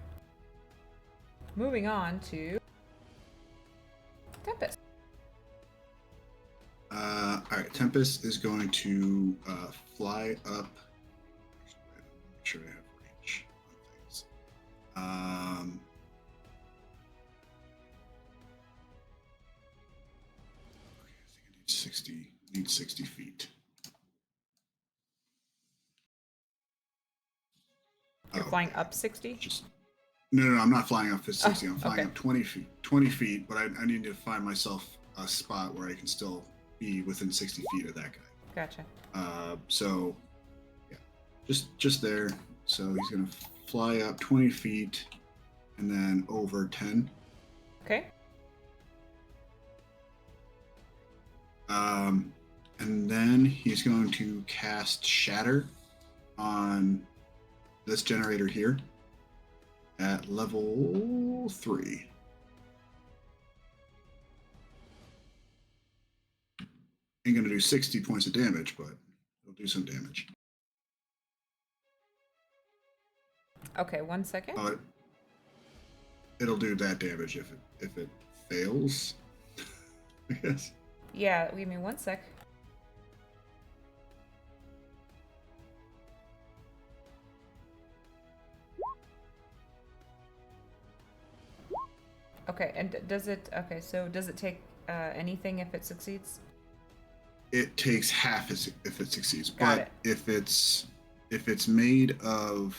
Moving on to Tempest. All right, Tempest is going to fly up. Make sure I have reach on things. Okay, I think I need 60. Need 60 feet. You're Oh, flying up 60? Just no, I'm not flying up to 60. I'm flying okay. up 20 feet. 20 feet, but I need to find myself a spot where I can still be within 60 feet of that guy. Gotcha. So yeah, just there. So he's gonna fly up 20 feet and then over 10. Okay. And then he's going to cast Shatter on this generator here at level 3. Ain't going to do 60 points of damage, but it'll do some damage. Okay, 1 second. It'll do that damage if it fails, I guess. Yeah, give me 1 sec. Okay, and does it? Okay, so does it take anything if it succeeds? It takes half if it succeeds, Got but it. if it's made of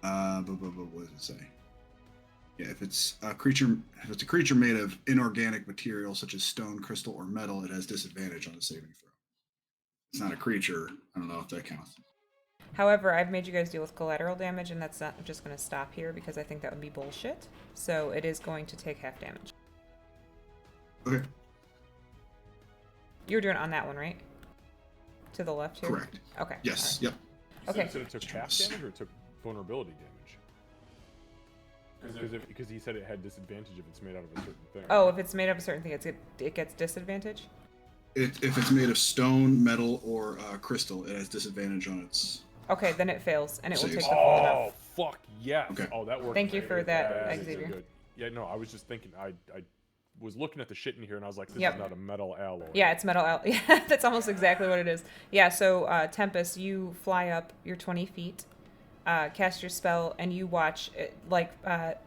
what does it say? Yeah, if it's a creature made of inorganic material such as stone, crystal, or metal, it has disadvantage on the saving throw. It's not a creature. I don't know if that counts. However, I've made you guys deal with collateral damage, and that's not just going to stop here because I think that would be bullshit. So it is going to take half damage. Okay. You were doing it on that one, right? To the left here? Correct. Okay. Yes. all Yep. Okay. So it took half damage or it took vulnerability damage? Because he said it had disadvantage if it's made out of a certain thing. Oh, if it's made of a certain thing, it gets disadvantage? If it's made of stone, metal, or crystal, it has disadvantage on its. Okay, then it fails, and it will take Saves. the full amount. Oh, fuck yes. Okay. Oh, that worked. Thank you for that, is Xavier. good. Yeah, no, I was just thinking, I was looking at the shit in here, and I was like, this Yep. is not a metal alloy. Yeah, it's metal out. Yeah, that's almost exactly what it is. Yeah, so Tempest, you fly up your 20 feet, cast your spell, and you watch it,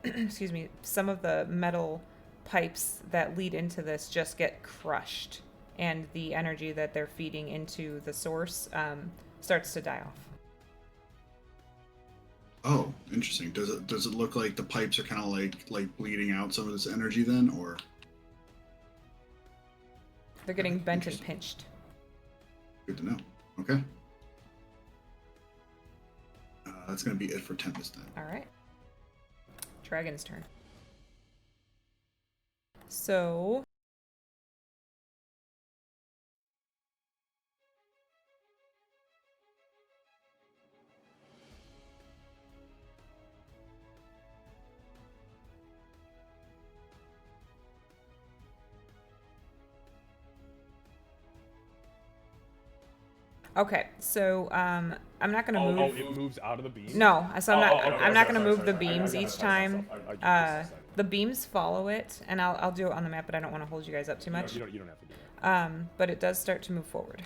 excuse me, some of the metal pipes that lead into this just get crushed, and the energy that they're feeding into the source starts to die off. Oh, interesting. Does it look like the pipes are kind of like bleeding out some of this energy then, or? They're getting bent and pinched. Good to know. Okay. That's going to be it for Tempest then. All right. Dragon's turn. So... Okay, so I'm not gonna move. Oh, it moves out of the beam? No, so I'm not. okay, I'm not sorry, gonna move sorry, the sorry. beams I each just time. decided. The beams follow it, and I'll do it on the map, but I don't want to hold you guys up too much. You don't have to do that. But it does start to move forward.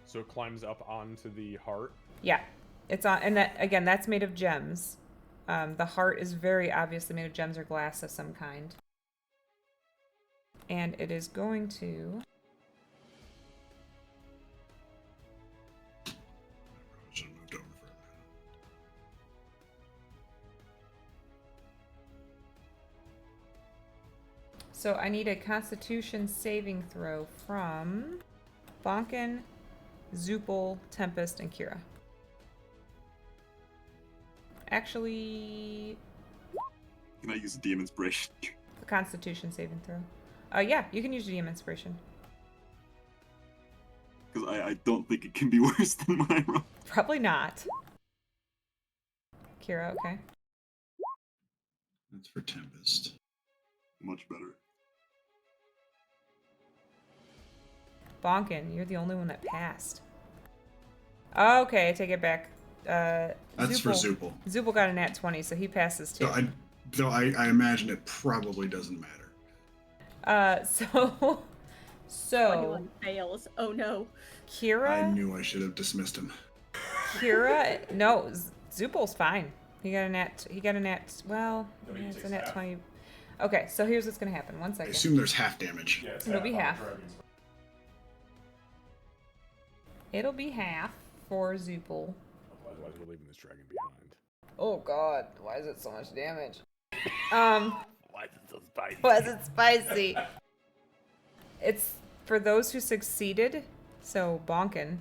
So it climbs up onto the heart. Yeah, it's on, and that again, that's made of gems. The heart is very obviously made of gems or glass of some kind, and it is going to. Should have moved over further. So I need a Constitution saving throw from Bonkin, Zoopal, Tempest, and Kira. Actually, Can I use a DM inspiration? a Constitution saving throw. Yeah, you can use DM inspiration. Because I don't think it can be worse than what I rolled. Probably not. Kira, okay. That's for Tempest. Much better. Bonkin, you're the only one that passed. Okay, I take it back. That's for Zoopal. Zoopal got a nat 20, so he passes too. Though I imagine it probably doesn't matter. So 21 fails. Oh no. Kira. I knew I should have dismissed him. Kira, no, Zoopal's fine. He got a nat. Well, No, he yeah, it's takes a nat half. 20. Okay, so here's what's gonna happen. 1 I second. assume there's half damage. It'll be half. It'll be half for Zoopal. Otherwise, we're leaving this dragon behind. Oh God, why is it so much damage? Why is it so spicy? Why is it spicy? It's for those who succeeded. So Bonkin,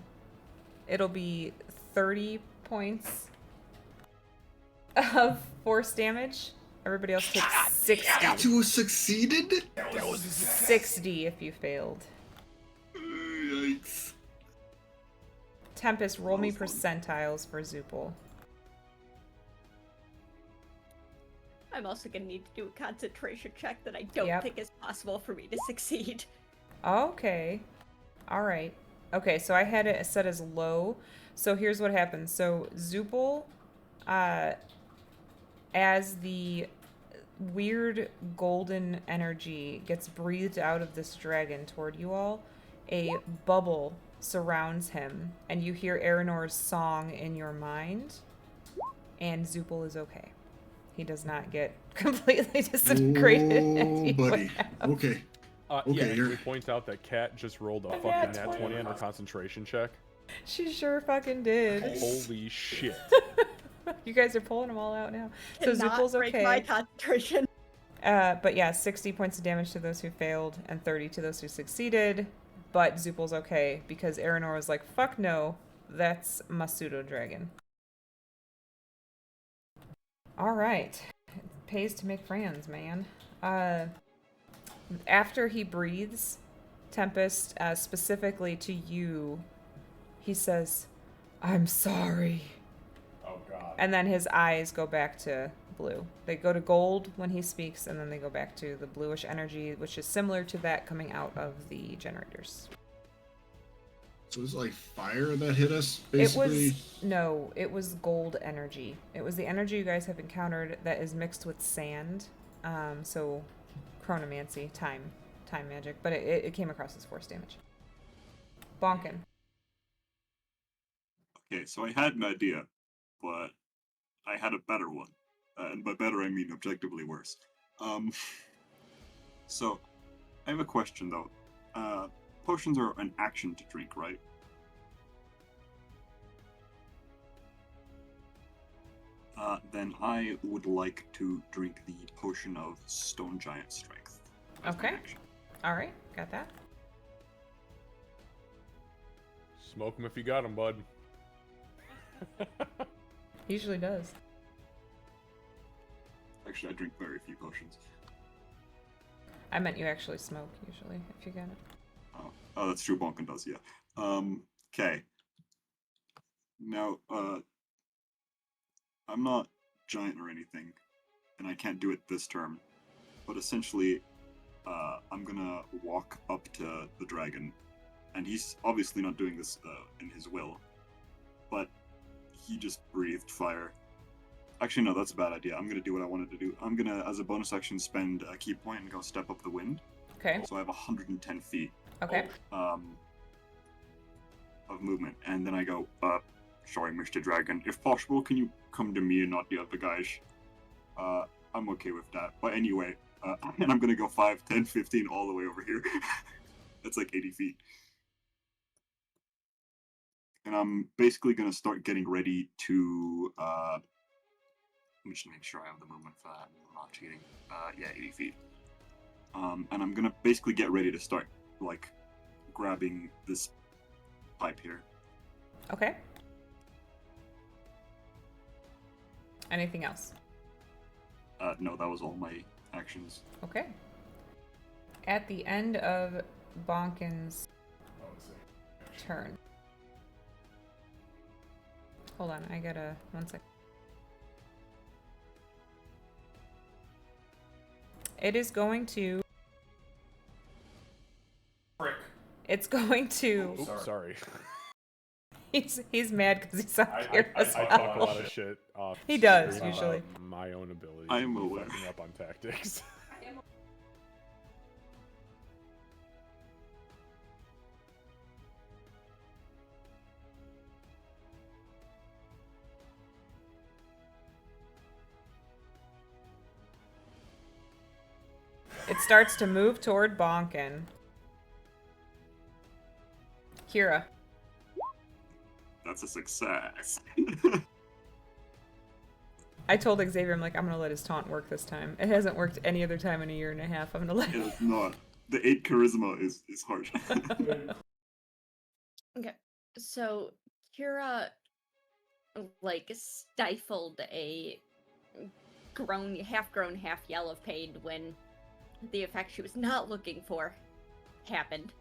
it'll be 30 points of force damage Everybody else takes 60. Two succeeded? 60 if you failed. Yikes. Tempest, roll me That was percentiles for Zoopal. I'm also gonna need to do a concentration check that I don't Yep. think is possible for me to succeed. Okay. All right. Okay, so I had it set as low. So here's what happens. So Zoopal, as the weird golden energy gets breathed out of this dragon toward you all, a bubble surrounds him, and you hear Aranor's song in your mind, and Zoopal is okay. He does not get completely disintegrated. as Oh, he would buddy. have. Okay. Yeah, Okay, can you're- we point out that Kat just rolled a A fucking nat nat 20 on her concentration check? She sure fucking did. Holy shit. You guys are pulling them all out now. So Cannot Zoopal's break okay. my concentration. But yeah, 60 points of damage to those who failed and 30 to those who succeeded. But Zoopal's okay because Aranor was like, fuck no, that's my pseudo dragon. Alright. It pays to make friends, man. After he breathes, Tempest, specifically to you, he says, I'm sorry. Oh god. And then his eyes go back to blue. They go to gold when he speaks, and then they go back to the bluish energy, which is similar to that coming out of the generators. So it's like fire that hit us, basically. It was gold energy. It was the energy you guys have encountered that is mixed with sand. So chronomancy, time magic, but it came across as force damage. Bonkin. Okay, so I had an idea, but I had a better one. And by better, I mean objectively worse. So, I have a question though. Potions are an action to drink, right? Then I would like to drink the potion of Stone Giant Strength. as my Okay. action. All right, got that. Smoke him if you got him, bud. Usually does. Actually, I drink very few potions. I meant you actually smoke usually if you get it. Oh, that's true. Bonkin does, yeah. Okay. Now, I'm not giant or anything, and I can't do it this term. But essentially, I'm gonna walk up to the dragon, and he's obviously not doing this in his will, but he just breathed fire. Actually, no, that's a bad idea. I'm gonna do what I wanted to do. I'm gonna, as a bonus action, spend a key point and go step up the wind. Okay. So I have 110 feet Okay. of movement, and then I go, sorry, Mr. Dragon, if possible, can you come to me and not the other guys? I'm okay with that. But anyway, and I'm gonna go 5, 10, 15, all the way over here. That's like 80 feet. And I'm basically gonna start getting ready to, let me just make sure I have the movement for that. I'm not cheating. Yeah, 80 feet. And I'm gonna basically get ready to start, like, grabbing this pipe here. Okay. Anything else? No, that was all my actions. Okay. At the end of Bonkin's turn. Hold on, I gotta 1 sec. It is going to. Frick. It's going to. Oops, sorry. He's mad because he saw I Kira's talk a lot of shit off. He does, screen usually. about my own ability. I am aware. Fucking up on tactics. It starts to move toward Bonkin. Kira. That's a success. I told Xavier, I'm like, I'm gonna let his taunt work this time. It hasn't worked any other time in a year and a half. I'm gonna let It is not. The 8 charisma is harsh. Okay, so Kira, like, stifled a half-grown, half-yellow pain when the effect she was not looking for happened.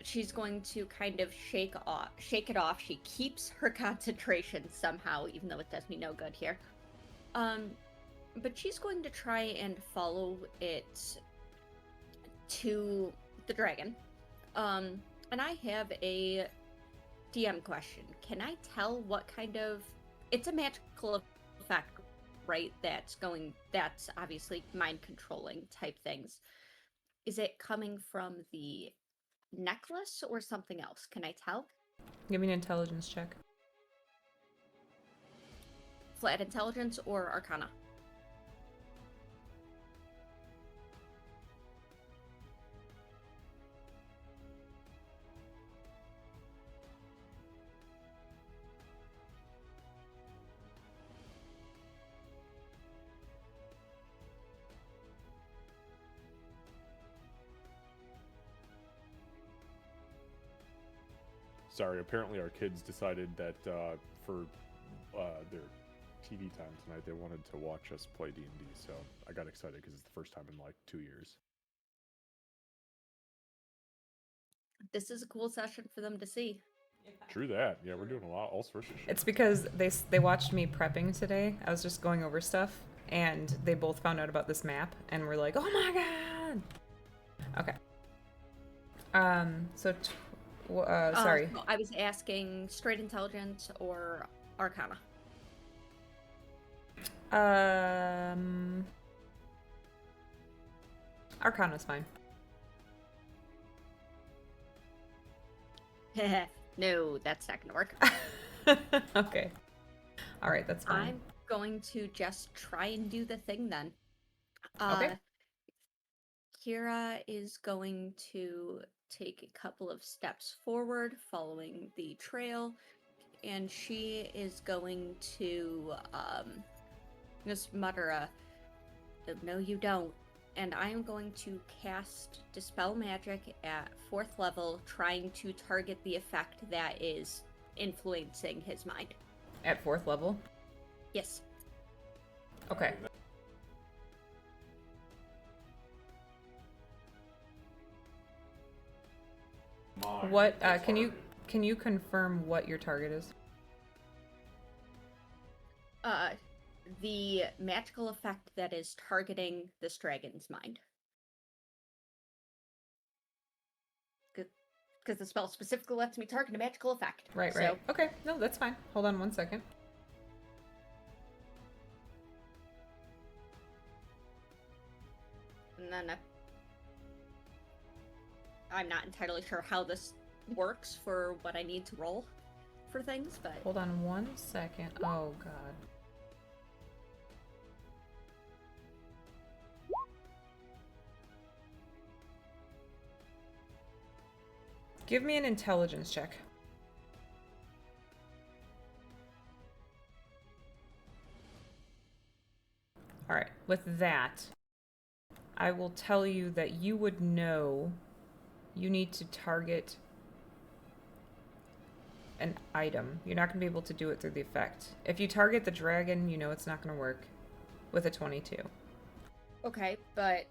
She's going to kind of shake it off. She keeps her concentration somehow, even though it does me no good here. But she's going to try and follow it to the dragon. And I have a DM question. Can I tell what kind of... It's a magical effect, right? That's obviously mind-controlling type things. Is it coming from the necklace or something else? Can I tell? Give me an intelligence check. Flat intelligence or arcana? Sorry, apparently our kids decided that for their TV time tonight, they wanted to watch us play D&D, so I got excited because it's the first time in like 2 years. This is a cool session for them to see. True that. Yeah, we're doing all sorts of shit. It's because they watched me prepping today. I was just going over stuff, and they both found out about this map, and were like, "Oh my god!" Okay. Sorry. So I was asking straight intelligence or arcana. Arcana's fine. No, that's not gonna work. Okay. All right, that's fine. I'm going to just try and do the thing then. Okay. Kira is going to take a couple of steps forward, following the trail, and she is going to just mutter a, "No, you don't." And I am going to cast Dispel Magic at 4th level, trying to target the effect that is influencing his mind. At 4th level? Yes. Okay. What, can you confirm what your target is? The magical effect that is targeting this dragon's mind. Because the spell specifically lets me target a magical effect. Right. So, Okay, no, that's fine. Hold on one second. and then I'm not entirely sure how this works for what I need to roll for things, but... Hold on one second. Oh, God. Give me an intelligence check. Alright, with that, I will tell you that you would know you need to target an item. You're not going to be able to do it through the effect. If you target the dragon, you know it's not going to work with a 22. Okay, but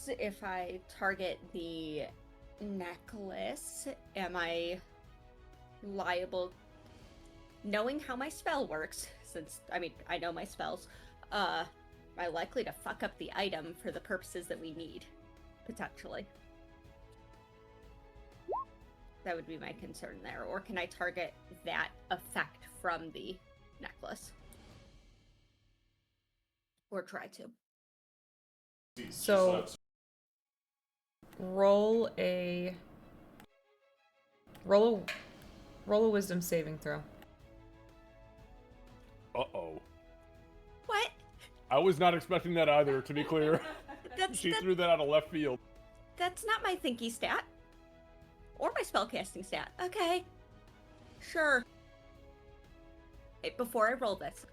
if I target the necklace, am I liable, knowing how my spell works, since, I mean, I know my spells, am I likely to fuck up the item for the purposes that we need, potentially? That would be my concern there. Or can I target that effect from the necklace? Or try to. So, roll a wisdom saving throw. Uh-oh. What? I was not expecting that either, to be clear. She That- threw that out of left field. That's not my thinky stat. Or my spellcasting stat. Okay. Sure. Hey, before I roll this,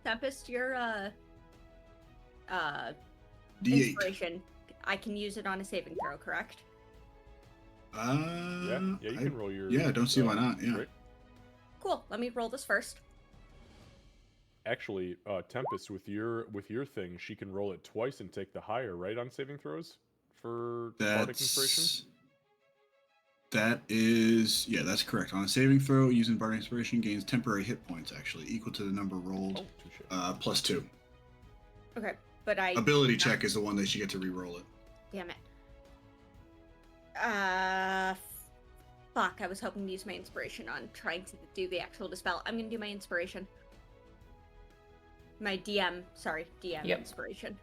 Tempest, your, D8. inspiration, I can use it on a saving throw, correct? Yeah, you can roll your... Yeah, don't see why not, yeah. Right? Cool, let me roll this first. Actually, Tempest, with your thing, she can roll it twice and take the higher, right, on saving throws for bardic inspiration. That is, yeah, that's correct. On a saving throw, using bardic inspiration gains temporary hit points, actually equal to the number rolled, plus 2. Okay, but I Ability check is the one that you get to re-roll it. Damn it. Fuck, I was hoping to use my inspiration on trying to do the actual dispel. I'm gonna do my inspiration. My DM inspiration.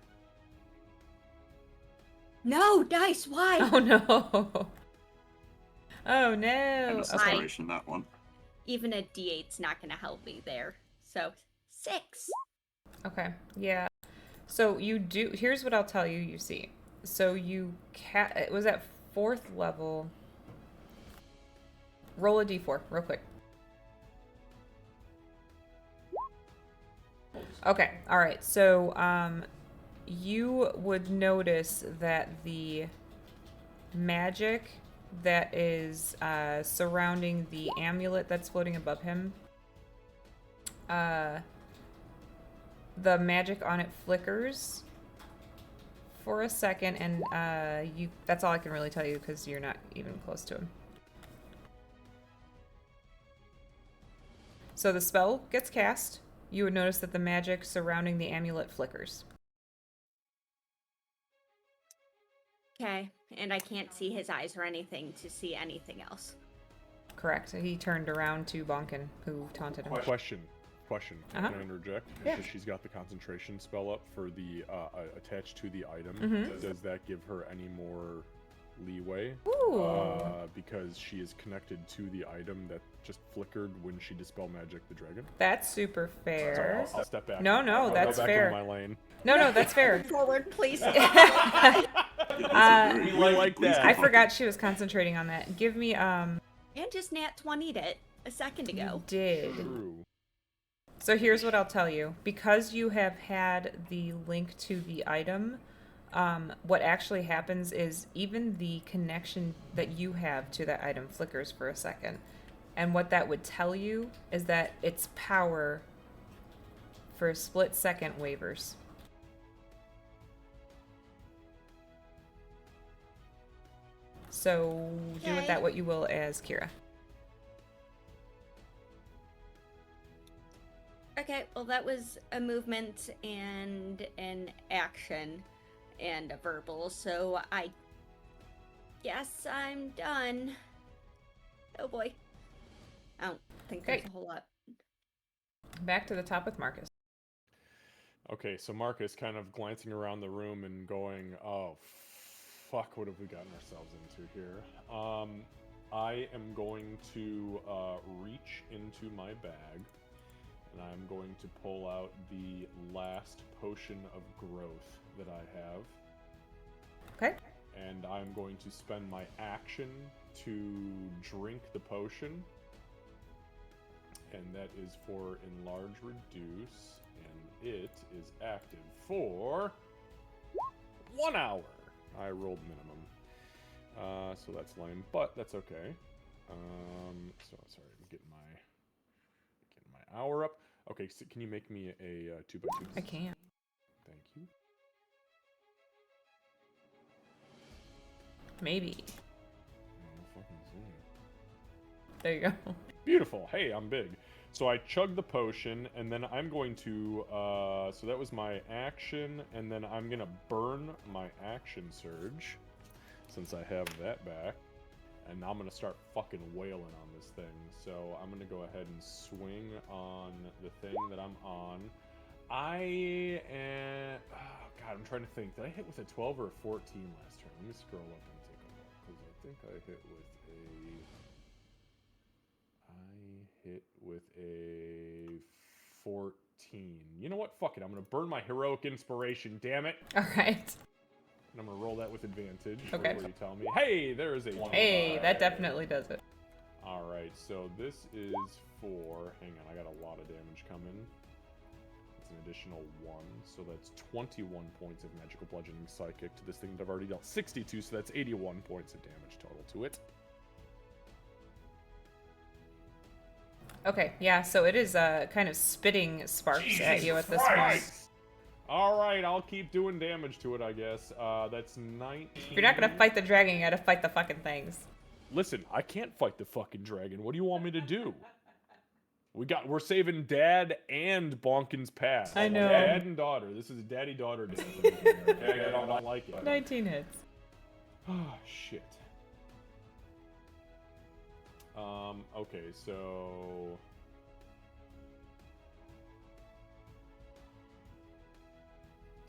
No, dice, why? Oh no. Oh no. And Okay. inspiration, that one. Even a D8's not gonna help me there. So, 6. Okay. Yeah. So you do. Here's what I'll tell you. You see. So you it was at 4th level. Roll a d4 real quick. Okay. All right. So you would notice that the magic that is surrounding the amulet that's floating above him, the magic on it flickers for a second, and that's all I can really tell you because you're not even close to him. So the spell gets cast. You would notice that the magic surrounding the amulet flickers. Okay, and I can't see his eyes or anything to see anything else. Correct. He turned around to Bonkin, who taunted him. Question. Uh-huh. Can I interject? Yeah. Because she's got the concentration spell up for the attached to the item. Mhm. Does that give her any more leeway? Ooh. Because she is connected to the item that just flickered when she dispelled magic the dragon. That's super fair. Sorry, I'll step back. No, I'll that's go back fair. into my lane. No, that's fair. Forward, please. We like that. I forgot she was concentrating on that. Give me, And just nat 20'd it a second ago. You did. True. So here's what I'll tell you. Because you have had the link to the item, what actually happens is even the connection that you have to that item flickers for a second. And what that would tell you is that its power for a split second wavers. So do with Okay. that what you will as Kira. Okay, well that was a movement and an action and a verbal, so I guess I'm done. Oh boy. I don't think there's Okay. a whole lot. Back to the top with Marcus. Okay, so Marcus kind of glancing around the room and going, oh, fuck, what have we gotten ourselves into here? I am going to reach into my bag, and I'm going to pull out the last potion of growth that I have. Okay. And I'm going to spend my action to drink the potion. And that is for Enlarge Reduce, and it is active for 1 hour. I rolled minimum. So that's lame, but that's okay. So sorry, I'm getting my hour up. Okay, so can you make me a 2x2? I can't. Thank you. Maybe. Oh, fucking see. There you go. Beautiful. Hey, I'm big. So I chug the potion, and then I'm going to, so that was my action, and then I'm going to burn my action surge, since I have that back, and I'm going to start fucking wailing on this thing. So I'm going to go ahead and swing on the thing that I'm on. I am, oh god, I'm trying to think. Did I hit with a 12 or a 14 last turn? Let me scroll up and take a look, because I think I hit with a 14. You know what? Fuck it. I'm going to burn my heroic inspiration, damn it. All right. And I'm going to roll that with advantage. Okay. Where you tell me, hey, there is a 1. Hey, that definitely does it. All right, so this is for, hang on, I got a lot of damage coming. It's an additional 1, so that's 21 points of magical bludgeoning psychic to this thing that I've already dealt 62, so that's 81 points of damage total to it. Okay, yeah, so it is kind of spitting sparks at you at this point. All right, I'll keep doing damage to it, I guess. That's 19. If you're not gonna fight the dragon, you gotta fight the fucking things. Listen, I can't fight the fucking dragon. What do you want me to do? We're saving Dad and Bonkin's past. I know. Dad and daughter. This is daddy-daughter dance. Okay, I don't like it. 19 hits. Oh, shit. Okay, so...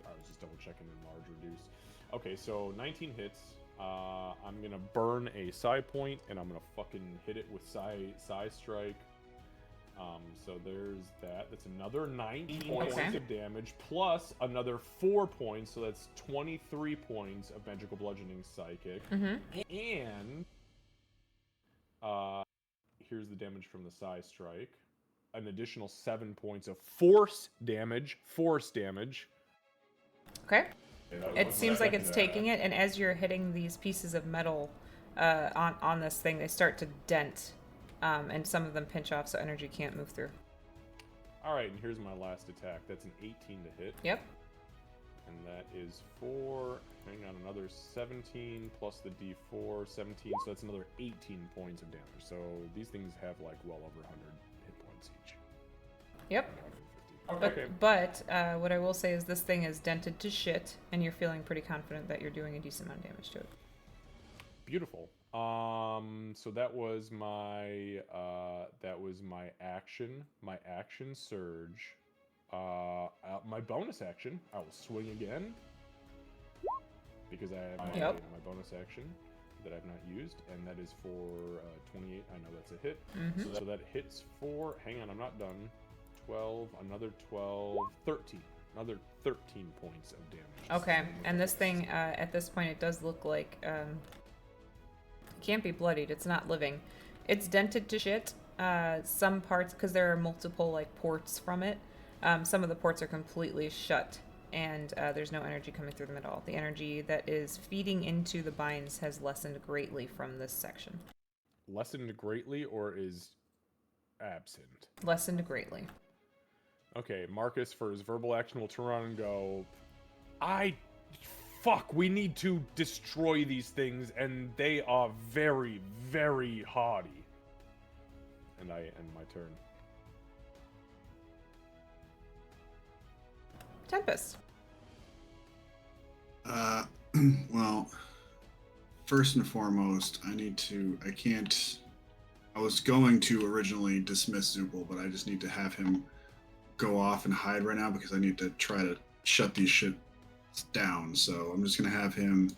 I was just double-checking enlarge reduce. Okay, so 19 hits. I'm gonna burn a psi point, and I'm gonna fucking hit it with psi strike. So there's that. That's another 9 points of damage, plus another 4 points, so that's 23 points of magical bludgeoning psychic. And here's the damage from the psi strike. An additional 7 points of force damage. Okay. It seems like it's taking it, and as you're hitting these pieces of metal on this thing, they start to dent, and some of them pinch off, so energy can't move through. Alright, and here's my last attack. That's an 18 to hit. Yep. And that is for, hang on, another 17 plus the d4, 17, so that's another 18 points of damage. So these things have like well over 100 hit points each. Yep. But what I will say is this thing is dented to shit, and you're feeling pretty confident that you're doing a decent amount of damage to it. Beautiful. So that was my action. My action surge. My bonus action, I will swing again. Because I have my bonus action that I've not used, and that is for 28. I know that's a hit. So that hits for, hang on, I'm not done. 12, another 12, 13. Another 13 points of damage. Okay, and this thing, at this point, it does look like, it can't be bloodied, it's not living. It's dented to shit. Some parts, because there are multiple, like, ports from it, some of the ports are completely shut, and there's no energy coming through them at all. The energy that is feeding into the binds has lessened greatly from this section. Lessened greatly, or is absent? Lessened greatly. Okay, Marcus, for his verbal action, will turn around and go, fuck, we need to destroy these things, and they are very, very hardy. And I end my turn. Tempest. Well, first and foremost, I was going to originally dismiss Zubul, but I just need to have him go off and hide right now because I need to try to shut these shit down. So I'm just going to have him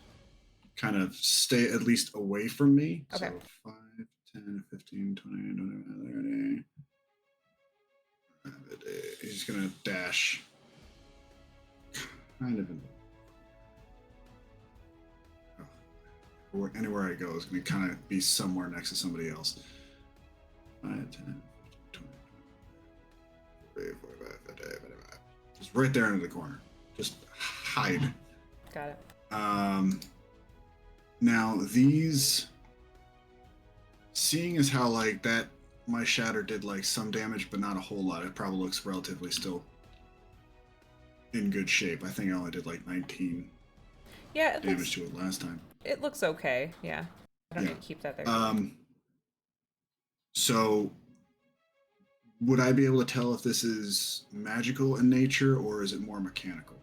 kind of stay at least away from me. Okay. So 5, 10, 15, 20, 30. He's going to dash kind of anywhere I go is going to kind of be somewhere next to somebody else. 5, 10, 20, 45, 55. Just right there into the corner. Just hide. Got it. Now these, seeing as how like that, my shatter did like some damage, but not a whole lot. It probably looks relatively still in good shape. I think I only did like 19 damage to it last time. It looks okay. Yeah. I don't need to keep that there. So would I be able to tell if this is magical in nature or is it more mechanical?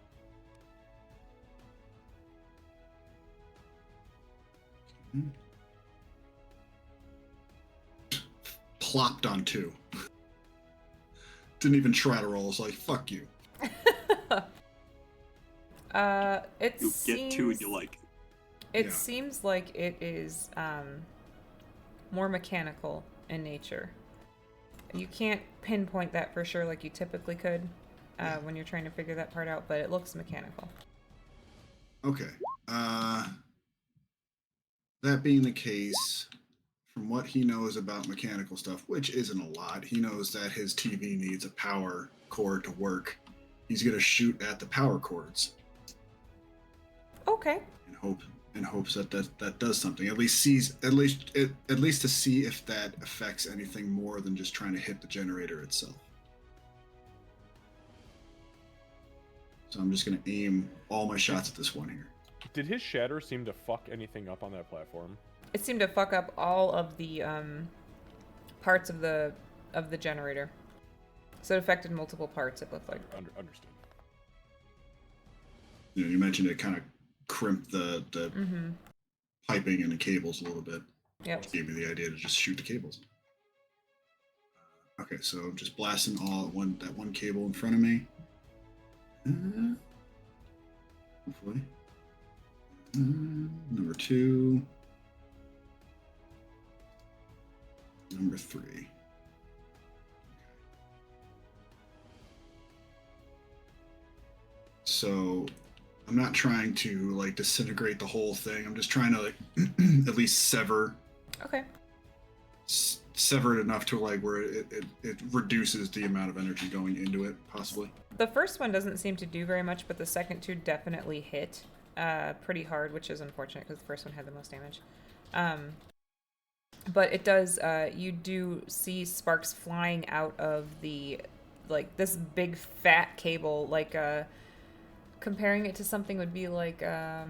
Plopped on 2. Didn't even try to roll. It's like, fuck you. You get 2 and you like it. It seems like it is more mechanical in nature. You can't pinpoint that for sure like you typically could when you're trying to figure that part out, but it looks mechanical. Okay. That being the case, from what he knows about mechanical stuff, which isn't a lot, he knows that his TV needs a power cord to work. He's going to shoot at the power cords. Okay. And hope in hopes that that does something. At least to see if that affects anything more than just trying to hit the generator itself. So I'm just going to aim all my shots at this one here. Did his shatter seem to fuck anything up on that platform? It seemed to fuck up all of the parts of the generator. So it affected multiple parts, it looked like. Understood. You know, you mentioned it kind of crimped the piping and the cables a little bit. Yep. Gave me the idea to just shoot the cables. Okay, so I'm just blasting that one cable in front of me. Hopefully. Number 2. Number 3. So I'm not trying to like disintegrate the whole thing. I'm just trying to like at least sever. Okay. Sever it enough to like where it reduces the amount of energy going into it, possibly. The first one doesn't seem to do very much, but the second 2 definitely hit pretty hard, which is unfortunate because the first one had the most damage. But it does, you do see sparks flying out of the, like, this big fat cable, like, comparing it to something would be like a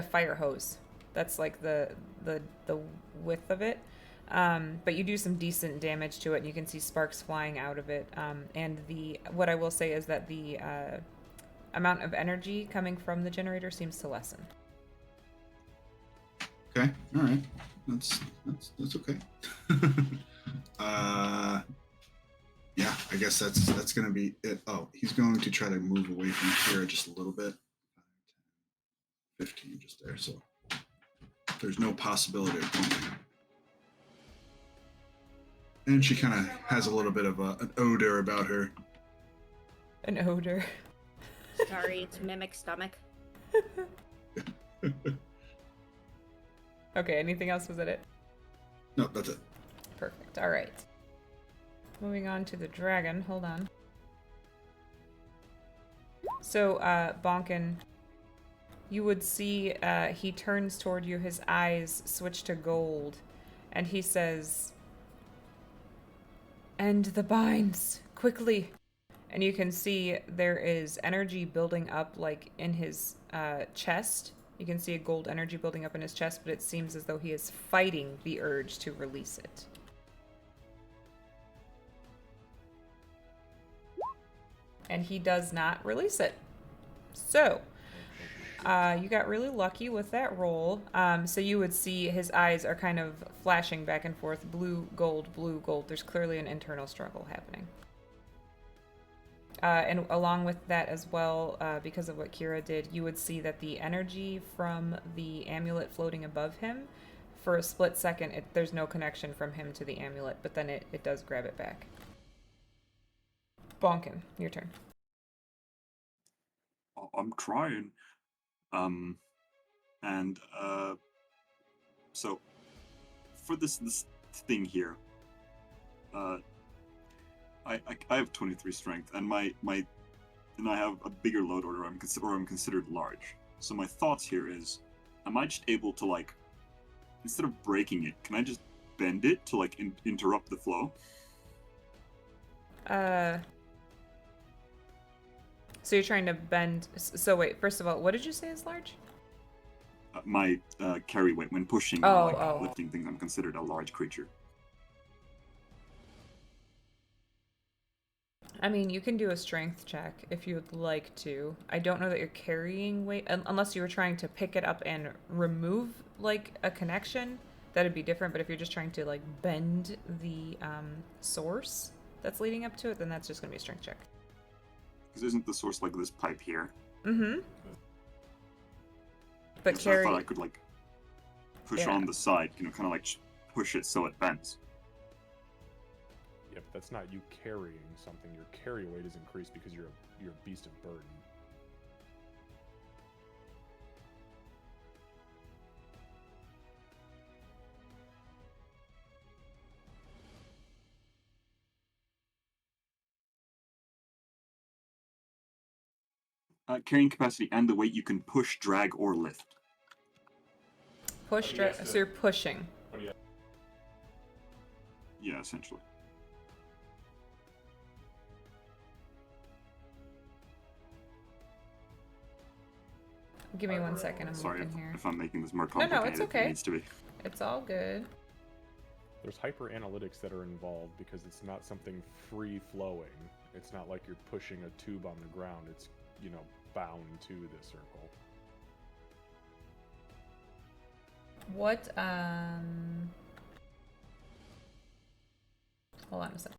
fire hose. That's like the width of it. But you do some decent damage to it, and you can see sparks flying out of it. And what I will say is that the amount of energy coming from the generator seems to lessen. Okay, all right, that's okay. Yeah, I guess that's gonna be it. Oh, he's going to try to move away from Kira just a little bit. 15 just there, so there's no possibility of bumping. And she kind of has a little bit of an odor about her. An odor. Sorry, it's mimic stomach. Okay, anything else? Was that it? No, that's it. Perfect. All right. Moving on to the dragon. Hold on. So, Bonkin, you would see he turns toward you, his eyes switch to gold, and he says, "End the binds, quickly." And you can see there is energy building up, like, in his chest. You can see a gold energy building up in his chest, but it seems as though he is fighting the urge to release it. And he does not release it. So, you got really lucky with that roll. So you would see his eyes are kind of flashing back and forth, blue, gold, blue, gold. There's clearly an internal struggle happening. And along with that as well, because of what Kira did, you would see that the energy from the amulet floating above him, for a split second, there's no connection from him to the amulet, but then it does grab it back. Bonkin, your turn. I'm trying. So for this thing here, I have 23 strength, and I have a bigger load order. I'm considered large. So my thoughts here is, am I just able to, like, instead of breaking it, can I just bend it to, like, interrupt the flow? So you're trying to bend. So wait, first of all, what did you say is large? My carry weight when pushing, lifting things, I'm considered a large creature. I mean, you can do a strength check if you would like to. I don't know that you're carrying weight, unless you were trying to pick it up and remove, like, a connection. That'd be different, but if you're just trying to, like, bend the source that's leading up to it, then that's just going to be a strength check. Because isn't the source like this pipe here? Mm-hmm. But so carry... I thought I could, like, push on the side, kind of like push it so it bends. Yep, that's not you carrying something. Your carry weight is increased because you're a beast of burden. Carrying capacity and the weight you can push, drag, or lift. Push, so you're pushing. Yeah, essentially. Give me 1 second. I'm Sorry looking here. if I'm making this more No, complicated it's than okay. it needs to be. It's all good. There's hyper analytics that are involved because it's not something free flowing. It's not like you're pushing a tube on the ground. It's, bound to the circle. What, hold on a second.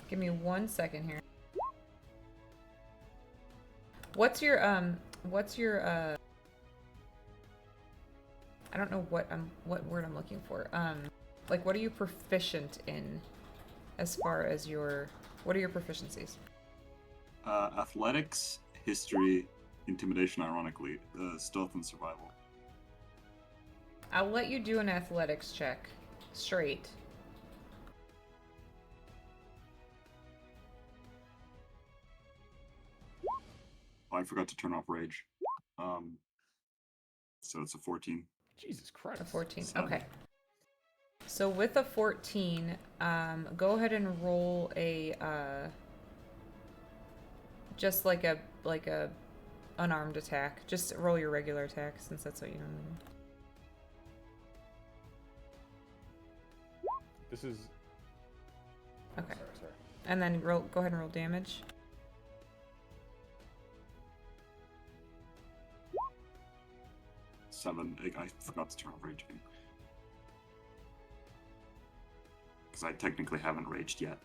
Give me 1 second here. What's your I don't know what word I'm looking for. Like, what are you proficient in as far as what are your proficiencies? Athletics, history, intimidation, ironically, stealth, and survival. I'll let you do an athletics check. Straight. Oh, I forgot to turn off rage. So it's a 14. Jesus Christ. A 14. 7. Okay. So with a 14, go ahead and roll a just like a unarmed attack. Just roll your regular attack since that's what you normally do. This is... Okay. Sorry. And then go ahead and roll damage. Seven. I forgot to turn off rage again. Because I technically haven't raged yet.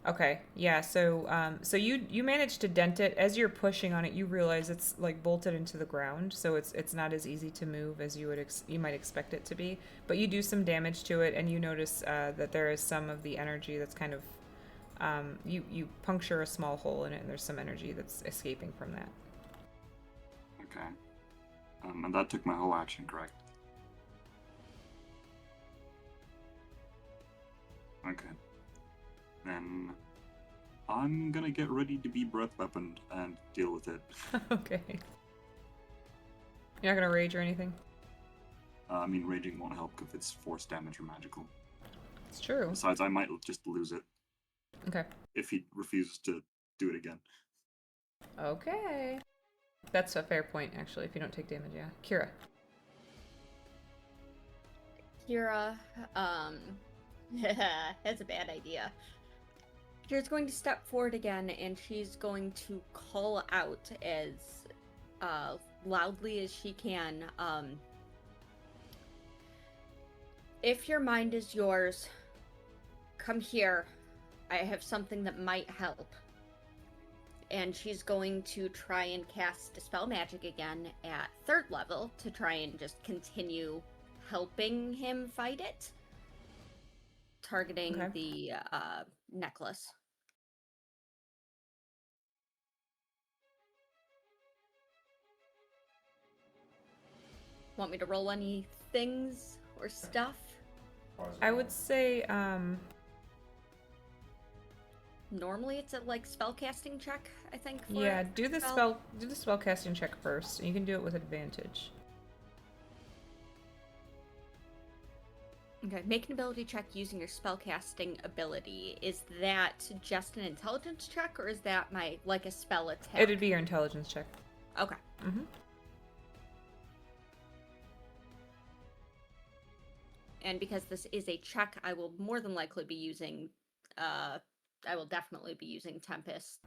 Okay, yeah, so you managed to dent it. As you're pushing on it, you realize it's like bolted into the ground, so it's not as easy to move as you might expect it to be. But you do some damage to it, and you notice that there is some of the energy that's kind of you puncture a small hole in it, and there's some energy that's escaping from that. Okay. And that took my whole action, correct? Okay. Then I'm gonna get ready to be breath weaponed and deal with it. Okay. You're not gonna rage or anything? I mean, raging won't help if it's force damage or magical. It's true. Besides, I might just lose it Okay. if he refuses to do it again. Okay. That's a fair point, actually, if you don't take damage, yeah. Kira. Kira, that's a bad idea. Kira's going to step forward again, and she's going to call out as loudly as she can. If your mind is yours, come here. I have something that might help. And she's going to try and cast Dispel Magic again at 3rd level to try and just continue helping him fight it. Targeting the necklace. Want me to roll any things or stuff? I would say, Normally it's a spellcasting check, I think. yeah, do the spellcasting check first. You can do it with advantage. Okay, make an ability check using your spellcasting ability. Is that just an intelligence check, or is that a spell attack? It'd be your intelligence check. Okay. Mm-hmm. And because this is a check, I will more than likely be using, I will definitely be using Tempest's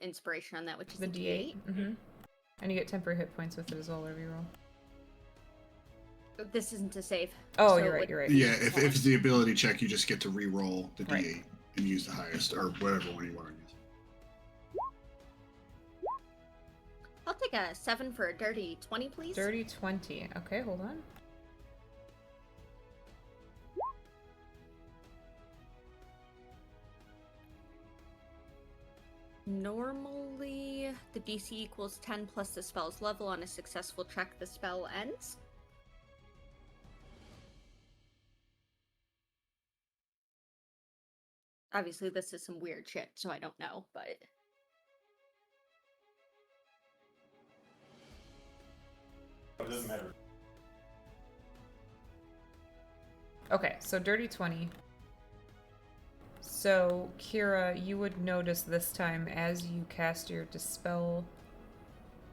inspiration on that, which is The a D8. Mm-hmm. And you get temporary hit points with it as well, whatever you roll. This isn't a save. Oh, so you're right, you're right. Yeah, if it's the ability check, you just get to re-roll the Right. D8 and use the highest, or whatever one you want to use. I'll take a 7 for a dirty 20, please. Dirty 20. Okay, hold on. Normally, The DC equals 10 plus the spell's level. On a successful check, the spell ends. Obviously, this is some weird shit, so I don't know, but... It doesn't matter. Okay, so dirty 20. So, Kira, you would notice this time as you cast your dispel,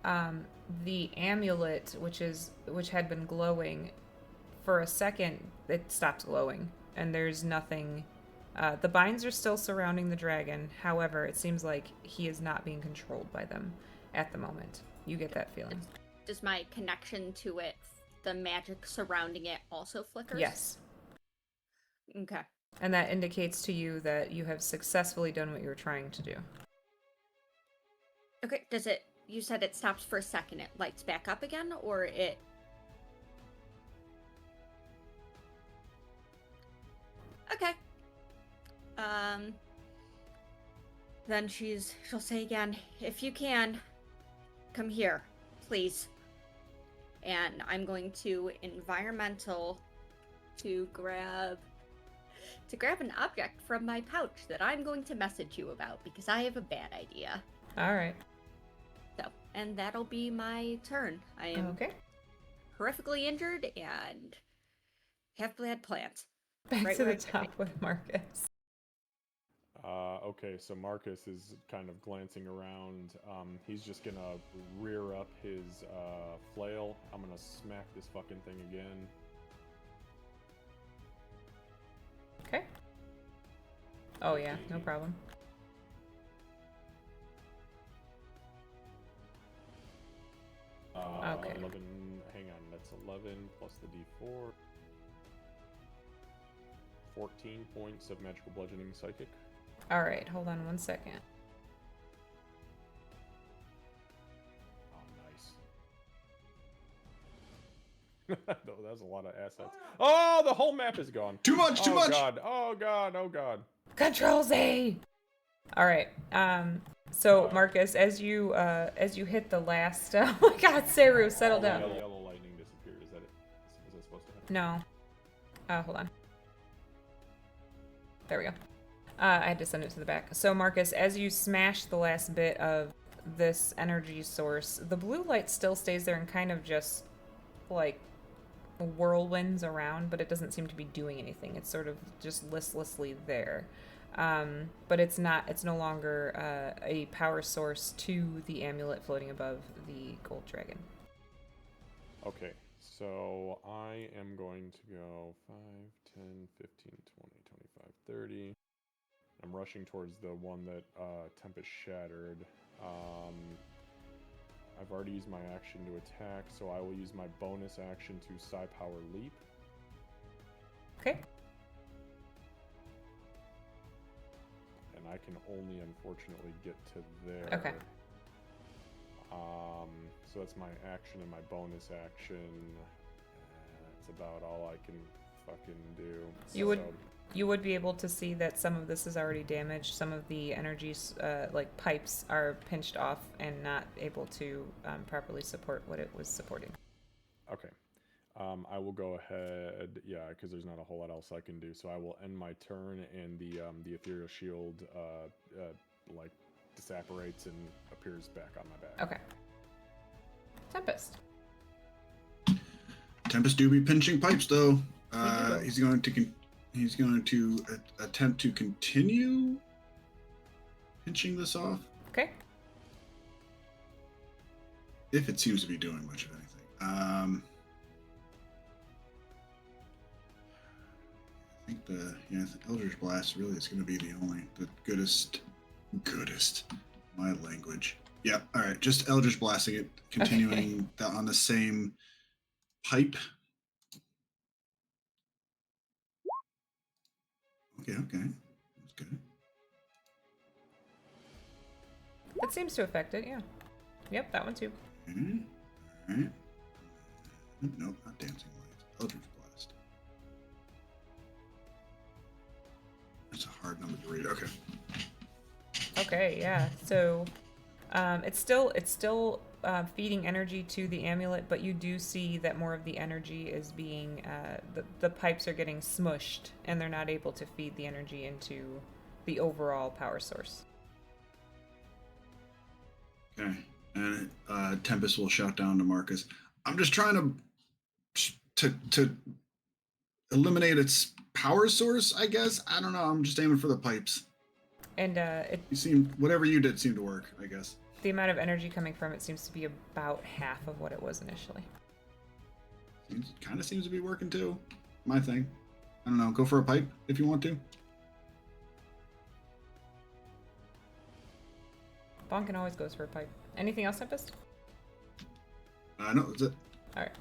the amulet, which had been glowing, for a second, it stops glowing, and there's nothing. The binds are still surrounding the dragon. However, it seems like he is not being controlled by them at the moment. You get that feeling. Does my connection to it, the magic surrounding it, also flickers? Yes. Okay. And that indicates to you that you have successfully done what you were trying to do. Okay, does it... You said it stops for a second. It lights back up again, or it... Okay. Then she'll say again, if you can, come here, please. And I'm going to environmental to grab an object from my pouch that I'm going to message you about because I have a bad idea. All right. So, and that'll be my turn. I am Okay. horrifically injured and have bad plans. Back Right to where the I top started. with Marcus. Okay, so Marcus is kind of glancing around. He's just gonna rear up his flail. I'm gonna smack this fucking thing again. Okay. Oh yeah, no problem. Okay. 11, hang on, that's 11 plus the d4. 14 points of magical bludgeoning psychic. All right, hold on one second. Oh, nice. That was a lot of assets. Oh, the whole map is gone. Too much, too much! God. Oh god, oh god. Control Z. All right. So Marcus, as you hit the last, oh my God, Saru, settle down. Yellow lightning disappeared. Is that it? Is that supposed to happen? No. Hold on. There we go. I had to send it to the back. So Marcus, as you smash the last bit of this energy source, the blue light still stays there and kind of just like whirlwinds around, but it doesn't seem to be doing anything. It's sort of just listlessly there. But it's no longer a power source to the amulet floating above the gold dragon. Okay, so I am going to go 5, 10, 15, 20, 25, 30. I'm rushing towards the one that Tempest shattered. I've already used my action to attack, so I will use my bonus action to Psi Power Leap. Okay. And I can only, unfortunately, get to there. Okay. So that's my action and my bonus action. That's about all I can fucking do. You would be able to see that some of this is already damaged. Some of the energies, like pipes, are pinched off and not able to properly support what it was supporting. Okay. I will go ahead, yeah, because there's not a whole lot else I can do. So I will end my turn, and the ethereal shield like disapparates and appears back on my back. Okay. Tempest. Tempest do be pinching pipes though. do. He's going to attempt to continue pinching this off. Okay. If it seems to be doing much of anything. I think the Eldritch Blast really is going to be the goodest, my language. Yeah, all right, just Eldritch Blasting it, continuing on the same pipe. Okay, that's good. It seems to affect it, yeah. Yep, that one too. Okay. All right. Nope, not Dancing Lights. Eldritch Blast. That's a hard number to read. Okay. Okay, yeah. So, It's still feeding energy to the amulet, but you do see that more of the energy is being the pipes are getting smushed, and they're not able to feed the energy into the overall power source. Okay. And Tempest will shout down to Marcus. I'm just trying to eliminate its power source, I guess. I don't know. I'm just aiming for the pipes. And Whatever you did seemed to work, I guess. the amount of energy coming from it seems to be about half of what it was initially. Kind of seems to be working too. My thing. I don't know. Go for a pipe if you want to. Bonkin always goes for a pipe. Anything else, Tempest? No, that's it. All right.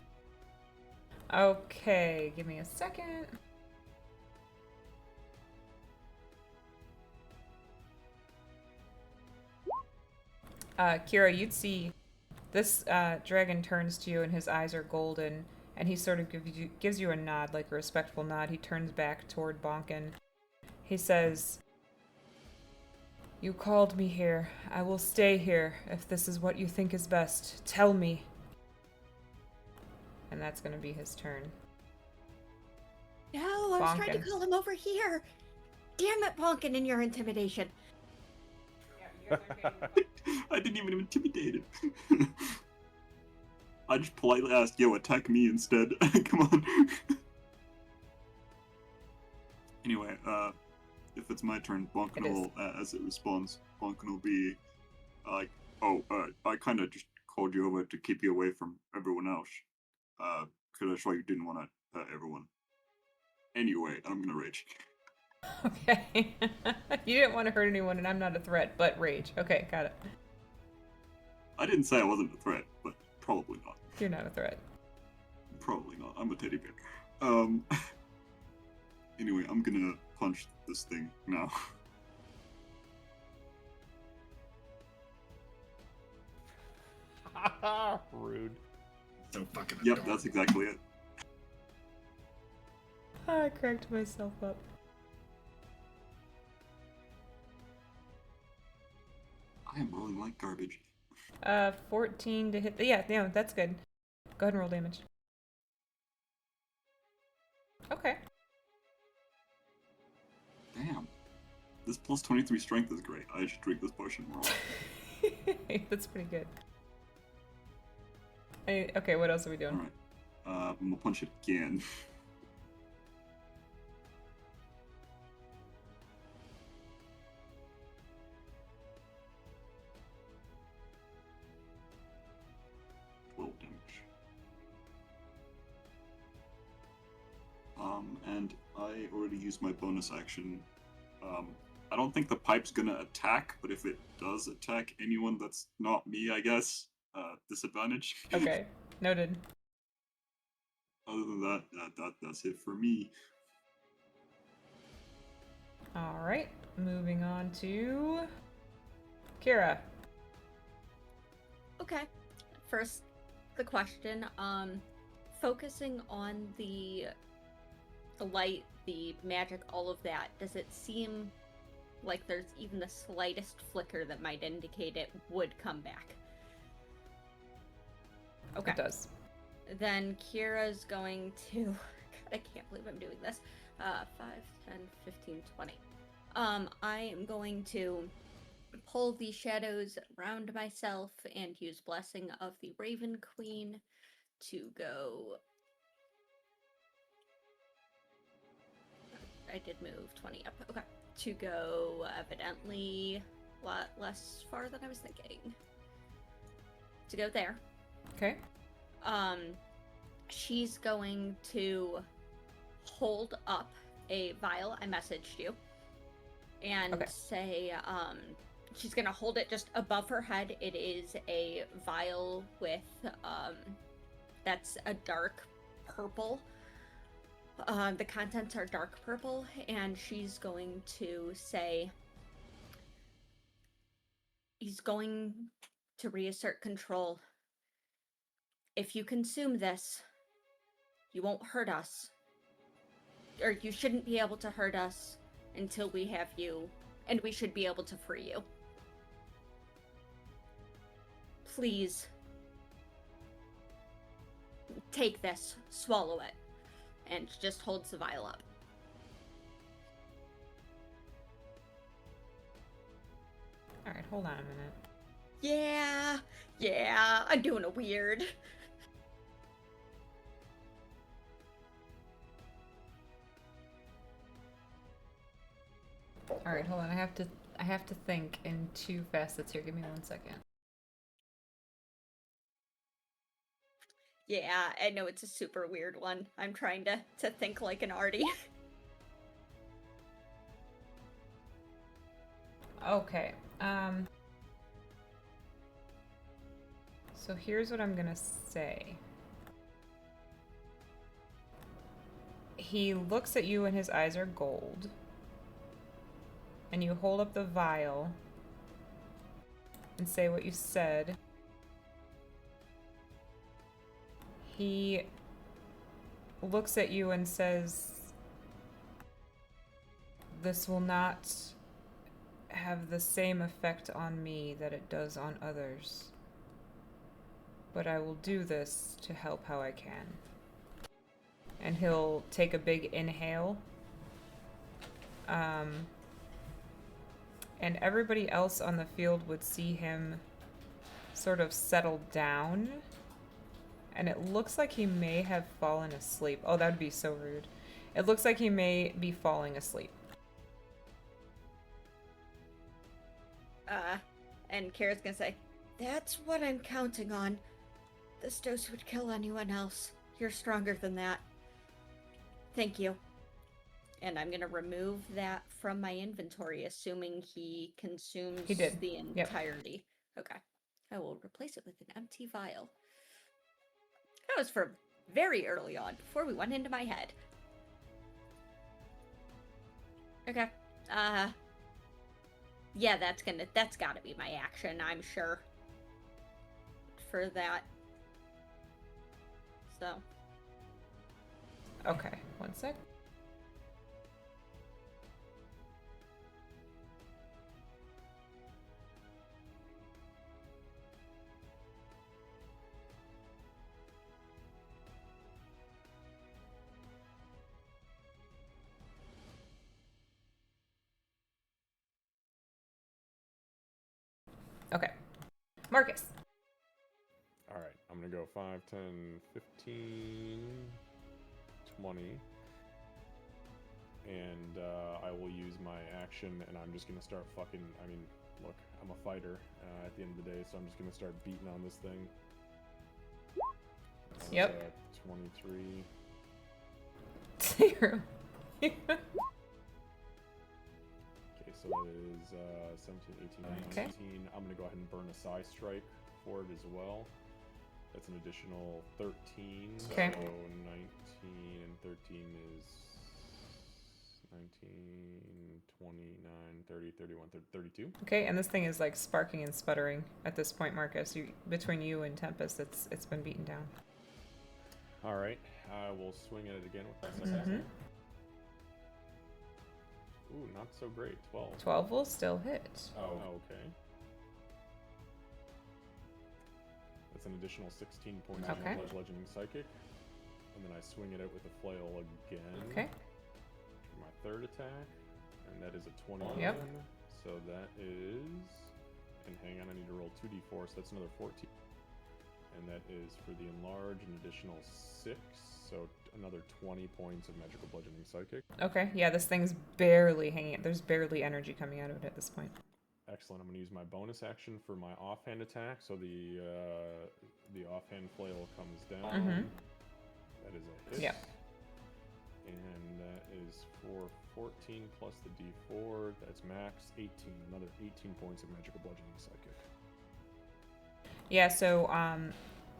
Okay, give me a second. Kira, you'd see this dragon turns to you and his eyes are golden, and he sort of gives you a nod, like a respectful nod. He turns back toward Bonkin. He says, "You called me here. I will stay here if this is what you think is best. Tell me." And that's going to be his turn. No, I was trying to Bonkin. call him over here. Damn it, Bonkin, and your intimidation. I didn't even intimidate him. I just politely asked, yo, attack me instead. Come on. Anyway, if it's my turn, Bonkin will, as it responds, Bonkin will be like, I kind of just called you over to keep you away from everyone else. Because I saw you didn't want to hurt everyone. Anyway, I'm gonna rage. Okay. You didn't want to hurt anyone, and I'm not a threat, but rage. Okay, got it. I didn't say I wasn't a threat, but probably not. You're not a threat. Probably not. I'm a teddy bear. Anyway, I'm gonna punch this thing now. Rude. So fucking Yep, adorable. that's exactly it. I cracked myself up. I am rolling like garbage. 14 to hit. Yeah, that's good. Go ahead and roll damage. Okay. Damn. This plus 23 strength is great. I should drink this potion more often. That's pretty good. Okay, what else are we doing? Alright. I'm gonna punch it again. And I already used my bonus action. I don't think the pipe's gonna attack, but if it does attack anyone that's not me, I guess, disadvantage. Okay, noted. Other than that, that's it for me. Alright, moving on to Kira. Okay. First, the question, focusing on the light, the magic, all of that, does it seem like there's even the slightest flicker that might indicate it would come back? Okay. It does. Then Kira's going to... God, I can't believe I'm doing this. 5, 10, 15, 20. I am going to pull the shadows around myself and use Blessing of the Raven Queen to go... I did move 20 up. Okay. To go evidently a lot less far than I was thinking. To go there. Okay. She's going to hold up a vial. I messaged you. And say, she's gonna hold it just above her head. It is a vial with, that's a dark purple. The contents are dark purple, and she's going to say, he's going to reassert control. If you consume this, you won't hurt us. Or you shouldn't be able to hurt us until we have you, and we should be able to free you. please take this, swallow it, and just holds the vial up. All right, hold on a minute. Yeah, I'm doing a weird. All right, hold on. I have to think in two facets here. Give me 1 second. Yeah, I know it's a super weird one. I'm trying to think like an arty. Okay. So here's what I'm gonna say. He looks at you and his eyes are gold. And you hold up the vial and say what you said. He looks at you and says, "This will not have the same effect on me that it does on others. But I will do this to help how I can." And he'll take a big inhale. And everybody else on the field would see him sort of settle down. And it looks like he may have fallen asleep. Oh, that would be so rude. It looks like he may be falling asleep. And Kara's gonna say, "That's what I'm counting on. This dose would kill anyone else. You're stronger than that. Thank you." And I'm gonna remove that from my inventory, assuming he consumes He did. the Yep. entirety. Okay. I will replace it with an empty vial. That was for very early on, before we went into my head. Okay. Yeah, that's gotta be my action, I'm sure. For that. So. Okay, 1 sec. Okay. Marcus. All right, I'm gonna go 5, 10, 15, 20. And I will use my action, and I'm just gonna start fucking. I mean, look, I'm a fighter at the end of the day, so I'm just gonna start beating on this thing. Yep. 23. 0. Okay, so that is 17, 18, 19. Okay. I'm gonna go ahead and burn a Psy Strike for it as well. That's an additional 13. Okay. So 19 and 13 is 19, 29, 30, 31, 32. Okay, and this thing is like sparking and sputtering at this point, Marcus. Between you and Tempest, it's been beaten down. All right, I will swing at it again with that second Mhm. attack. Ooh, not so great. 12. 12 will still hit. Oh, okay. That's an additional 16 points of Okay. bludgeoning psychic. And then I swing at it with a flail again. Okay. For my third attack. And that is a 21. Yep. So that is... And hang on, I need to roll 2d4, so that's another 14. And that is for the enlarge an additional 6. So another 20 points of magical bludgeoning psychic. Okay, yeah, this thing's barely hanging. There's barely energy coming out of it at this point. Excellent. I'm going to use my bonus action for my offhand attack. So the offhand flail comes down. Mhm. That is a hit. Yeah. And that is for 14 plus the d4. That's max 18. Another 18 points of magical bludgeoning psychic. Yeah, so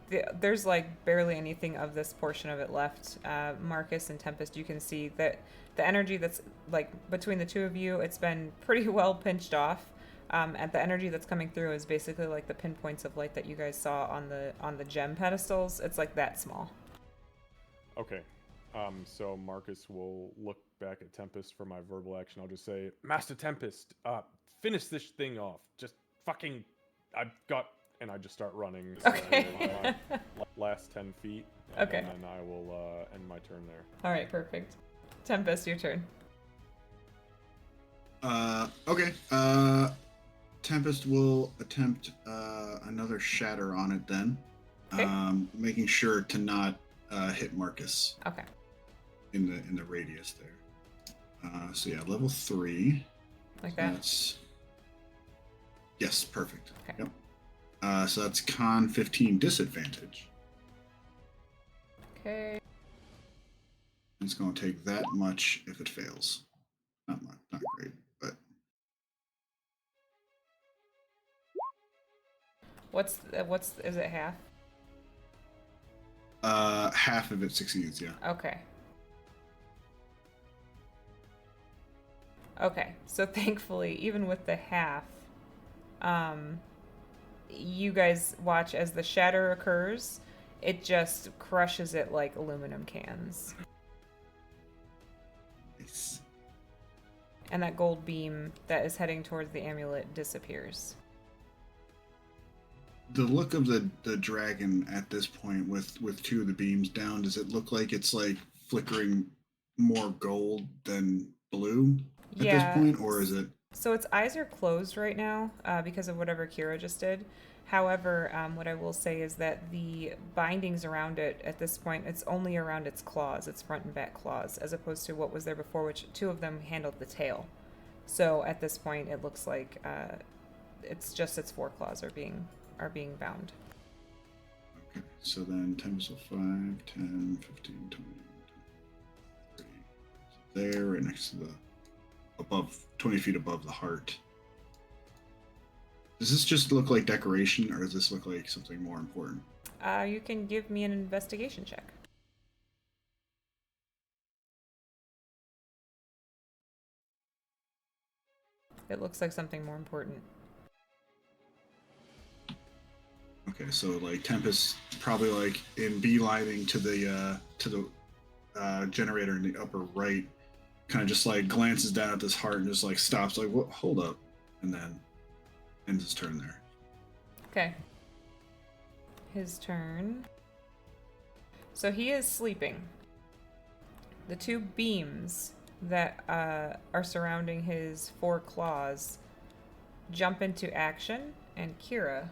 there's like barely anything of this portion of it left. Marcus and Tempest, you can see that the energy that's like between the two of you, it's been pretty well pinched off. And the energy that's coming through is basically like the pinpoints of light that you guys saw on the gem pedestals. It's like that small. Okay. So Marcus will look back at Tempest for my verbal action. I'll just say, Master Tempest, finish this thing off. Just fucking, I've got and I just start running. Okay. Last 10 feet. Okay. And then I will end my turn there. All right, perfect. Tempest, your turn. Okay. Tempest will attempt another shatter on it then. Okay. Making sure to not hit Marcus Okay. in the radius there. So yeah, level 3. Like that? Yes, perfect. Okay. Yep. So that's con 15 disadvantage. Okay. It's going to take that much if it fails. Not much, not great, but Is it half? half of it succeeds. Yeah. Okay. Okay, so thankfully, even with the half, you guys watch as the shatter occurs. It just crushes it like aluminum cans. Nice. And that gold beam that is heading towards the amulet disappears. The look of the dragon at this point, with 2 of the beams down, does it look like it's like flickering more gold than blue at this point, or is it? So its eyes are closed right now because of whatever Kira just did. However, what I will say is that the bindings around it at this point, it's only around its claws, its front and back claws, as opposed to what was there before, which 2 of them handled the tail. So at this point, it looks like it's just its 4 claws are being bound. Okay, so then 10 so 5, 10, 15, 20, 30. There, right next to the, above, 20 feet above the heart. Does this just look like decoration, or does this look like something more important? You can give me an investigation check. It looks like something more important. Okay, so like Tempest probably like in beelining to the generator in the upper right, kind of just like glances down at this heart and just like stops, like, what? Hold up, and then ends his turn there. Okay. His turn. So he is sleeping. The 2 beams that are surrounding his 4 claws jump into action, and Kira.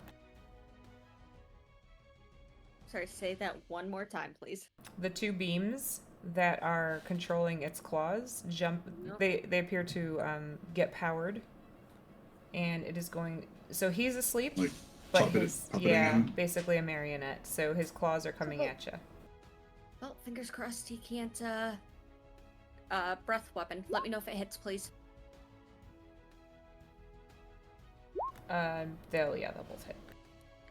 Sorry, say that one more time, please. The 2 beams that are controlling its claws jump. Nope. They appear to get powered, and it is going. So he's asleep, Like but puppeting him. Basically a marionette. So his claws are coming at you. Well, fingers crossed he can't, breath weapon. Let me know if it hits, please. They'll both hit.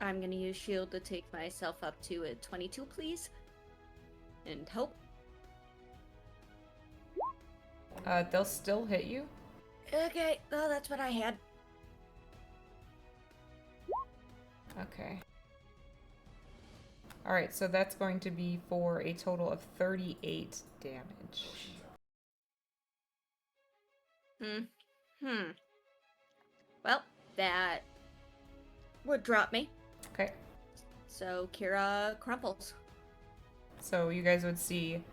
I'm gonna use shield to take myself up to a 22, please. And hope. They'll still hit you. Okay, well, that's what I had. Okay. Alright, so that's going to be for a total of 38 damage. Well, that would drop me. Okay. So Kira crumples. So you guys would see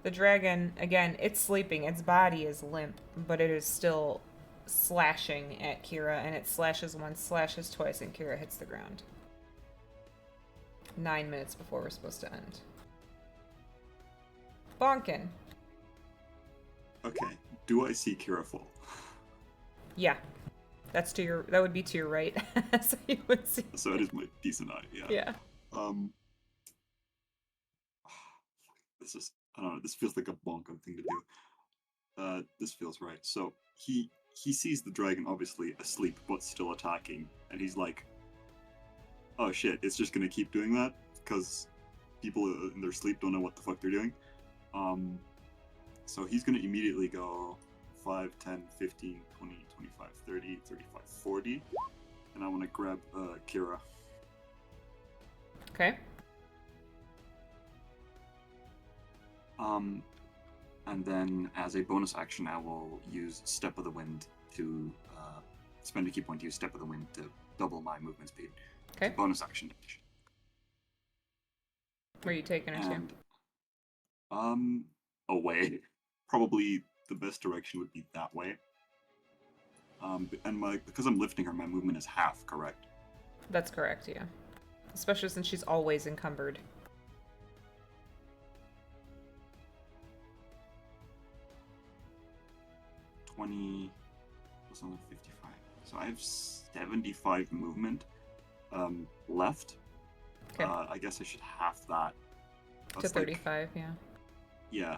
the dragon, again, it's sleeping. Its body is limp, but it is still slashing at Kira, and it slashes once, slashes twice, and Kira hits the ground. 9 minutes before we're supposed to end. Bonkin. Okay. Do I see Kira fall? Yeah. That would be to your right. So you would see. So it is my decent eye, yeah. Yeah. This is, I don't know, this feels like a bonko thing to do. This feels right. So he sees the dragon obviously asleep but still attacking, and he's like, oh shit, it's just gonna keep doing that because people in their sleep don't know what the fuck they're doing. So he's gonna immediately go 5, 10, 15, 20, 25, 30, 35, 40, and I want to grab Kira. Okay. And then as a bonus action, I will use Step of the Wind to spend a key point to use Step of the Wind to double my movement speed. Okay. Bonus action dash. Where are you taking her to? And away. Probably the best direction would be that way. And because I'm lifting her, my movement is half, correct? That's correct, yeah. Especially since she's always encumbered. 20 plus another 55. So I have 75 movement left. Okay. I guess I should half that. To That's 35, yeah. Yeah.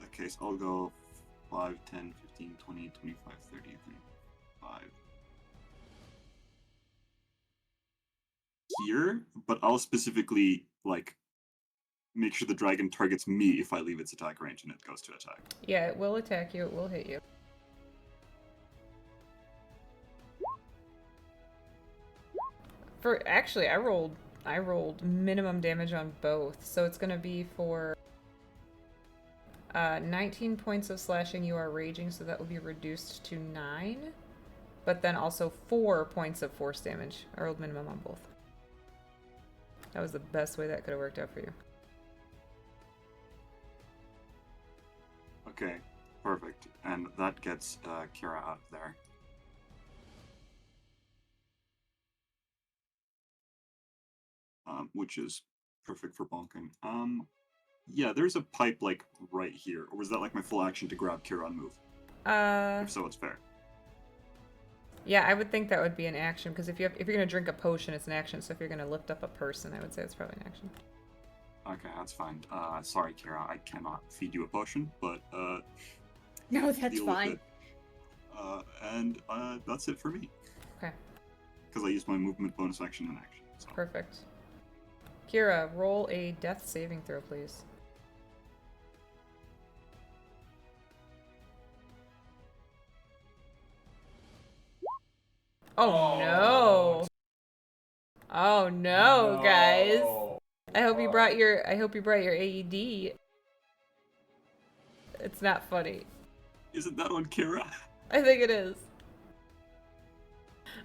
Okay, so I'll go 5, 10, 15, 20, 25, 30, 35. Here, but I'll specifically, like, make sure the dragon targets me if I leave its attack range and it goes to attack. Yeah, it will attack you, it will hit you. Actually, I rolled minimum damage on both, so it's gonna be for 19 points of slashing. You are raging, so that will be reduced to 9. But then also 4 points of force damage. I rolled minimum on both. That was the best way that could have worked out for you. Okay, perfect. And that gets Kira out of there. Which is perfect for bonking. Yeah, there's a pipe, like, right here. Or was that, like, my full action to grab Kira and move? If so, it's fair. Yeah, I would think that would be an action, because if you're gonna drink a potion, it's an action. So if you're gonna lift up a person, I would say it's probably an action. Okay, that's fine. Sorry, Kira, I cannot feed you a potion, but, No, that's deal fine. with it. And that's it for me. Okay. Because I used my movement bonus action and action. So. Perfect. Kira, roll a death saving throw, please. Oh no! Oh no, guys! I hope you brought your AED. It's not funny. Isn't that on Kira? I think it is.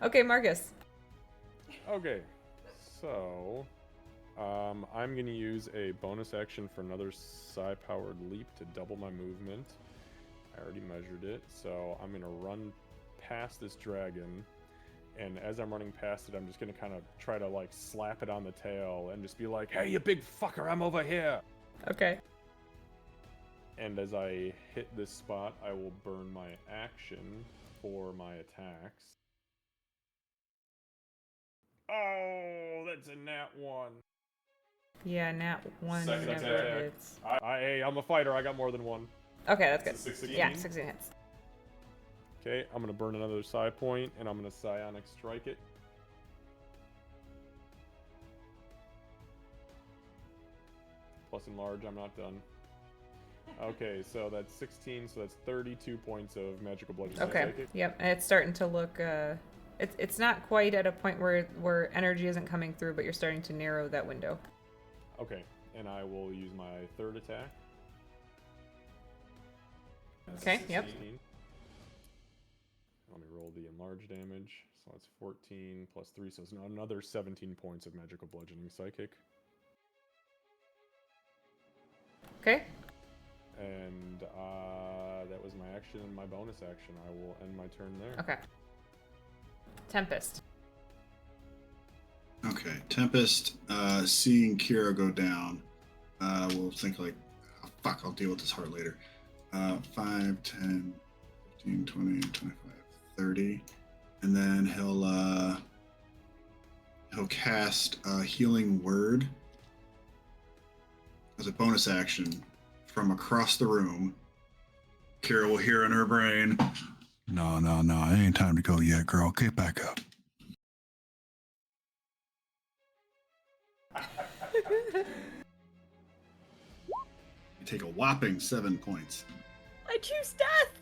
Okay, Marcus. Okay, so I'm going to use a bonus action for another psi-powered leap to double my movement. I already measured it, so I'm going to run past this dragon, and as I'm running past it, I'm just going to kind of try to, like, slap it on the tail and just be like, "Hey, you big fucker, I'm over here!" Okay. And as I hit this spot, I will burn my action for my attacks. Oh, that's a nat 1. Yeah, nat 1 Second never attack. hits. Hey, I'm a fighter. I got more than one. Okay, that's good. It's a 16? Yeah, 16 hits. Okay, I'm going to burn another psi point, and I'm going to psionic strike it. Plus enlarge, I'm not done. Okay, so that's 16, so that's 32 points of magical bludgeoning. Okay. Psychic. Yep, and it's starting to look it's not quite at a point where energy isn't coming through, but you're starting to narrow that window. Okay, and I will use my third attack. That's Okay, yep. 16. Let me roll the enlarge damage. So that's 14 plus 3, so it's another 17 points of magical bludgeoning psychic. Okay. And that was my action and my bonus action. I will end my turn there. Okay. Tempest. Okay, Tempest, seeing Kira go down, will think like, oh, fuck, I'll deal with this heart later. 5, 10, 15, 20, 25, 30. And then he'll cast Healing Word as a bonus action from across the room. Kira will hear in her brain, no, it ain't time to go yet, girl. Get back up. You take a whopping 7 points. I choose death!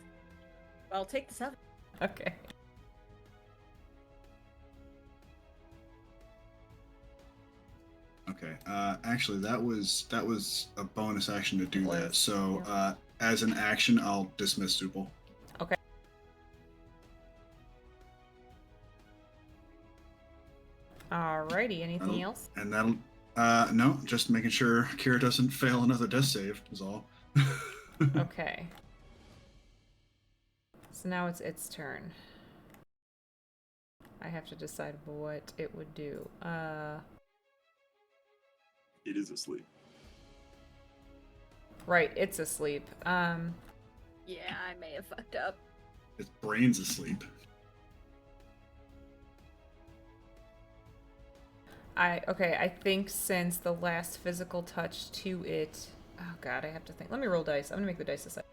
I'll take the 7. Okay. Okay. Actually, that was a bonus action to do that. Was, So, yeah. as an action, I'll dismiss Supal. Okay. Alrighty, anything That'll- else? And that'll no, just making sure Kira doesn't fail another death save is all. Okay. So now it's its turn. I have to decide what it would do. It is asleep. Right, it's asleep. Yeah, I may have fucked up. Its brain's asleep. I think since the last physical touch to it. Oh god, I have to think. Let me roll dice. I'm gonna make the dice decide.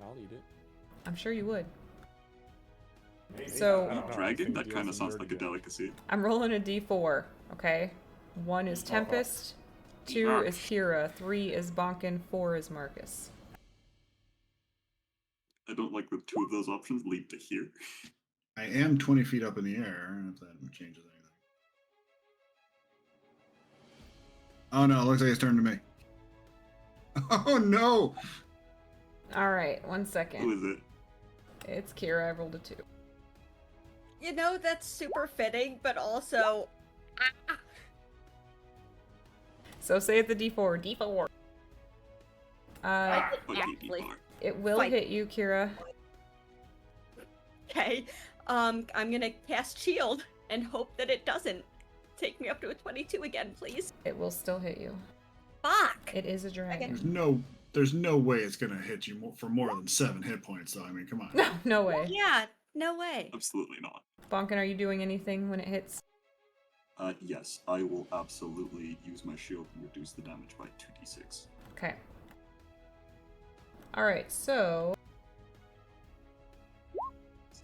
I'll eat it. I'm sure you would. Maybe. So- I don't know, I Dragon? think That the kind of deal's sounds dirty like a game. delicacy. I'm rolling a d4, okay? 1 is Tempest, 2 is Kira, 3 is Bonkin, 4 is Marcus. I don't like the two of those options lead to here. I am 20 feet up in the air, if that changes anything. Oh no, it looks like it's turned to me. Oh no! Alright, 1 Who second. is it? It's Kira, I rolled a 2. You know, that's super fitting, but also. So say it's the d4. D4. I Fuck could you, actually. Bar. It will Fight. hit you, Kira. Okay. I'm gonna cast shield and hope that it doesn't take me up to a 22 again, please. It will still hit you. Fuck! It is a dragon. There's no way it's gonna hit you for more than 7 hit points, though. I mean, come on. No, no way. Yeah, no way. Absolutely not. Bonkin, are you doing anything when it hits? Yes, I will absolutely use my shield and reduce the damage by 2d6. Okay. Alright, so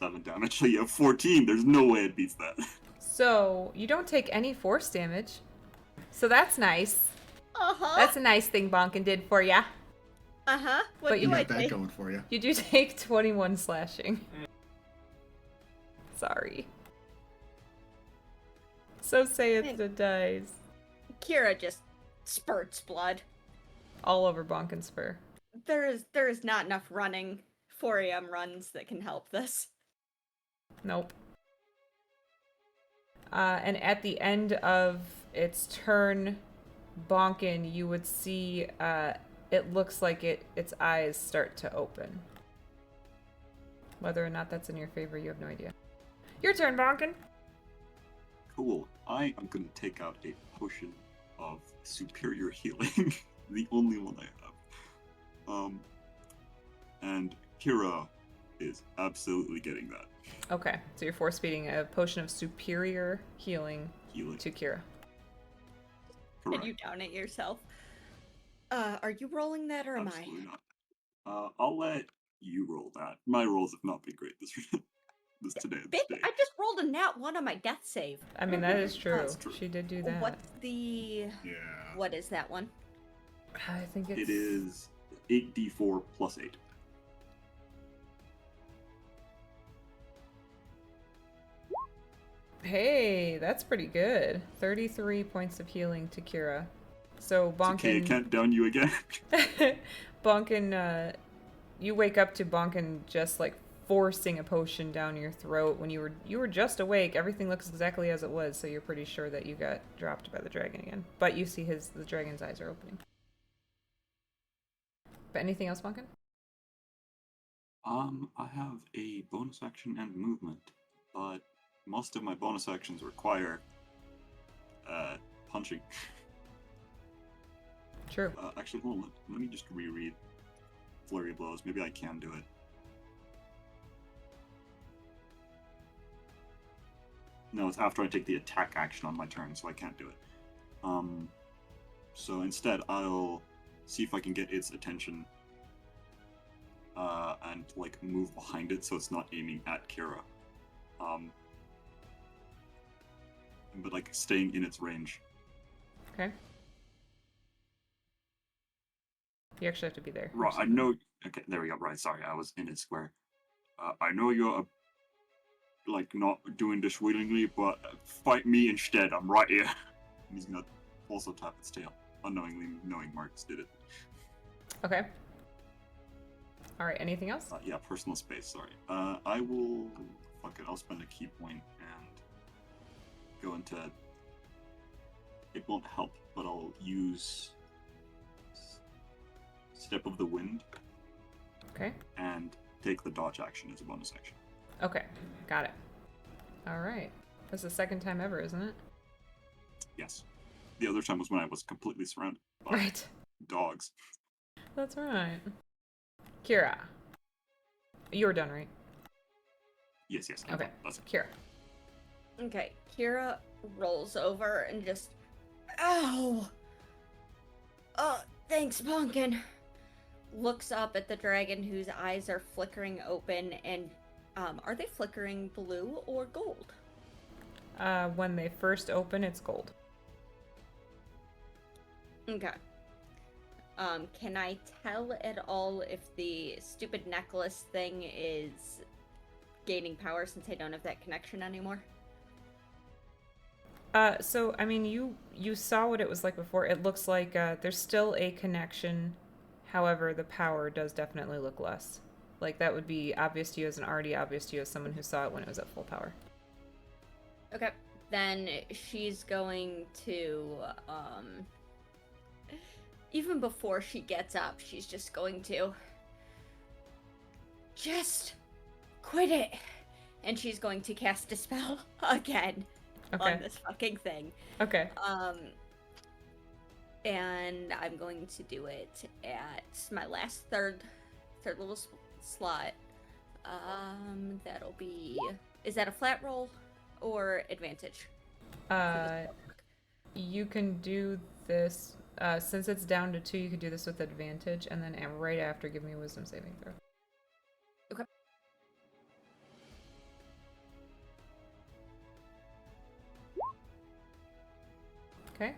7 damage, so you have 14. There's no way it beats that. So you don't take any force damage. So that's nice. Uh-huh. That's a nice thing Bonkin did for ya. Uh-huh. What But do you You I got that take? going for you. You do take 21 slashing. Sorry. So say it's the dice. Kira just spurts blood. All over Bonkin's fur. There is not enough running 4 a.m. runs that can help this. Nope. And at the end of its turn, Bonkin, you would see it looks like its eyes start to open. Whether or not that's in your favor, you have no idea. Your turn, Bonkin. Cool. I am going to take out a potion of superior healing. The only one I have. And Kira is absolutely getting that. Okay, so you're force feeding a potion of superior healing Healing. to Kira. Can Correct. you down it yourself? Are you rolling that or am Absolutely not. I'll let you roll that. My rolls have not been great this today. I? Bitch, I just rolled a nat 1 on my death save. I mean, that is true. That's true. She did do that. What's the... Yeah. What is that one? I think it's... It is 8d4 plus 8. Hey, that's pretty good. 33 points of healing to Kira. So It's okay, I Bonkin... can't down you again. Bonkin, you wake up to Bonkin just like forcing a potion down your throat when you were just awake. Everything looks exactly as it was, so you're pretty sure that you got dropped by the dragon again. But you see the dragon's eyes are opening. But anything else, Bonkin? I have a bonus action and movement, but most of my bonus actions require punching. True. Actually, hold on. Let me just reread Flurry of Blows. Maybe I can do it. No, it's after I take the attack action on my turn, so I can't do it. So instead, I'll see if I can get its attention and like move behind it so it's not aiming at Kira. But like staying in its range. Okay. You actually have to be there. Right, I know. Okay, there we go. Right, sorry, I was in its square. I know you're like not doing this willingly, but fight me instead. I'm right here. And he's gonna also tap its tail, unknowingly knowing Marcus did it. Okay. All right. Anything else? Yeah, personal space. Sorry. I will. Fuck it. I'll spend a key point and go into. It won't help, but I'll use Step of the Wind Okay. and take the dodge action as a bonus action. Okay. Got it. All right. That's the second time ever, isn't it? Yes. The other time was when I was completely surrounded by Right. dogs. That's right. Kira. You're done, right? Yes, I'm Okay. done. That's it. Kira. Okay, Kira rolls over and just, ow! Oh, thanks, Pumpkin. Looks up at the dragon whose eyes are flickering open, and are they flickering blue or gold? When they first open, it's gold. Okay. Can I tell at all if the stupid necklace thing is gaining power since I don't have that connection anymore? So I mean, you saw what it was like before. It looks like there's still a connection. However, the power does definitely look less. Like that would be obvious to you as an already obvious to you as someone who saw it when it was at full power. Okay. Then she's going to, even before she gets up, she's just going to just quit it. And she's going to cast a spell again Okay. on this fucking thing. Okay. And I'm going to do it at my last third little slot. That'll be, is that a flat roll or advantage? You can do this since it's down to 2. You could do this with advantage, and then right after, give me a wisdom saving throw. Okay. Okay.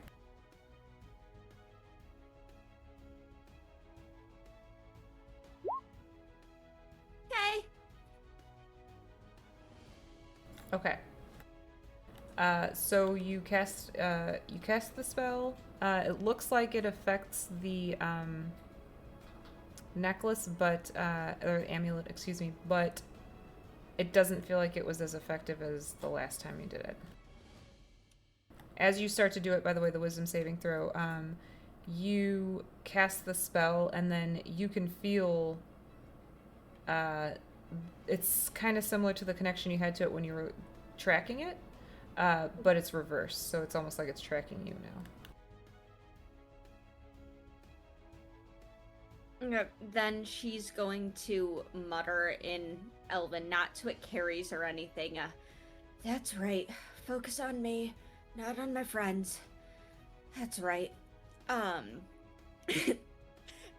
Okay. Okay. So you cast the spell. It looks like it affects the necklace, but or amulet, excuse me, but it doesn't feel like it was as effective as the last time you did it. As you start to do it, by the way, the wisdom saving throw, you cast the spell, and then you can feel. It's kind of similar to the connection you had to it when you were tracking it, but it's reversed, so it's almost like it's tracking you now. Okay, then she's going to mutter in Elven, not so it carries or anything. That's right. Focus on me, not on my friends. That's right.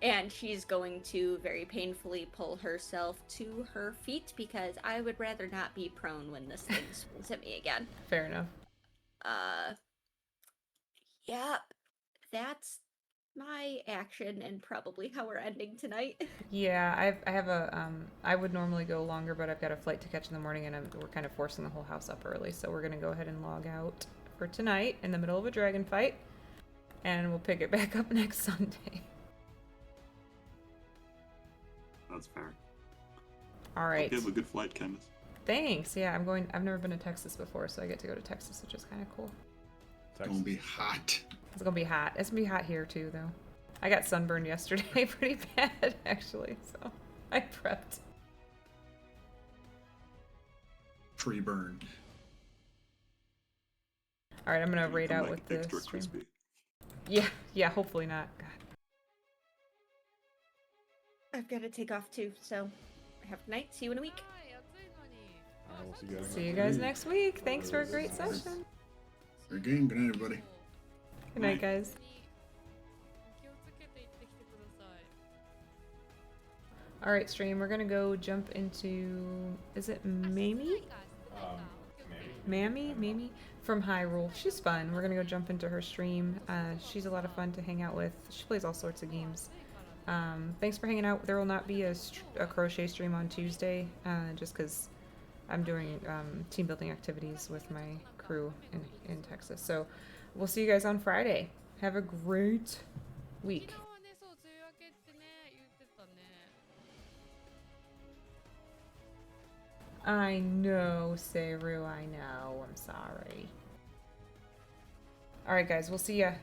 And she's going to very painfully pull herself to her feet because I would rather not be prone when this thing swings at me again. Fair enough. Yeah, that's my action and probably how we're ending tonight. Yeah, I have a I would normally go longer, but I've got a flight to catch in the morning, and we're kind of forcing the whole house up early, so we're gonna go ahead and log out for tonight in the middle of a dragon fight, and we'll pick it back up next Sunday. That's fair. All right. Hope you have a good flight, Candace. Thanks. Yeah, I've never been to Texas before, so I get to go to Texas, which is kind of cool. It's gonna be hot. It's gonna be hot. It's gonna be hot here too, though. I got sunburned yesterday, pretty bad actually. So I prepped. Tree burn. All right, I'm gonna Can you raid come out back with the extra stream. crispy? Yeah. Hopefully not. God. I've got to take off too, so have a night. See you in a week. I will see you guys See you next guys week. next week. Thanks for a great session. Good game. Good night, everybody. Good night, guys. All right, stream. We're gonna go jump into. Is it Mamie? Mamie from Hyrule. She's fun. We're gonna go jump into her stream. She's a lot of fun to hang out with. She plays all sorts of games. Thanks for hanging out. There will not be a crochet stream on Tuesday, just because I'm doing team building activities with my crew in Texas. So we'll see you guys on Friday. Have a great week. I know, Seru, I know. I'm sorry. All right, guys. We'll see ya.